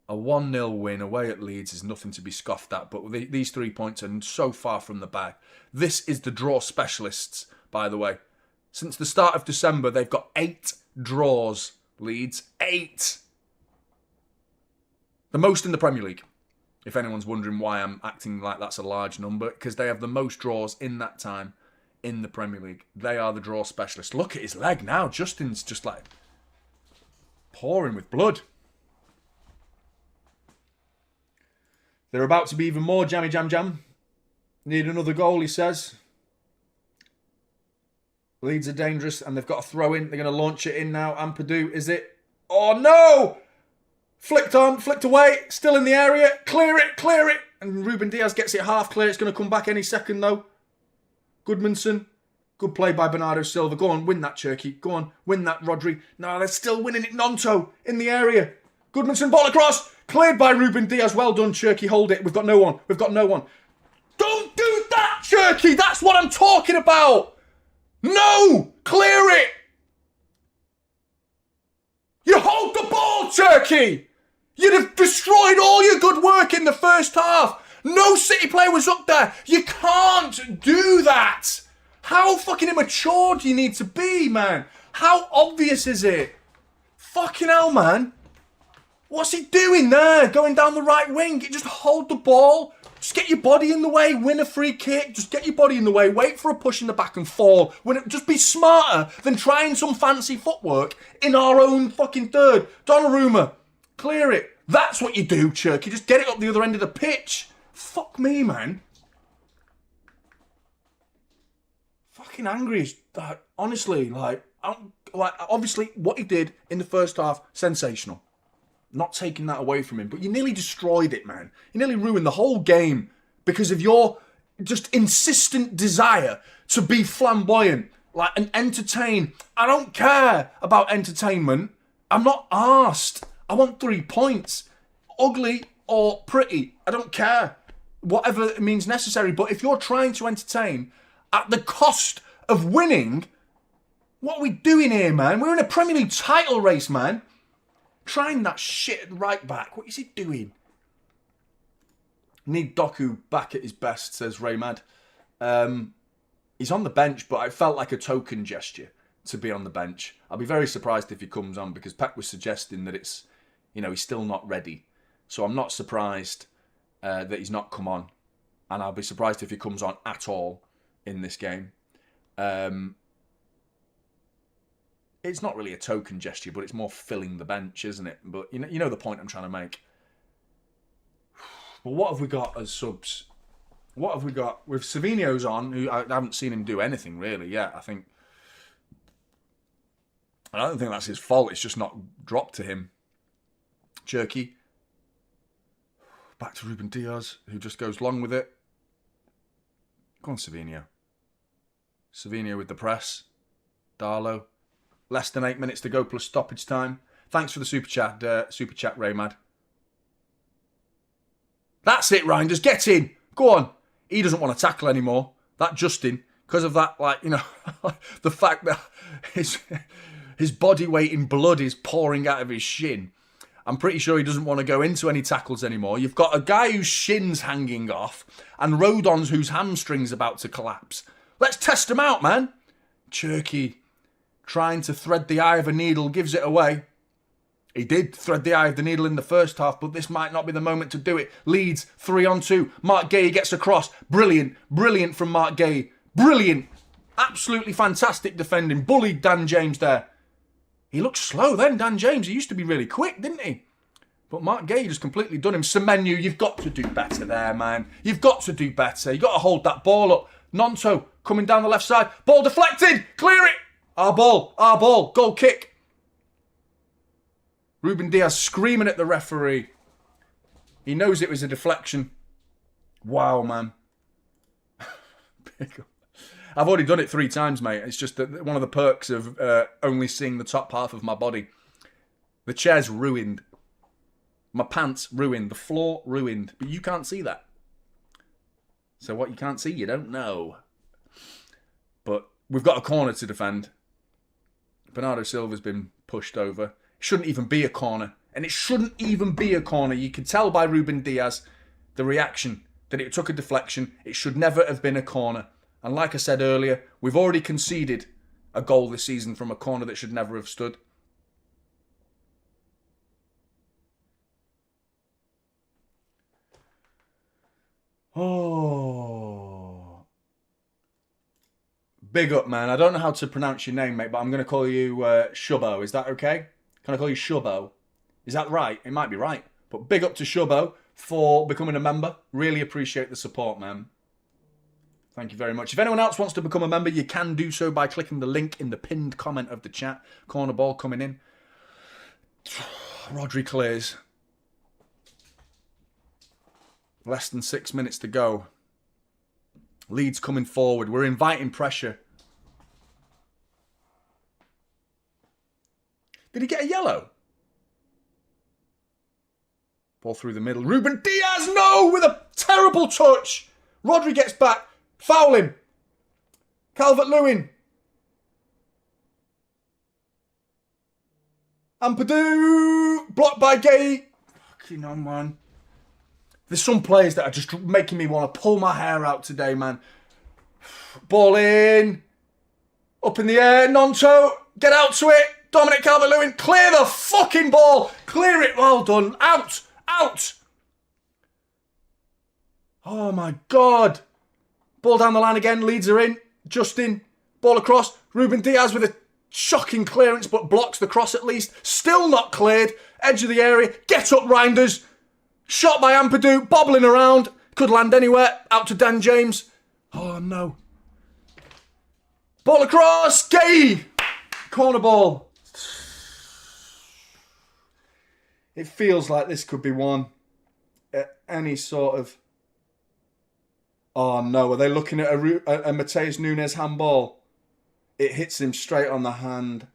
A 1-0 win away at Leeds is nothing to be scoffed at, but these 3 points are so far from the bag. This is the draw specialists, by the way. Since the start of December, they've got 8 draws, Leeds. 8! The most in the Premier League. If anyone's wondering why I'm acting like that's a large number, because they have the most draws in that time in the Premier League. They are the draw specialists. Look at his leg now. Justin's just like pouring with blood. They're about to be even more jammy jam jam. Need another goal, he says. Leeds are dangerous and they've got a throw in. They're going to launch it in now. Ampadu, is it? Oh no! Flicked on, flicked away. Still in the area. Clear it, clear it. And Ruben Diaz gets it half clear. It's going to come back any second though. Goodmanson. Good play by Bernardo Silva. Go on, win that, Cherky. Go on, win that, Rodri. No, they're still winning it. Nonto in the area. Goodmanson, ball across. Cleared by Ruben Diaz. Well done, Cherky. Hold it. We've got no one. We've got no one. Don't do that, Cherky. That's what I'm talking about. No! Clear it. You hold the ball, Cherky. You'd have destroyed all your good work in the first half. No City player was up there. You can't do that. How fucking immature do you need to be, man? How obvious is it? Fucking hell, man. What's he doing there? Going down the right wing. Just hold the ball. Just get your body in the way. Win a free kick. Just get your body in the way. Wait for a push in the back and fall. Just be smarter than trying some fancy footwork in our own fucking third. Donnarumma, clear it. That's what you do, Cherky. Just get it up the other end of the pitch. Fuck me, man. Fucking angry as that. Honestly, obviously what he did in the first half, sensational. Not taking that away from him, but you nearly destroyed it, man. You nearly ruined the whole game because of your just insistent desire to be flamboyant, and entertain. I don't care about entertainment. I'm not arsed. I want 3 points. Ugly or pretty, I don't care. Whatever it means necessary. But if you're trying to entertain at the cost of winning, what are we doing here, man? We're in a Premier League title race, man. Trying that shit at right back. What is he doing? Need Doku back at his best, says Raymad. He's on the bench, but it felt like a token gesture to be on the bench. I'll be very surprised if he comes on because Pep was suggesting that it's, he's still not ready. So I'm not surprised that he's not come on. And I'll be surprised if he comes on at all in this game. It's not really a token gesture, but it's more filling the bench, isn't it? But you know the point I'm trying to make. But what have we got as subs? What have we got? With Savinho's on, who I haven't seen him do anything really yet. I don't think that's his fault. It's just not dropped to him. Cherky. Back to Ruben Diaz, who just goes long with it. Go on, Savinho. Savinho with the press. Darlow. Less than 8 minutes to go plus stoppage time. Thanks for the super chat, Raymad. That's it, Ryan. Just get in. Go on. He doesn't want to tackle anymore. That Justin, because of that, the fact that his body weight in blood is pouring out of his shin. I'm pretty sure he doesn't want to go into any tackles anymore. You've got a guy whose shin's hanging off and Rodon's whose hamstring's about to collapse. Let's test him out, man. Cherky. Trying to thread the eye of a needle, gives it away. He did thread the eye of the needle in the first half, but this might not be the moment to do it. Leeds, 3-on-2. Mark Gay gets across. Brilliant. Brilliant from Mark Gay. Brilliant. Absolutely fantastic defending. Bullied Dan James there. He looked slow then, Dan James. He used to be really quick, didn't he? But Mark Gay just completely done him. Semenyo, you've got to do better there, man. You've got to do better. You've got to hold that ball up. Nonto coming down the left side. Ball deflected. Clear it. Our ball, goal kick. Ruben Diaz screaming at the referee. He knows it was a deflection. Wow, man. I've already done it 3 times, mate. It's just that one of the perks of only seeing the top half of my body. The chair's ruined. My pants ruined. The floor ruined. But you can't see that. So what you can't see, you don't know. But we've got a corner to defend. Bernardo Silva's been pushed over. It shouldn't even be a corner And it shouldn't even be a corner. You can tell by Ruben Diaz, the reaction, that it took a deflection. It should never have been a corner. And like I said earlier, we've already conceded a goal this season from a corner that should never have stood. Oh. Big up, man. I don't know how to pronounce your name, mate, but I'm going to call you Shubbo. Is that okay? Can I call you Shubbo? Is that right? It might be right. But big up to Shubbo for becoming a member. Really appreciate the support, man. Thank you very much. If anyone else wants to become a member, you can do so by clicking the link in the pinned comment of the chat. Corner ball coming in. Rodri clears. Less than 6 minutes to go. Leeds coming forward. We're inviting pressure. Did he get a yellow? Ball through the middle. Ruben Diaz, no! With a terrible touch. Rodri gets back. Foul him. Calvert-Lewin. Ampadu. Blocked by Gay. Fucking on, man. There's some players that are just making me want to pull my hair out today, man. Ball in. Up in the air. Nonto. Get out to it. Dominic Calvert-Lewin. Clear the fucking ball. Clear it. Well done. Out. Out. Oh, my God. Ball down the line again. Leeds are in. Justin. Ball across. Ruben Diaz with a shocking clearance, but blocks the cross at least. Still not cleared. Edge of the area. Get up, Reinders. Shot by Ampadu, bobbling around. Could land anywhere. Out to Dan James. Oh, no. Ball across. Gay. Corner ball. It feels like this could be won at any sort of... Oh, no. Are they looking at a Mateus Nunes handball? It hits him straight on the hand.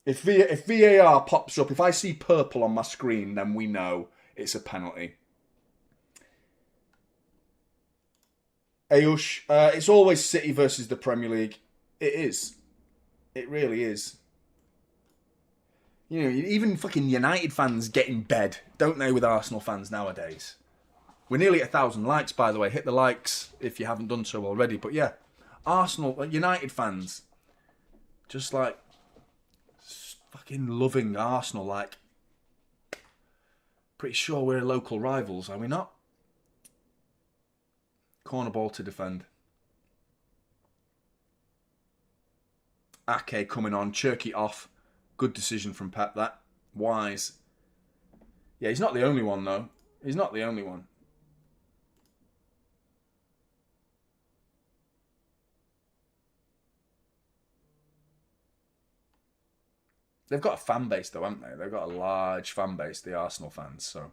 If VAR pops up, if I see purple on my screen, then we know it's a penalty. Ayush, it's always City versus the Premier League. It is. It really is. You know, even fucking United fans get in bed, don't they, with Arsenal fans nowadays? We're nearly at 1,000 likes, by the way. Hit the likes if you haven't done so already. But yeah, Arsenal, United fans, just like... fucking loving Arsenal, like, pretty sure we're local rivals, are we not? Corner ball to defend. Ake coming on, Cherky off. Good decision from Pep, that. Wise. Yeah, he's not the only one, though. He's not the only one. They've got a fan base, though, haven't they? They've got a large fan base, the Arsenal fans. So,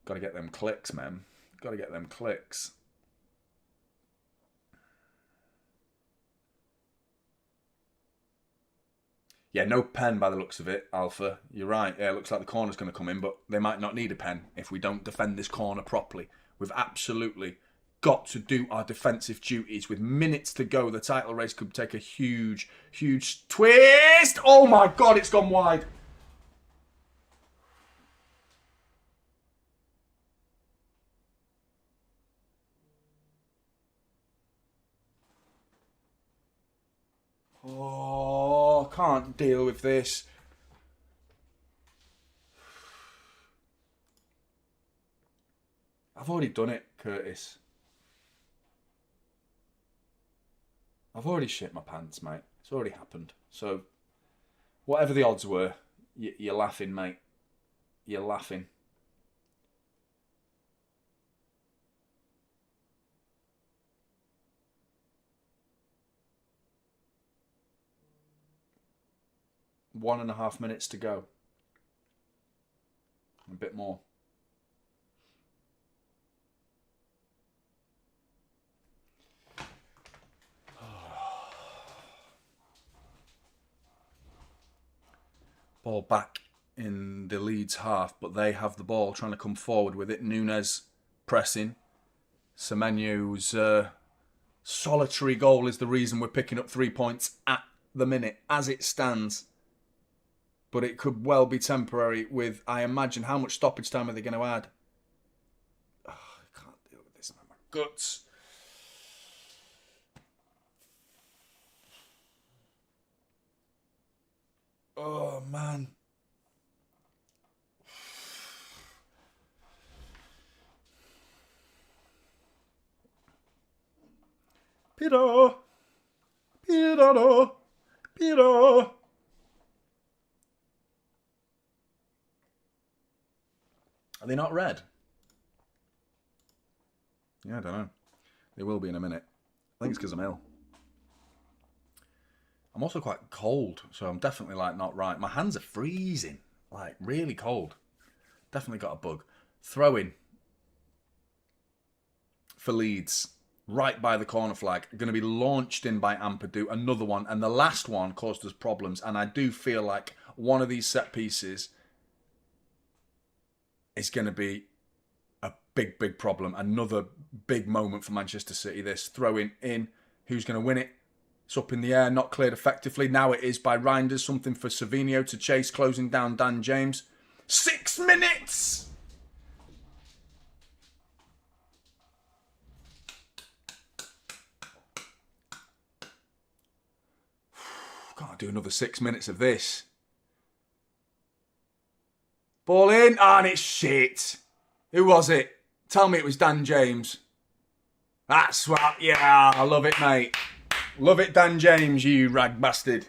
got to get them clicks, man. Got to get them clicks. Yeah, no pen by the looks of it, Alpha. You're right. Yeah, it looks like the corner's going to come in, but they might not need a pen if we don't defend this corner properly. We've absolutely got to do our defensive duties. With minutes to go, the title race could take a huge, huge twist. Oh my God, it's gone wide. Oh, can't deal with this. I've already done it, Curtis. I've already shit my pants, mate. It's already happened. So, whatever the odds were, you're laughing, mate. You're laughing. One and a half minutes to go. A bit more. Ball back in the Leeds half, but they have the ball trying to come forward with it. Nunes pressing. Semenyo's solitary goal is the reason we're picking up 3 points at the minute, as it stands. but it could well be temporary with, I imagine, how much stoppage time are they going to add? Oh, I can't deal with this, man. My guts. Oh, man. Peter. Peter. Peter. Are they not red? Yeah, I don't know. They will be in a minute. I think it's because I'm ill. I'm also quite cold, so I'm definitely like not right. My hands are freezing, like really cold. Definitely got a bug. Throw in for Leeds, right by the corner flag. Going to be launched in by Ampadu, another one, and the last one caused us problems. And I do feel like one of these set pieces is going to be a big, big problem. Another big moment for Manchester City. This throwing in. Who's going to win it? It's up in the air, not cleared effectively. Now it is by Reinders. Something for Savinho to chase, closing down Dan James. 6 minutes! Can't do another 6 minutes of this. Ball in, and it's shit. Who was it? Tell me it was Dan James. That's what, yeah, I love it, mate. Love it, Dan James, you rag bastard.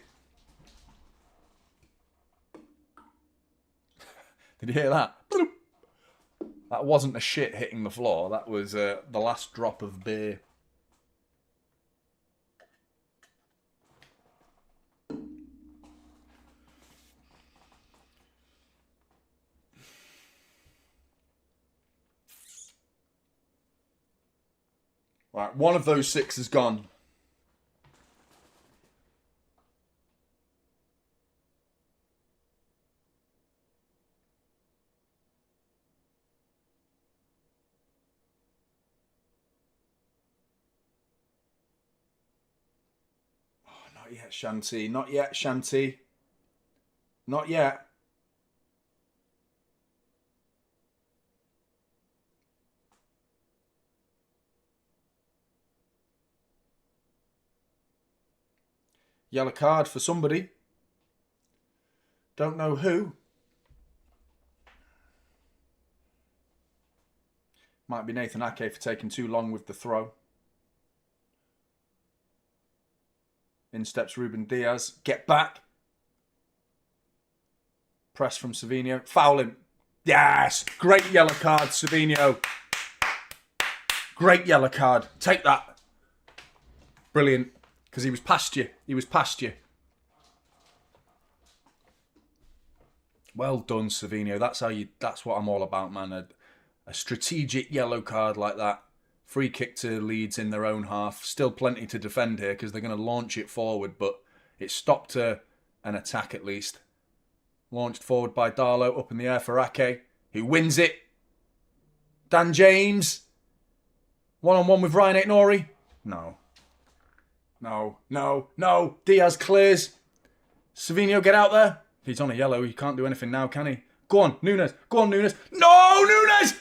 Did you hear that? That wasn't a shit hitting the floor. That was the last drop of beer. Right, one of those 6 is gone. Oh, not yet, Shanty. Not yet, Shanty. Not yet. Yellow card for somebody. Don't know who. Might be Nathan Ake for taking too long with the throw. In steps Ruben Diaz. Get back. Press from Savinho. Foul him. Yes! Great yellow card, Savinho. Great yellow card. Take that. Brilliant. Because he was past you. He was past you. Well done, Savinho. That's what I'm all about, man. A strategic yellow card like that. Free kick to Leeds in their own half. Still plenty to defend here because they're going to launch it forward, but it stopped an attack at least. Launched forward by Darlow, up in the air for Ake, who wins it. Dan James. One-on-one with Ryan Aït-Nouri. No. Diaz clears. Savinho, get out there. He's on a yellow. He can't do anything now, can he? Go on, Nunes. No, Nunes!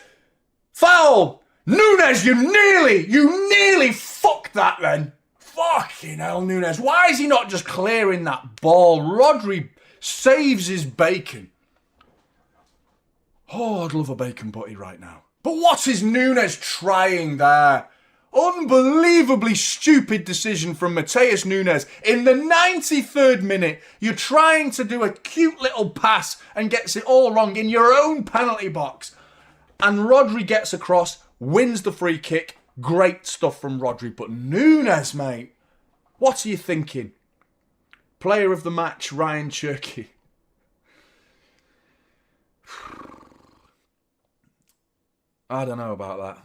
Foul! Nunes, you nearly fucked that then. Fucking hell, Nunes. Why is he not just clearing that ball? Rodri saves his bacon. Oh, I'd love a bacon butty right now. But what is Nunes trying there? Unbelievably stupid decision from Mateus Nunes. In the 93rd minute, you're trying to do a cute little pass and gets it all wrong in your own penalty box. And Rodri gets across, wins the free kick. Great stuff from Rodri. But Nunes, mate, what are you thinking? Player of the match, Ryan Cherky. I don't know about that.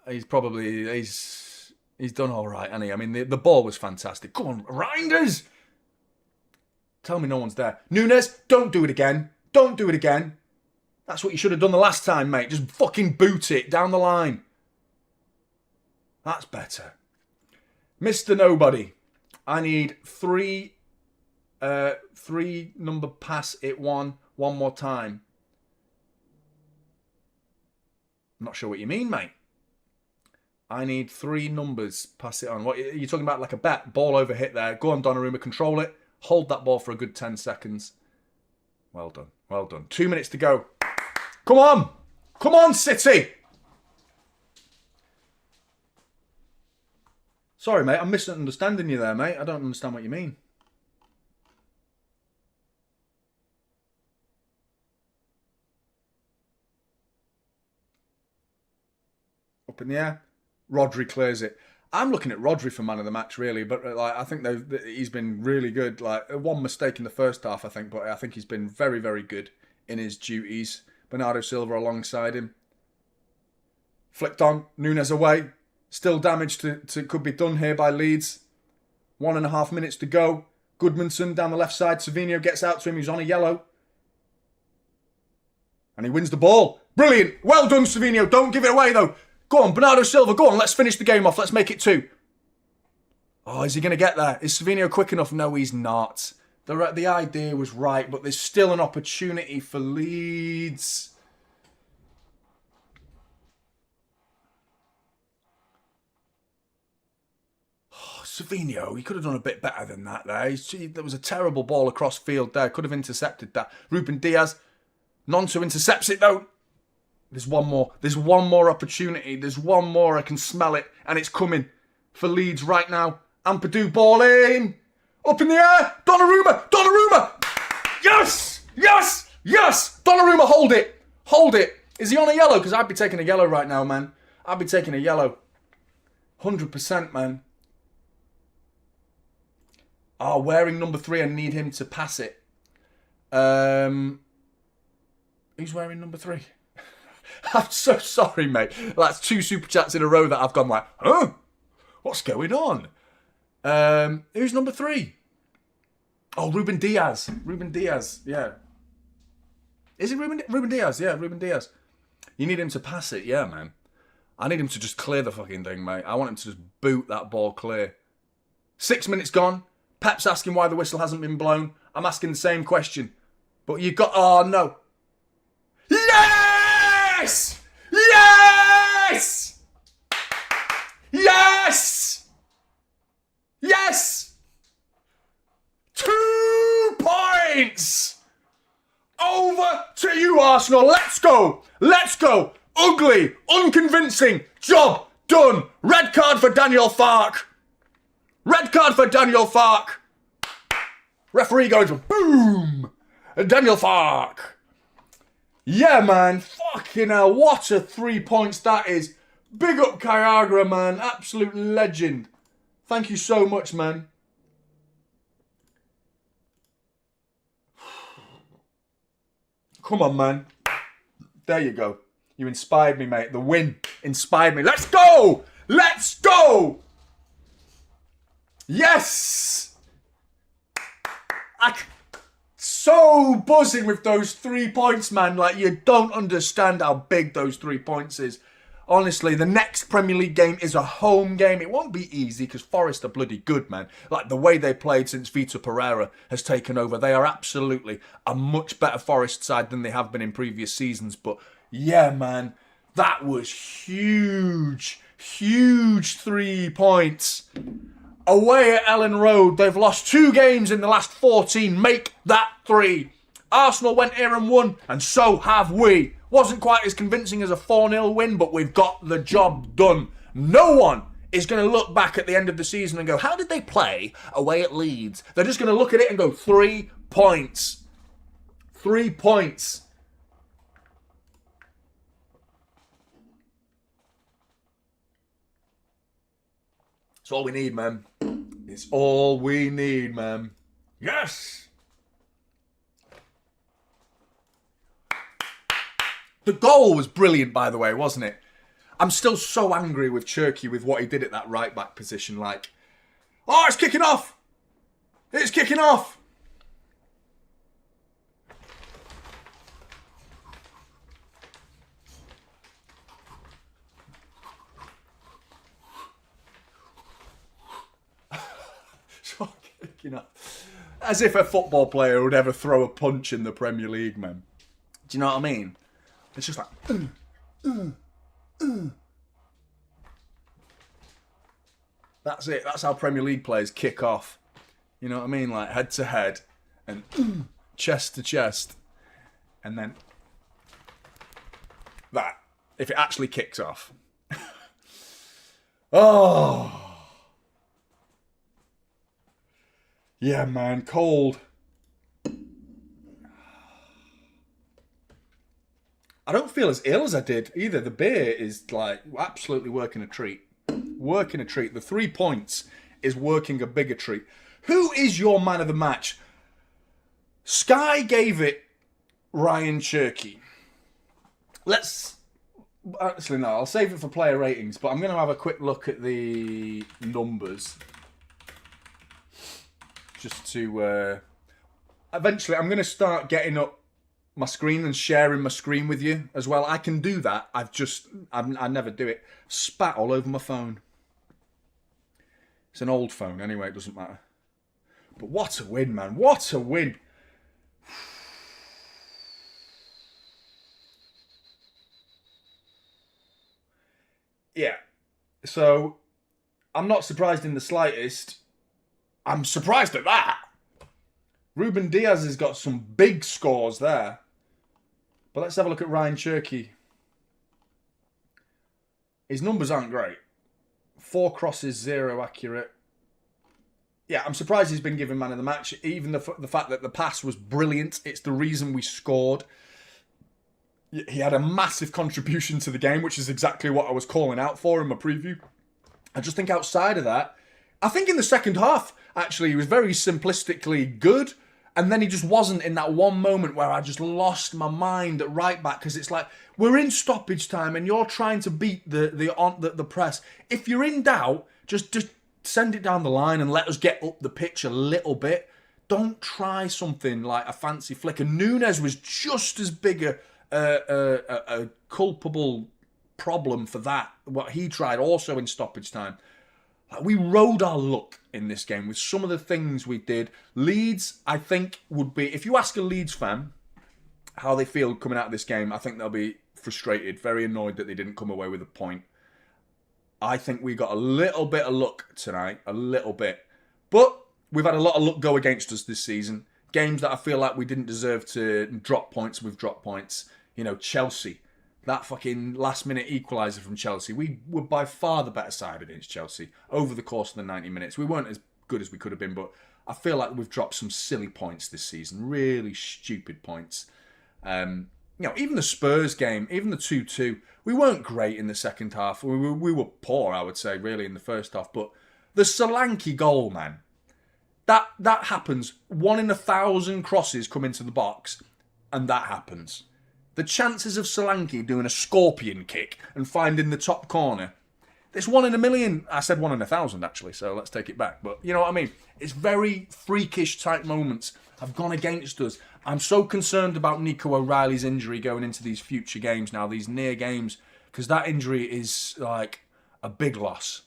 He's done all right, hasn't he? I mean, the ball was fantastic. Come on, Reinders! Tell me no one's there. Nunes, don't do it again. Don't do it again. That's what you should have done the last time, mate. Just fucking boot it down the line. That's better. Mr. Nobody. I need 3 3 number pass it one more time. I'm not sure what you mean, mate. I need 3 numbers. Pass it on. What are you talking about? Like a bet? Ball over hit there. Go on, Donnarumma. Control it. Hold that ball for a good 10 seconds. Well done. Well done. 2 minutes to go. Come on. Come on, City. Sorry, mate. I'm misunderstanding you there, mate. I don't understand what you mean. Up in the air. Rodri clears it. I'm looking at Rodri for man of the match, really, but like I think he's been really good. Like one mistake in the first half, I think, but I think he's been very, very good in his duties. Bernardo Silva alongside him. Flicked on. Nunes away. Still damage to could be done here by Leeds. 1.5 minutes to go. Goodmanson down the left side. Savinho gets out to him. He's on a yellow. And he wins the ball. Brilliant. Well done, Savinho. Don't give it away, though. Go on, Bernardo Silva. Go on, let's finish the game off. Let's make it 2. Oh, is he going to get there? Is Savinho quick enough? No, he's not. The idea was right, but there's still an opportunity for Leeds. Oh, Savinho, he could have done a bit better than that there. There was a terrible ball across field there. Could have intercepted that. Ruben Diaz. Nonto intercepts it, though. There's one more. There's one more opportunity. There's one more. I can smell it. And it's coming for Leeds right now. Ampadu ball in. Up in the air. Donnarumma. Donnarumma. Yes. Yes. Yes. Donnarumma, hold it. Hold it. Is he on a yellow? Because I'd be taking a yellow right now, man. I'd be taking a yellow. 100%, man. Oh, wearing number 3. I need him to pass it. Who's wearing number 3? I'm so sorry, mate. That's 2 super chats in a row that I've gone like, huh? What's going on? Who's number 3? Oh, Ruben Diaz. Ruben Diaz, yeah. Is it Ruben Diaz? Yeah, Ruben Diaz. You need him to pass it, yeah, man. I need him to just clear the fucking thing, mate. I want him to just boot that ball clear. 6 minutes gone. Pep's asking why the whistle hasn't been blown. I'm asking the same question. But you got... Oh, no. Yes! Yes! Yes! Yes! 2 points! Over to you, Arsenal. Let's go! Let's go! Ugly, unconvincing, job done. Red card for Daniel Farke. Red card for Daniel Farke. Referee goes boom. Daniel Farke. Yeah, man. Fucking hell. What a 3 points that is. Big up Kyagra, man. Absolute legend. Thank you so much, man. Come on, man. There you go. You inspired me, mate. The win inspired me. Let's go! Let's go! Yes! So buzzing with those 3 points, man. Like, you don't understand how big those 3 points is. Honestly, the next Premier League game is a home game. It won't be easy because Forest are bloody good, man. Like, the way they played since Vitor Pereira has taken over. They are absolutely a much better Forest side than they have been in previous seasons. But, yeah, man, that was huge. Huge 3 points. Away at Ellan Road, they've lost 2 games in the last 14. Make that 3. Arsenal went here and won, and so have we. Wasn't quite as convincing as a 4-0 win, but we've got the job done. No one is going to look back at the end of the season and go, how did they play away at Leeds? They're just going to look at it and go, 3 points. 3 points. It's all we need, man. It's all we need, man. Yes! The goal was brilliant, by the way, wasn't it? I'm still so angry with Cherky with what he did at that right-back position. Like, oh, it's kicking off! It's kicking off! Kicking off. As if a football player would ever throw a punch in the Premier League, man. Do you know what I mean? It's just like... That's it. That's how Premier League players kick off. You know what I mean? Like head to head and chest to chest. And then that. If it actually kicks off. Oh. Yeah, man. Cold. I don't feel as ill as I did either. The beer is like absolutely working a treat. Working a treat. The 3 points is working a bigger treat. Who is your man of the match? Sky gave it Ryan Cherky. Actually, no, I'll save it for player ratings, but I'm going to have a quick look at the numbers. Just to... eventually, I'm going to start getting up my screen and sharing my screen with you as well. I can do that. I never do it. Spat all over my phone. It's an old phone anyway, it doesn't matter. But what a win, man. What a win. Yeah. So, I'm not surprised in the slightest. I'm surprised at that. Ruben Diaz has got some big scores there. But let's have a look at Ryan Cherky. His numbers aren't great. 4 crosses, 0 accurate. Yeah, I'm surprised he's been given man of the match. Even the fact that the pass was brilliant. It's the reason we scored. He had a massive contribution to the game, which is exactly what I was calling out for in my preview. I just think outside of that, I think in the second half, actually, he was very simplistically good. And then he just wasn't in that one moment where I just lost my mind at right back, because it's like, we're in stoppage time and you're trying to beat the press. If you're in doubt, just send it down the line and let us get up the pitch a little bit. Don't try something like a fancy flick. And Nunes was just as big a culpable problem for that, what he tried also in stoppage time. Like, we rode our luck in this game with some of the things we did. Leeds, I think, would be... If you ask a Leeds fan how they feel coming out of this game, I think they'll be frustrated, very annoyed that they didn't come away with a point. I think we got a little bit of luck tonight, a little bit. But we've had a lot of luck go against us this season. Games that I feel like we didn't deserve to drop points, we've dropped points. You know, Chelsea. That fucking last-minute equaliser from Chelsea. We were by far the better side against Chelsea over the course of the 90 minutes. We weren't as good as we could have been, but I feel like we've dropped some silly points this season. Really stupid points. You know, even the Spurs game, even the 2-2, we weren't great in the second half. We were poor, I would say, really, in the first half. But the Solanke goal, man, that happens. 1 in 1,000 crosses come into the box, and that happens. The chances of Solanke doing a scorpion kick and finding the top corner, it's 1 in 1,000,000. I said 1 in 1,000, actually, so let's take it back. But you know what I mean? It's very freakish type moments have gone against us. I'm so concerned about Nico O'Reilly's injury going into these future games now, these near games, because that injury is like a big loss.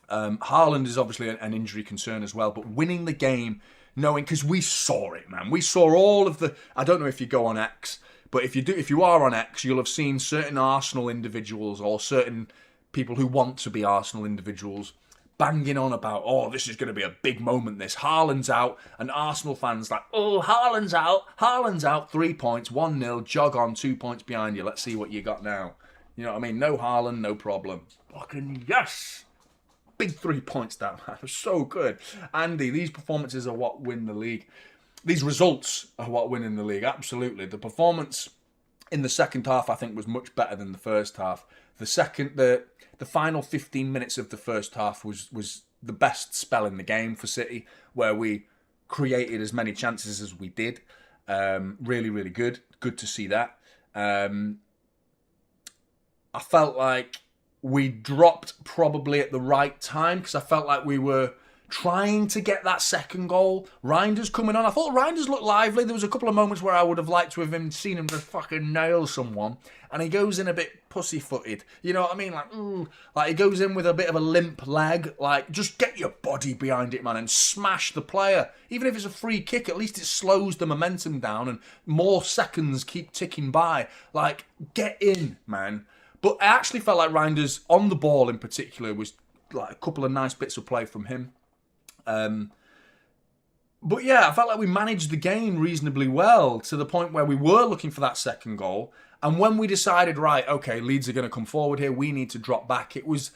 Haaland is obviously an injury concern as well, but winning the game, knowing, because we saw it, man. We saw all of the... I don't know if you go on X... But if you are on X, you'll have seen certain Arsenal individuals or certain people who want to be Arsenal individuals banging on about, oh, this is going to be a big moment, this. Haaland's out, and Arsenal fans like, oh, Haaland's out, 3 points, 1-0, jog on, 2 points behind you. Let's see what you got now. You know what I mean? No Haaland, no problem. Fucking yes! Big 3 points down, man. So good. Andy, these performances are what win the league. These results are what win in the league, absolutely. The performance in the second half, I think, was much better than the first half. The final 15 minutes of the first half was the best spell in the game for City, where we created as many chances as we did. Really, really good. Good to see that. I felt like we dropped probably at the right time, because I felt like we were trying to get that second goal. Reinders coming on. I thought Reinders looked lively. There was a couple of moments where I would have liked to have seen him just fucking nail someone. And he goes in a bit pussy-footed. You know what I mean? Like, like he goes in with a bit of a limp leg. Like, just get your body behind it, man, and smash the player. Even if it's a free kick, at least it slows the momentum down and more seconds keep ticking by. Like, get in, man. But I actually felt like Reinders, on the ball in particular, was like a couple of nice bits of play from him. But yeah, I felt like we managed the game reasonably well to the point where we were looking for that second goal. And when we decided, right, okay, Leeds are going to come forward here, we need to drop back, it was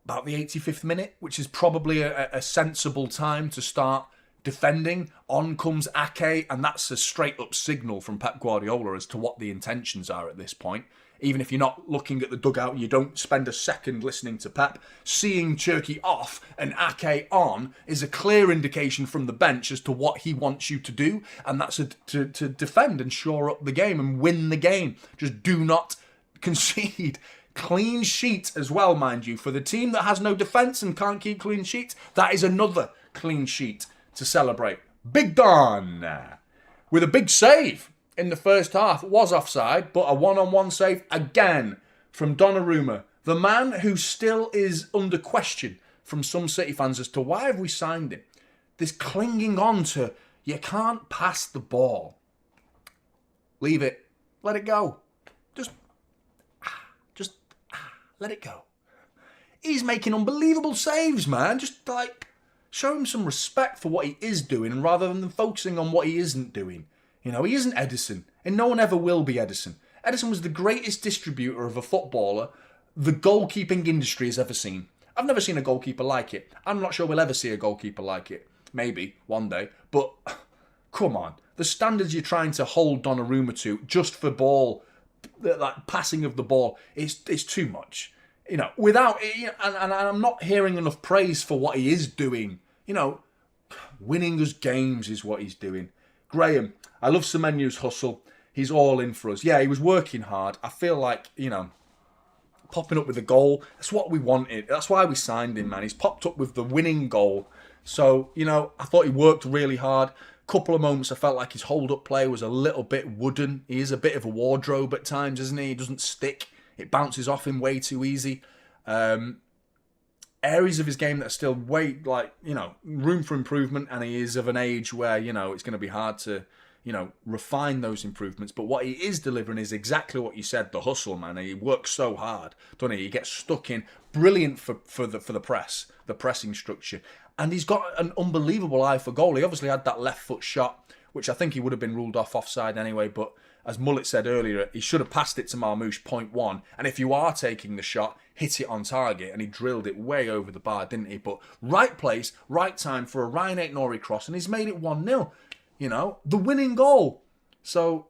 about the 85th minute, which is probably a sensible time to start defending. On comes Ake, and that's a straight-up signal from Pep Guardiola as to what the intentions are at this point. Even if you're not looking at the dugout, you don't spend a second listening to Pep. Seeing Cherki off and Ake on is a clear indication from the bench as to what he wants you to do, and that's to defend and shore up the game and win the game. Just do not concede. Clean sheet as well, mind you. For the team that has no defence and can't keep clean sheets, that is another clean sheet to celebrate. Big Don with a big save in the first half. It was offside, but a one-on-one save again from Donnarumma, the man who still is under question from some City fans as to why have we signed him. This clinging on to, you can't pass the ball. Leave it. Let it go. Just let it go. He's making unbelievable saves, man. Just like, show him some respect for what he is doing rather than focusing on what he isn't doing. You know, he isn't Edison, and no one ever will be Edison. Edison was the greatest distributor of a footballer the goalkeeping industry has ever seen. I've never seen a goalkeeper like it. I'm not sure we'll ever see a goalkeeper like it. Maybe, one day. But, come on. The standards you're trying to hold Donnarumma to, just for ball, like passing of the ball, is too much. You know, without, and I'm not hearing enough praise for what he is doing. You know, winning us games is what he's doing. Graham, I love Semenyo's hustle. He's all in for us. Yeah, he was working hard. I feel like, you know, popping up with a goal, that's what we wanted. That's why we signed him, man. He's popped up with the winning goal. So, you know, I thought he worked really hard. Couple of moments I felt like his hold-up play was a little bit wooden. He is a bit of a wardrobe at times, isn't he? He doesn't stick. It bounces off him way too easy. Areas of his game that are still way, like, you know, room for improvement, and he is of an age where, you know, it's going to be hard to, you know, refine those improvements. But what he is delivering is exactly what you said, the hustle, man. He works so hard, doesn't he? He gets stuck in. Brilliant for the press, the pressing structure. And he's got an unbelievable eye for goal. He obviously had that left foot shot, which I think he would have been ruled off offside anyway, but as Mullet said earlier, he should have passed it to Marmoush, 0.1. And if you are taking the shot, hit it on target. And he drilled it way over the bar, didn't he? But right place, right time for a Ryan Aït-Nouri cross. And he's made it 1-0. You know, the winning goal. So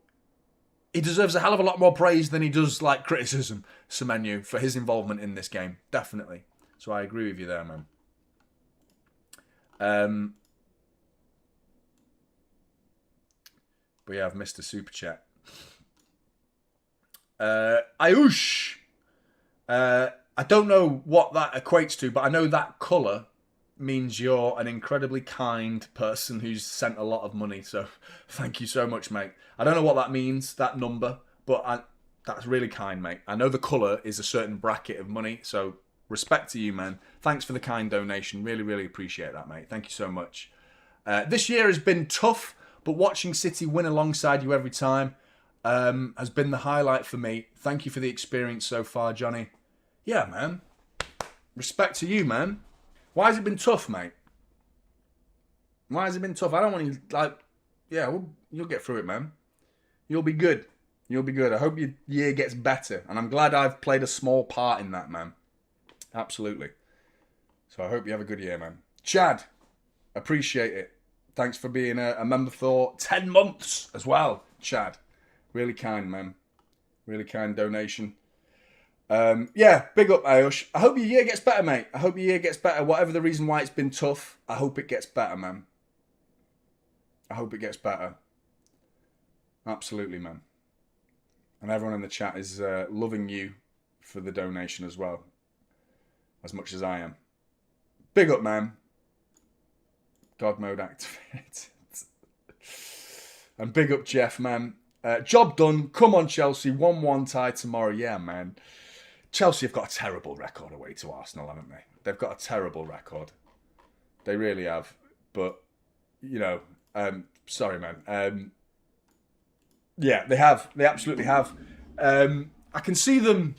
he deserves a hell of a lot more praise than he does, like, criticism, Semenyo, for his involvement in this game. Definitely. So I agree with you there, man. But yeah, I've missed a super chat. Ayush. I don't know what that equates to, but I know that colour means you're an incredibly kind person who's sent a lot of money. So thank you so much, mate. I don't know what that means, that number, but that's really kind, mate. I know the colour is a certain bracket of money, so respect to you, man. Thanks for the kind donation. Really, really appreciate that, mate. Thank you so much. This year has been tough, but watching City win alongside you every time has been the highlight for me. Thank you for the experience so far, Jonny. Yeah, man. Respect to you, man. Why has it been tough, mate? Why has it been tough? I don't want you, like, yeah, you'll get through it, man. You'll be good. You'll be good. I hope your year gets better. And I'm glad I've played a small part in that, man. Absolutely. So I hope you have a good year, man. Chad, appreciate it. Thanks for being a member for 10 months as well, Chad. Really kind, man. Really kind donation. Yeah, big up, Ayush. I hope your year gets better, mate. I hope your year gets better. Whatever the reason why it's been tough, I hope it gets better, man. I hope it gets better. Absolutely, man. And everyone in the chat is loving you for the donation as well. As much as I am. Big up, man. God mode activated. And big up Jeff, man. Job done. Come on, Chelsea. 1-1 tie tomorrow. Yeah, man. Chelsea have got a terrible record away to Arsenal, haven't they? They've got a terrible record. They really have. But, you know, sorry, man. Yeah, they have. They absolutely have. I can see them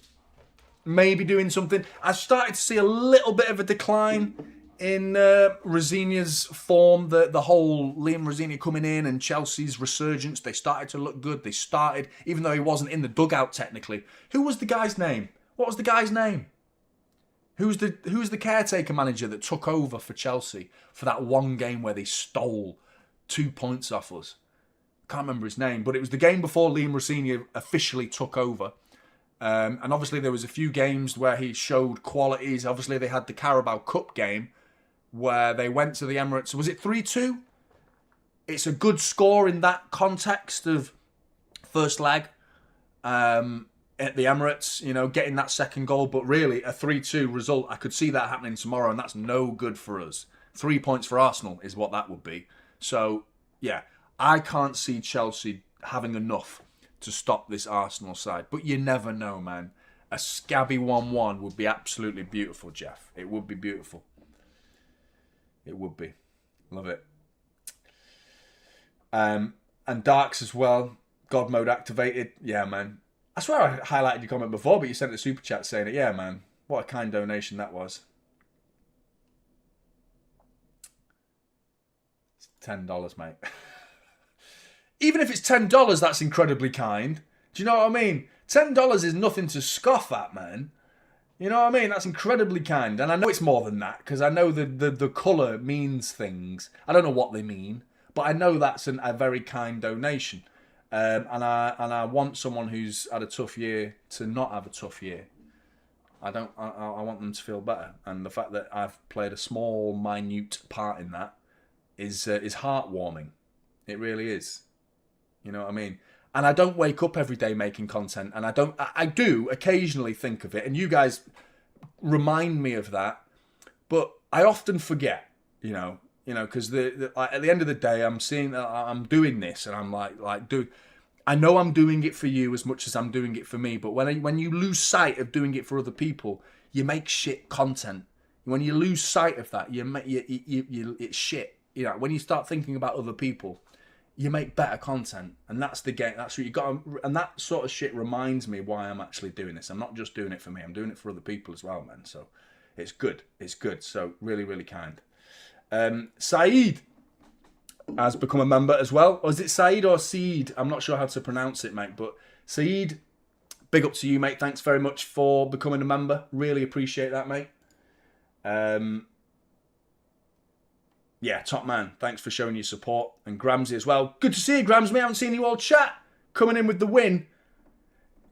maybe doing something. I've started to see a little bit of a decline in Rosenior's form. The whole Liam Rosenior coming in and Chelsea's resurgence. They started to look good. They started, even though he wasn't in the dugout technically. Who was the guy's name? What was the guy's name? Who's the caretaker manager that took over for Chelsea for that one game where they stole 2 points off us? Can't remember his name, but it was the game before Liam Rosenior officially took over. And obviously there was a few games where he showed qualities. Obviously they had the Carabao Cup game where they went to the Emirates. Was it 3-2? It's a good score in that context of first leg at the Emirates, you know, getting that second goal. But really, a 3-2 result, I could see that happening tomorrow, and that's no good for us. 3 points for Arsenal is what that would be. So, yeah, I can't see Chelsea having enough to stop this Arsenal side. But you never know, man. A scabby 1-1 would be absolutely beautiful, Jeff. It would be beautiful. It would be. Love it. And Darks as well. God mode activated. Yeah, man. I swear I highlighted your comment before, but you sent a super chat saying it. Yeah, man. What a kind donation that was. It's $10, mate. Even if it's $10, that's incredibly kind. Do you know what I mean? $10 is nothing to scoff at, man. You know what I mean? That's incredibly kind. And I know it's more than that, because I know the colour means things. I don't know what they mean, but I know that's a very kind donation. And I want someone who's had a tough year to not have a tough year. I want them to feel better. And the fact that I've played a small, minute part in that is heartwarming. It really is. You know what I mean? And I don't wake up every day making content. And I do occasionally think of it. And you guys remind me of that. But I often forget, you know, because at the end of the day, I'm seeing that I'm doing this, and I'm I know I'm doing it for you as much as I'm doing it for me. But when you lose sight of doing it for other people, you make shit content. When you lose sight of that, it's shit. You know, when you start thinking about other people, you make better content, and that's the game. That's what you got. And that sort of shit reminds me why I'm actually doing this. I'm not just doing it for me. I'm doing it for other people as well, man. So it's good. It's good. So really, really kind. Saeed has become a member as well. Or is it Saeed or Seed? I'm not sure how to pronounce it, mate. But Saeed, big up to you, mate. Thanks very much for becoming a member. Really appreciate that, mate. Yeah, top man. Thanks for showing your support. And Gramsy as well. Good to see you, Grams, mate. I haven't seen you all chat. Coming in with the win.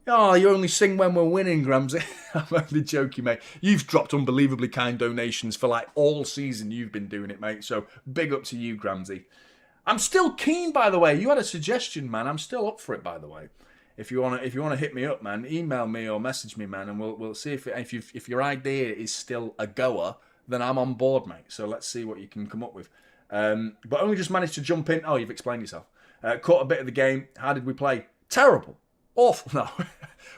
Oh, you only sing when we're winning, Gramsy. I'm only joking, mate. You've dropped unbelievably kind donations for like all season. You've been doing it, mate. So big up to you, Gramsy. I'm still keen, by the way. You had a suggestion, man. I'm still up for it, by the way. If you wanna hit me up, man, email me or message me, man, and we'll see if your idea is still a goer, then I'm on board, mate. So let's see what you can come up with. But only just managed to jump in. Oh, you've explained yourself. Caught a bit of the game. How did we play? Terrible. Awful. No,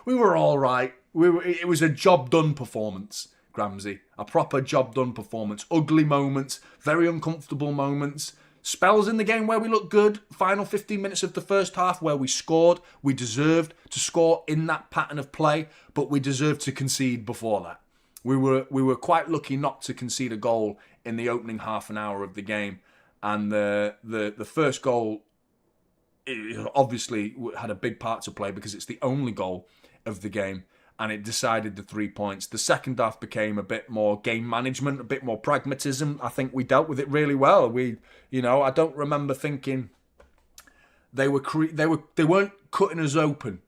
we were all right. It was a job done performance, Gramsy. A proper job done performance. Ugly moments, very uncomfortable moments. Spells in the game where we looked good. Final 15 minutes of the first half where we scored. We deserved to score in that pattern of play, but we deserved to concede before that. We were quite lucky not to concede a goal in the opening half an hour of the game, and the first goal, it obviously had a big part to play because it's the only goal of the game, and it decided the 3 points. The second half became a bit more game management, a bit more pragmatism. I think we dealt with it really well. I don't remember thinking they weren't cutting us open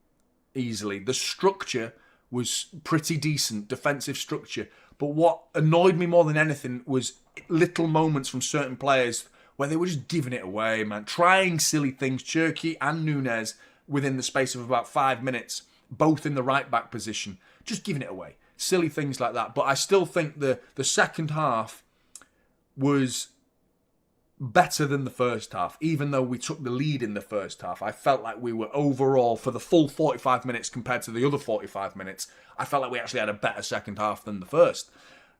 easily. The structure was pretty decent, defensive structure. But what annoyed me more than anything was little moments from certain players where they were just giving it away, man. Trying silly things. Cherki and Nunez, within the space of about 5 minutes, both in the right-back position, just giving it away. Silly things like that. But I still think the second half was better than the first half. Even though we took the lead in the first half, I felt like we were overall, for the full 45 minutes compared to the other 45 minutes, I felt like we actually had a better second half than the first.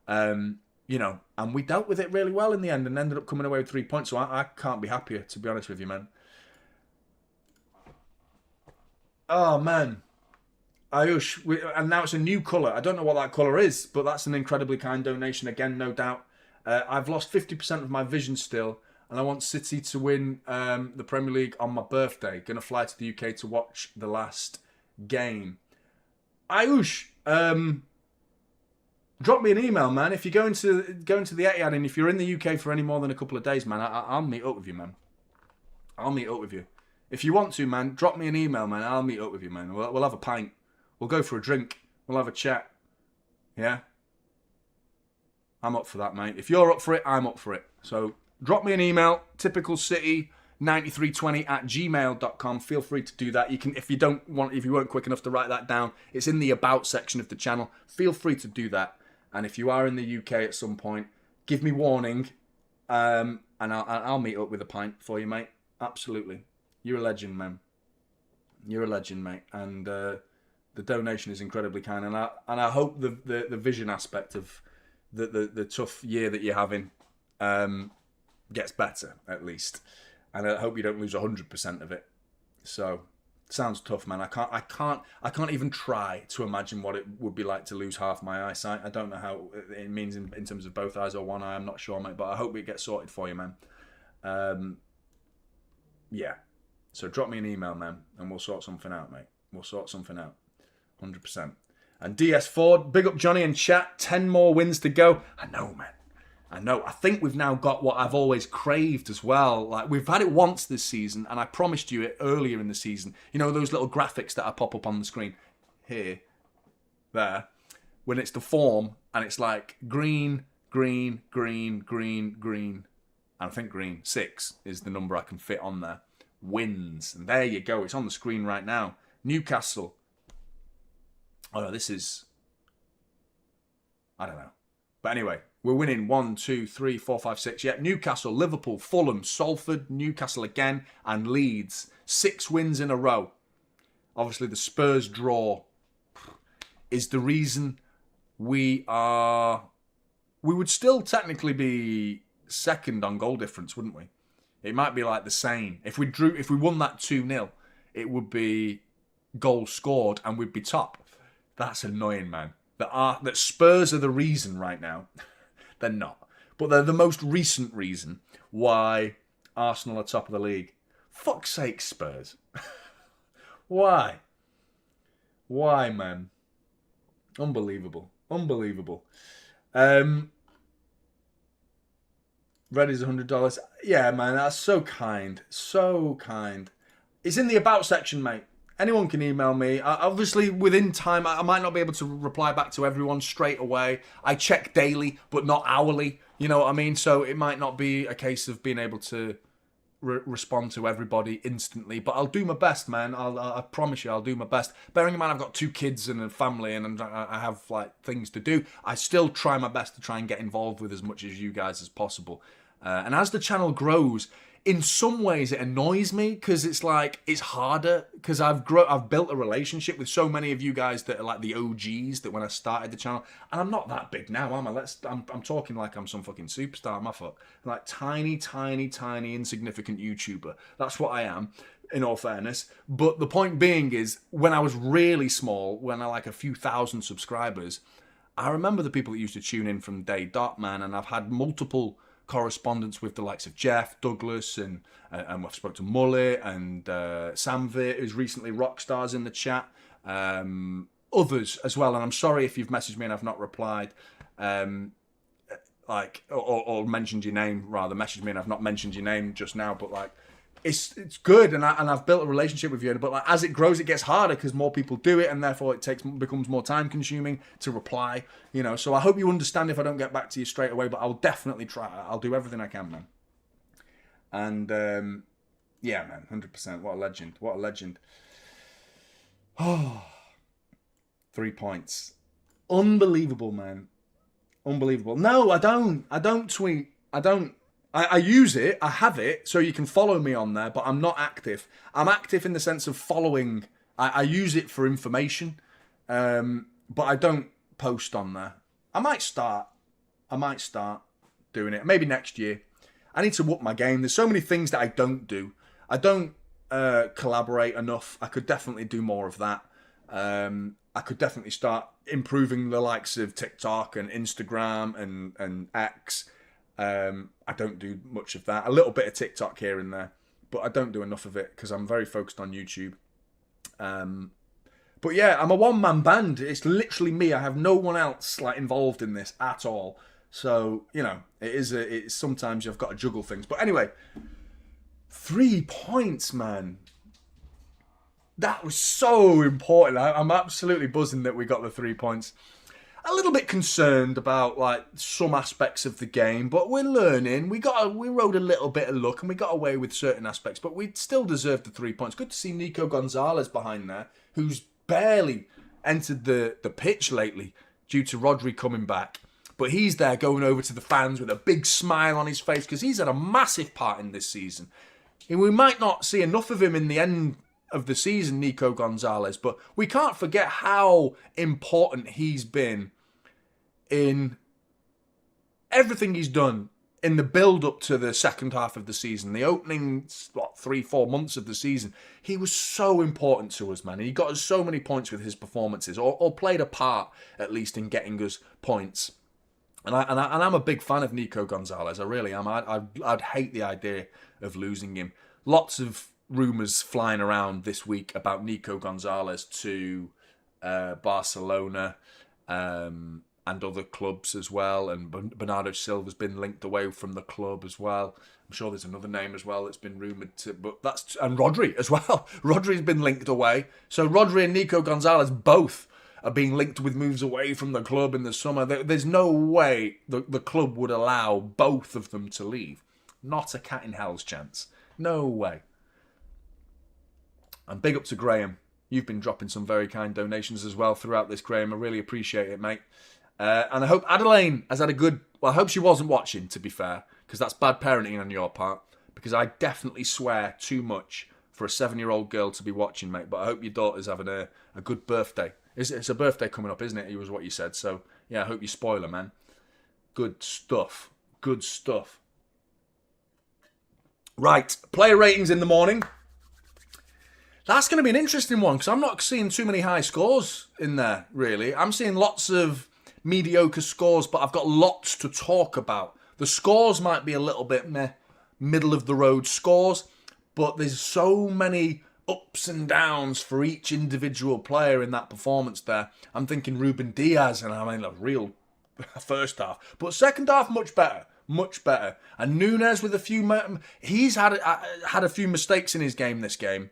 You know, and we dealt with it really well in the end and ended up coming away with 3 points. So I can't be happier, to be honest with you, man. Oh, man. Ayush, and now it's a new colour. I don't know what that colour is, but that's an incredibly kind donation again, no doubt. I've lost 50% of my vision still, and I want City to win the Premier League on my birthday. Going to fly to the UK to watch the last game. Ayush, drop me an email, man. If you're going to the Etihad and if you're in the UK for any more than a couple of days, man, I'll meet up with you, man. I'll meet up with you. If you want to, man, drop me an email, man. I'll meet up with you, man. We'll have a pint. We'll go for a drink. We'll have a chat. Yeah? I'm up for that, mate. If you're up for it, I'm up for it. So drop me an email, typicalcity9320@gmail.com. Feel free to do that. You can, if you weren't quick enough to write that down, it's in the About section of the channel. Feel free to do that. And if you are in the UK at some point, give me warning, and I'll meet up with a pint for you, mate. Absolutely. You're a legend, man. You're a legend, mate. And the donation is incredibly kind. And I hope the vision aspect of the tough year that you're having gets better, at least. And I hope you don't lose 100% of it. So, sounds tough, man. I can't even try to imagine what it would be like to lose half my eyesight. I don't know how it means in terms of both eyes or one eye. I'm not sure, mate. But I hope it gets sorted for you, man. Yeah. So drop me an email, man, and we'll sort something out, mate. We'll sort something out. 100%. And DS Ford, big up Jonny and chat. 10 more wins to go. I know, man. I know. I think we've now got what I've always craved as well. Like, we've had it once this season, and I promised you it earlier in the season. You know, those little graphics that I pop up on the screen. Here. There. When it's the form, and it's like green, green, green, green, green. And I think green. 6 is the number I can fit on there. Wins. And there you go. It's on the screen right now. Newcastle. Oh, no, this is... I don't know. But anyway, we're winning 1, 2, 3, 4, 5, 6. Yeah, Newcastle, Liverpool, Fulham, Salford, Newcastle again, and Leeds. 6 wins in a row. Obviously, the Spurs draw is the reason we would still technically be second on goal difference, wouldn't we? It might be like the same. If we won that 2-0, it would be goals scored and we'd be top. That's annoying, man. That Spurs are the reason right now. They're not. But they're the most recent reason why Arsenal are top of the league. Fuck's sake, Spurs. Why? Why, man? Unbelievable. Unbelievable. Red is $100. Yeah, man, that's so kind. So kind. It's in the About section, mate. Anyone can email me. Obviously, within time, I might not be able to reply back to everyone straight away. I check daily, but not hourly. You know what I mean? So it might not be a case of being able to respond to everybody instantly. But I'll do my best, man. I promise you, I'll do my best. Bearing in mind, I've got 2 kids and a family, and I have like things to do. I still try my best to try and get involved with as much as you guys as possible. And as the channel grows, in some ways it annoys me because it's like it's harder because I've built a relationship with so many of you guys that are like the OGs that when I started the channel, and I'm not that big now, am I? I'm talking like I'm some fucking superstar. Am I fuck? Like tiny insignificant YouTuber. That's what I am, in all fairness. But the point being is, when I was really small, when I like a few thousand subscribers, I remember the people that used to tune in from day dot, man, and I've had multiple correspondence with the likes of Jeff, Douglas, and we've spoke to Mullet and Samvir, who's recently rock stars in the chat. Others as well, and I'm sorry if you've messaged me and I've not replied, or mentioned your name rather. Messaged me and I've not mentioned your name just now, but like it's good, and I've built a relationship with you. But like as it grows, it gets harder because more people do it, and therefore it becomes more time consuming to reply. You know, so I hope you understand if I don't get back to you straight away, but I'll definitely try. I'll do everything I can, man. And yeah, man, 100%. What a legend! What a legend! Oh, 3 points, unbelievable, man, unbelievable. No, I don't tweet. I don't I use it, I have it, so you can follow me on there, but I'm not active. I'm active in the sense of following. I use it for information, but I don't post on there. I might start doing it. Maybe next year. I need to up my game. There's so many things that I don't do. I don't collaborate enough. I could definitely do more of that. I could definitely start improving the likes of TikTok and Instagram and X. I don't do much of that. A little bit of TikTok here and there, but I don't do enough of it because I'm very focused on YouTube. But yeah, I'm a one-man band. It's literally me. I have no one else like involved in this at all. So, you know, it's sometimes you've got to juggle things. But anyway, 3 points, man. That was so important. I'm absolutely buzzing that we got the 3 points. A little bit concerned about like some aspects of the game, but we're learning. We rode a little bit of luck and we got away with certain aspects, but we still deserved the 3 points. Good to see Nico Gonzalez behind there, who's barely entered the pitch lately due to Rodri coming back. But he's there going over to the fans with a big smile on his face because he's had a massive part in this season. And we might not see enough of him in the end of the season, Nico Gonzalez, but we can't forget how important he's been in everything he's done in the build-up to the second half of the season, the opening 3-4 months of the season. He was so important to us, man. He got us so many points with his performances, or played a part at least in getting us points. And I'm a big fan of Nico Gonzalez. I really am. I'd hate the idea of losing him. Lots of rumours flying around this week about Nico Gonzalez to Barcelona and other clubs as well. And Bernardo Silva's been linked away from the club as well. I'm sure there's another name as well that's been rumoured to, and Rodri as well. Rodri's been linked away. So Rodri and Nico Gonzalez both are being linked with moves away from the club in the summer. There's no way the club would allow both of them to leave. Not a cat in hell's chance. No way. And big up to Graham. You've been dropping some very kind donations as well throughout this, Graham. I really appreciate it, mate. And I hope Adelaine has had a good... Well, I hope she wasn't watching, to be fair, because that's bad parenting on your part, because I definitely swear too much for a 7-year-old girl to be watching, mate. But I hope your daughter's having a good birthday. It's a birthday coming up, isn't it? It was what you said. So, yeah, I hope you spoil her, man. Good stuff. Good stuff. Right, player ratings in the morning. That's going to be an interesting one because I'm not seeing too many high scores in there, really. I'm seeing lots of mediocre scores, but I've got lots to talk about. The scores might be a little bit middle-of-the-road scores, but there's so many ups and downs for each individual player in that performance there. I'm thinking Ruben Diaz, and I mean a real first half. But second half, much better. Much better. And Núñez with a few... He's had a few mistakes in his game this game.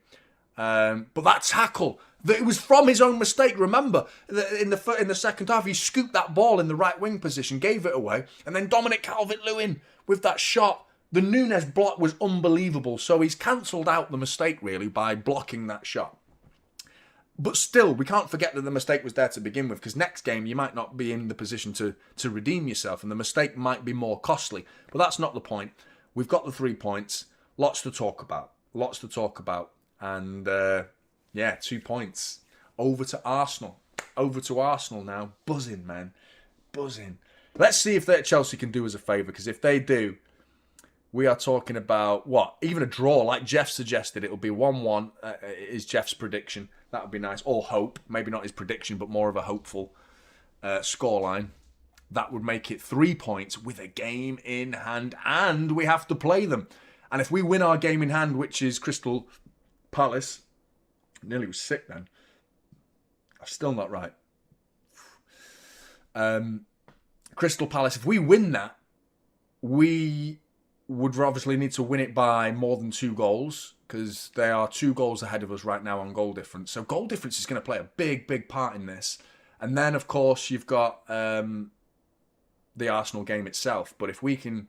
But that tackle, it was from his own mistake. Remember, in the second half, he scooped that ball in the right wing position, gave it away, and then Dominic Calvert-Lewin with that shot. The Núñez block was unbelievable, so he's cancelled out the mistake, really, by blocking that shot. But still, we can't forget that the mistake was there to begin with, because next game you might not be in the position to redeem yourself, and the mistake might be more costly. But that's not the point. We've got the 3 points. Lots to talk about. Lots to talk about. And, 2 points. Over to Arsenal. Over to Arsenal now. Buzzing, man. Buzzing. Let's see if Chelsea can do us a favour, because if they do, we are talking about, even a draw, like Jeff suggested. It'll be 1-1, is Jeff's prediction. That would be nice. Or hope. Maybe not his prediction, but more of a hopeful scoreline. That would make it 3 points with a game in hand. And we have to play them. And if we win our game in hand, which is Crystal Palace, nearly was sick then. I'm still not right. Crystal Palace, if we win that, we would obviously need to win it by more than 2 goals, because they are 2 goals ahead of us right now on goal difference. So goal difference is going to play a big, big part in this. And then, of course, you've got the Arsenal game itself. But if we can,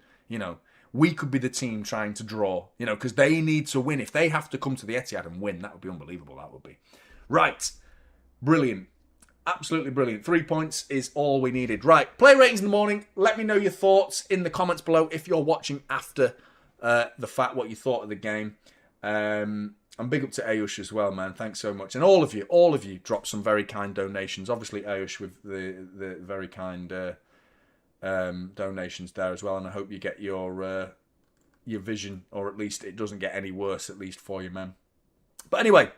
we could be the team trying to draw, because they need to win. If they have to come to the Etihad and win, that would be unbelievable, that would be. Right. Brilliant. Absolutely brilliant. 3 points is all we needed. Right, play ratings in the morning. Let me know your thoughts in the comments below if you're watching after the fact, what you thought of the game. And big up to Ayush as well, man. Thanks so much. And all of you dropped some very kind donations. Obviously, Ayush with the very kind donations there as well. And I hope you get your vision, or at least it doesn't get any worse, at least for you, man. But anyway,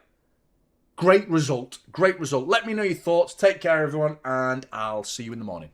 great result. Great result. Let me know your thoughts. Take care, everyone. And I'll see you in the morning.